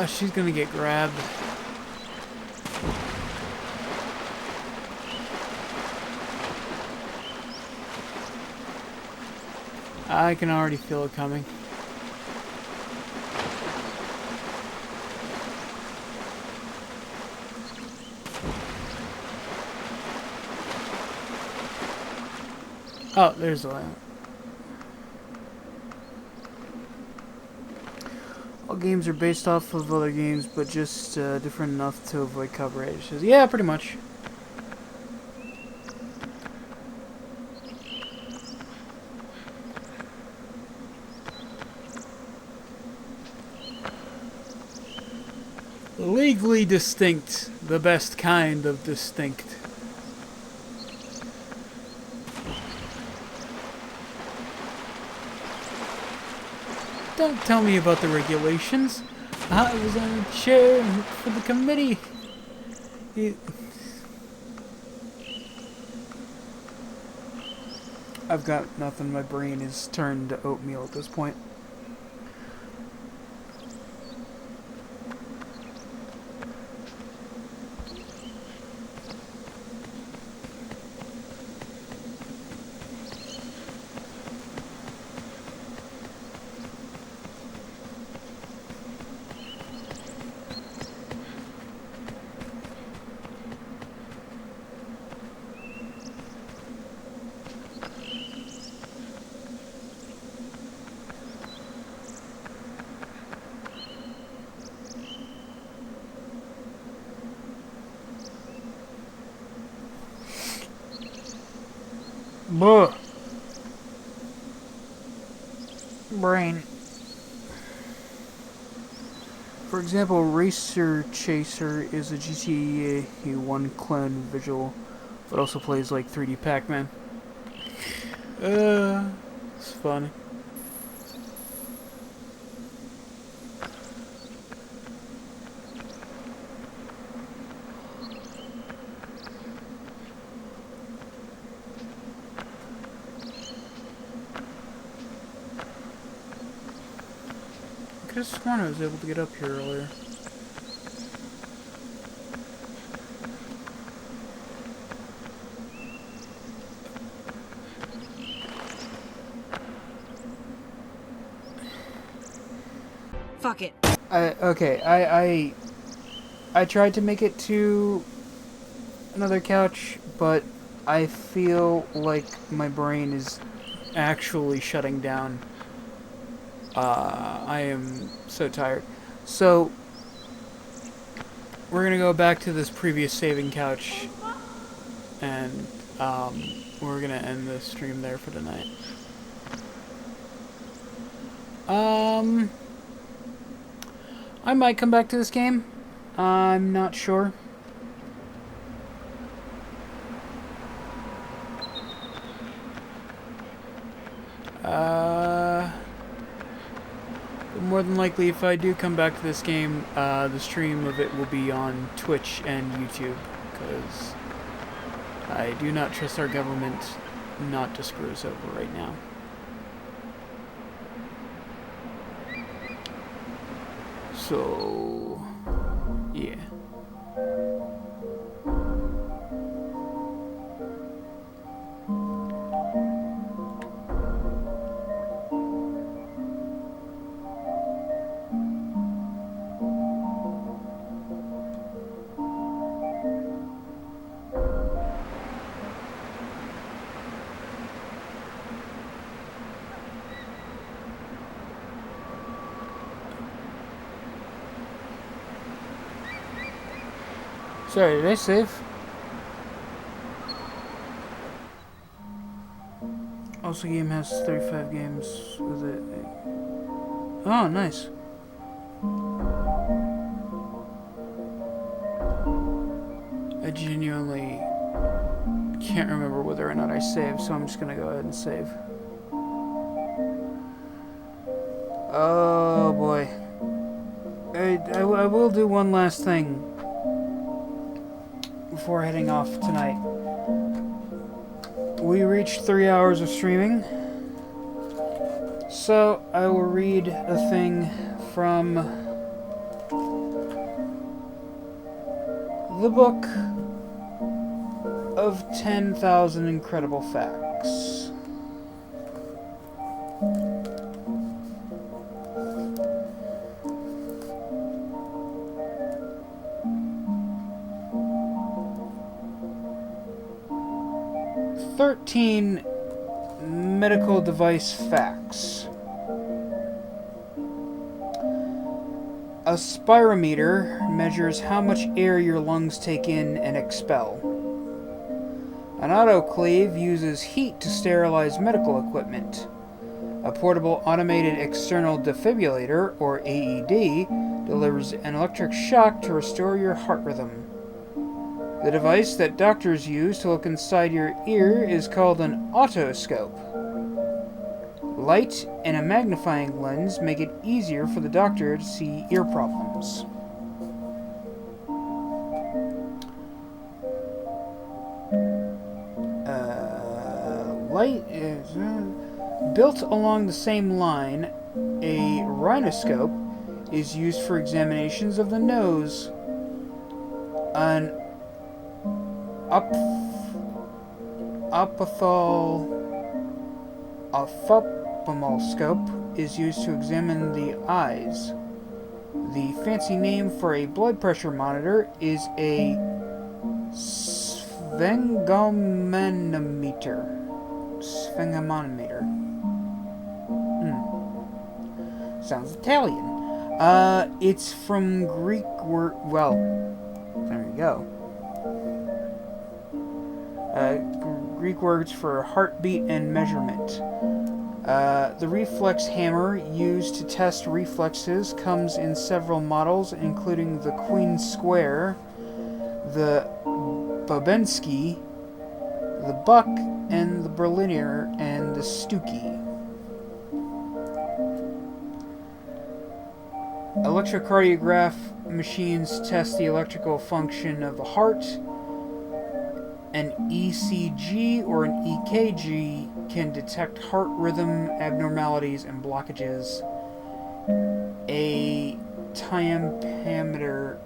S1: She's gonna get grabbed. I can already feel it coming. Oh, there's the lamp. All games are based off of other games, but just different enough to avoid copyright issues. Yeah, pretty much. Legally distinct, the best kind of distinct. Don't tell me about the regulations. I was on the chair for the committee. I've got nothing. My brain is turned to oatmeal at this point. Buh. Brain. For example, Racer Chaser is a GTA 1 clone visual, but also plays like 3D Pac-Man. It's funny. I could have sworn I was able to get up here earlier.
S2: Fuck it.
S1: I tried to make it to another couch, but I feel like my brain is actually shutting down. I am so tired. So, we're gonna go back to this previous saving couch, and we're gonna end the stream there for tonight. I might come back to this game. I'm not sure. But more than likely, if I do come back to this game, the stream of it will be on Twitch and YouTube, because I do not trust our government not to screw us over right now. So, yeah. Sorry, did I save? Also, game has 35 games with it. Oh, nice. I genuinely can't remember whether or not I saved, so I'm just gonna go ahead and save. Oh boy. I will do one last thing before heading off tonight. We reached 3 hours of streaming, so I will read a thing from The Book of 10,000 Incredible Facts. "13 medical device facts." A spirometer measures how much air your lungs take in and expel. An autoclave uses heat to sterilize medical equipment. A portable automated external defibrillator, or AED, delivers an electric shock to restore your heart rhythm. The device that doctors use to look inside your ear is called an otoscope. Light and a magnifying lens make it easier for the doctor to see ear problems. Light is built along the same line. A rhinoscope is used for examinations of the nose. An ophthalmoscope is used to examine the eyes. The fancy name for a blood pressure monitor is a sphygmomanometer. Sounds Italian. It's from Greek word. Well, there you go. Greek words for heartbeat and measurement. The reflex hammer used to test reflexes comes in several models, including the Queen Square, the Babinski, the Buck, and the Berliner, and the Stuckey. Electrocardiograph machines test the electrical function of the heart. An ECG or an EKG can detect heart rhythm abnormalities and blockages. A tympanometer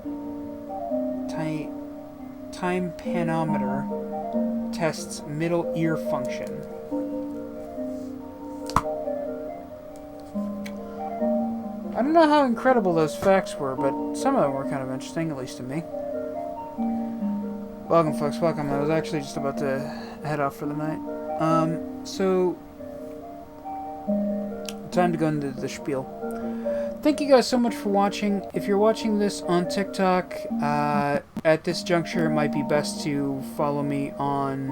S1: tests middle ear function. I don't know how incredible those facts were, but some of them were kind of interesting, at least to me. Welcome, folks, welcome. I was actually just about to head off for the night. So, time to go into the spiel. Thank you guys so much for watching. If you're watching this on TikTok, at this juncture, it might be best to follow me on,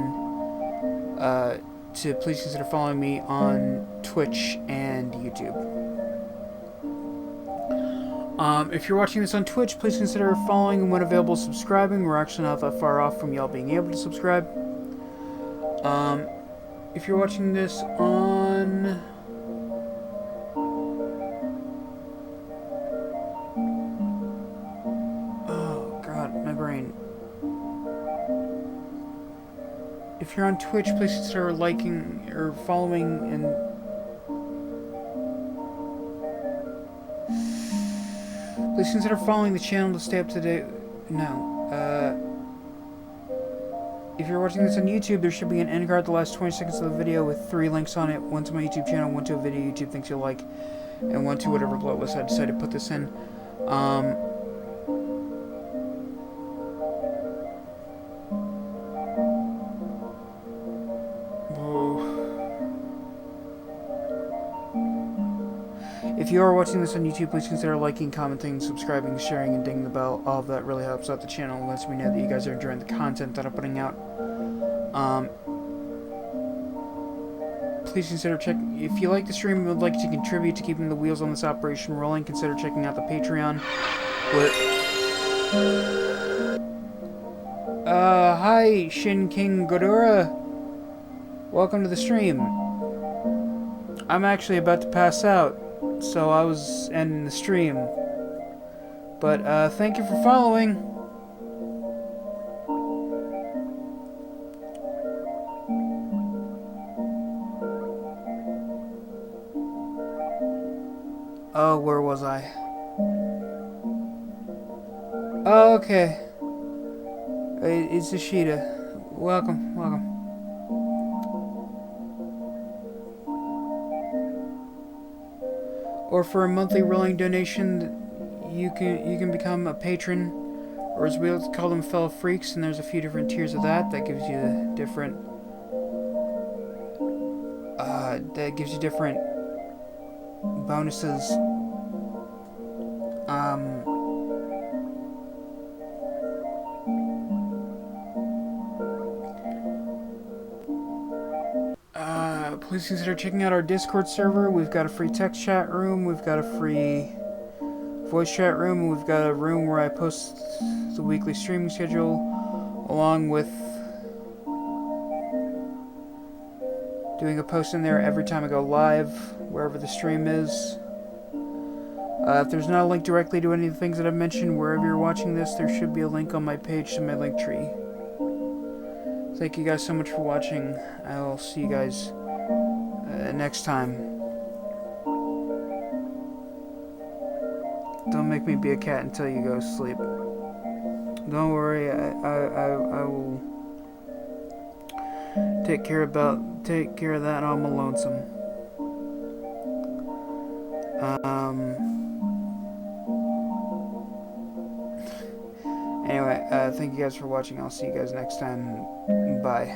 S1: please consider following me on Twitch and YouTube. If you're watching this on Twitch, please consider following and when available, subscribing. We're actually not that far off from y'all being able to subscribe. If you're watching this on... Oh, God, my brain. If you're on Twitch, please consider liking or following and... Please consider following the channel to stay up to date. If you're watching this on YouTube, there should be an end card at the last 20 seconds of the video with 3 links on it. One to my YouTube channel, one to a video YouTube thinks you'll like, and one to whatever bloatless I decided to put this in. If you are watching this on YouTube, please consider liking, commenting, subscribing, sharing, and dinging the bell. All of that really helps out the channel and lets me know that you guys are enjoying the content that I'm putting out. Please consider if you like the stream and would like to contribute to keeping the wheels on this operation rolling, consider checking out the Patreon. Hi, Shin King Godora. Welcome to the stream. I'm actually about to pass out, so I was ending the stream. But, thank you for following. Oh, where was I? Oh, okay. It's Ashita. Welcome, welcome. Or for a monthly rolling donation, you can become a patron, or as we like to call them, fellow freaks. And there's a few different tiers of that. That gives you different. That gives you different bonuses. Please consider checking out our Discord server. We've got a free text chat room, we've got a free voice chat room, and we've got a room where I post the weekly streaming schedule, along with doing a post in there every time I go live, wherever the stream is. If there's not a link directly to any of the things that I've mentioned, wherever you're watching this, there should be a link on my page to my link tree. Thank you guys so much for watching. I will see you guys next time. Don't make me be a cat until you go to sleep. Don't worry, I will take care of that on my lonesome. Anyway, thank you guys for watching. I'll see you guys next time. Bye.